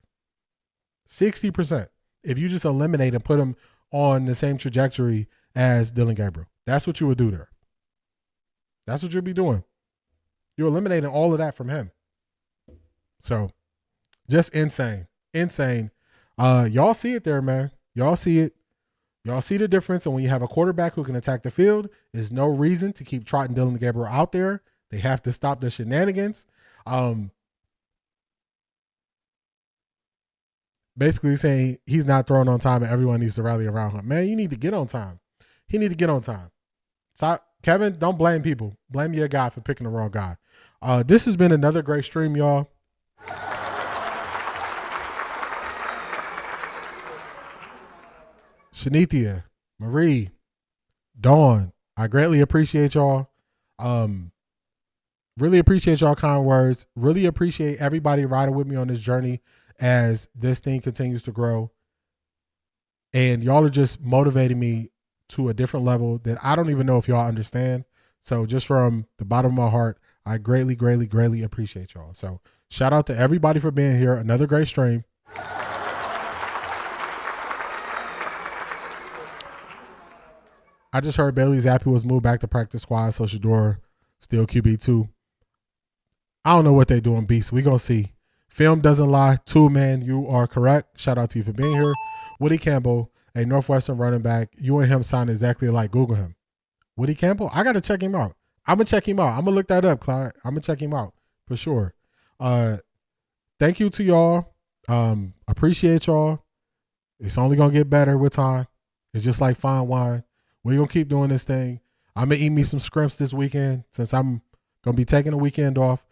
60%. If you just eliminate and put him on the same trajectory as Dillon Gabriel. That's what you would do there. That's what you'll be doing. You're eliminating all of that from him. So, just insane. Insane. Y'all see it there, man. Y'all see it. Y'all see the difference. And when you have a quarterback who can attack the field, there's no reason to keep trotting Dillon Gabriel out there. They have to stop the shenanigans. Basically saying he's not throwing on time and everyone needs to rally around him. Man, you need to get on time. He need to get on time. So, Kevin, don't blame people. Blame your guy for picking the wrong guy. This has been another great stream, y'all. Shanithia, Marie, Dawn, I greatly appreciate y'all. Really appreciate y'all kind words. Really appreciate everybody riding with me on this journey as this thing continues to grow. And y'all are just motivating me to a different level that I don't even know if y'all understand. So just from the bottom of my heart, I greatly, greatly, greatly appreciate y'all. So shout out to everybody for being here. Another great stream. I just heard Bailey Zappi was moved back to practice squad, so Shedeur still QB2. I don't know what they doing, Beast. We gonna see. Film doesn't lie. 2 man, you are correct. Shout out to you for being here. Woody Campbell, a Northwestern running back. You and him sound exactly alike. Google him. Woody Campbell? I gotta check him out. I'm gonna check him out. I'm gonna look that up, Clyde. I'm gonna check him out for sure. Thank you to y'all. Appreciate y'all. It's only gonna get better with time. It's just like fine wine. We're gonna keep doing this thing. I'm gonna eat me some scrimps this weekend since I'm gonna be taking a weekend off.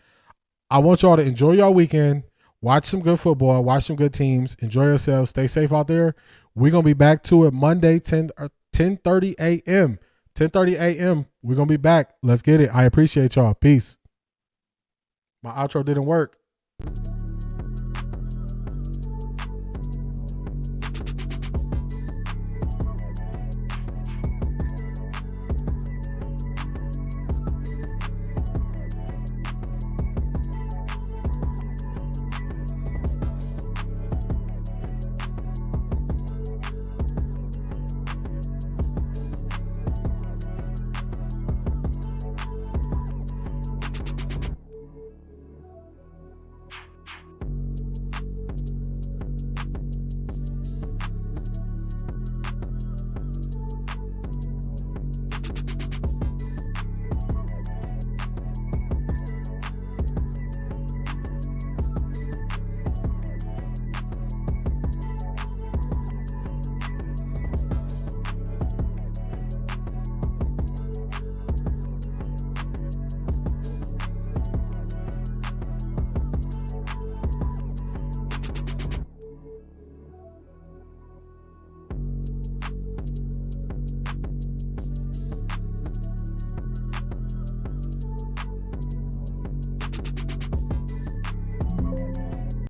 I want y'all to enjoy your weekend. Watch some good football. Watch some good teams. Enjoy yourselves. Stay safe out there. We're going to be back to it Monday, 10:30 a.m. 10:30 a.m. We're going to be back. Let's get it. I appreciate y'all. Peace. My outro didn't work.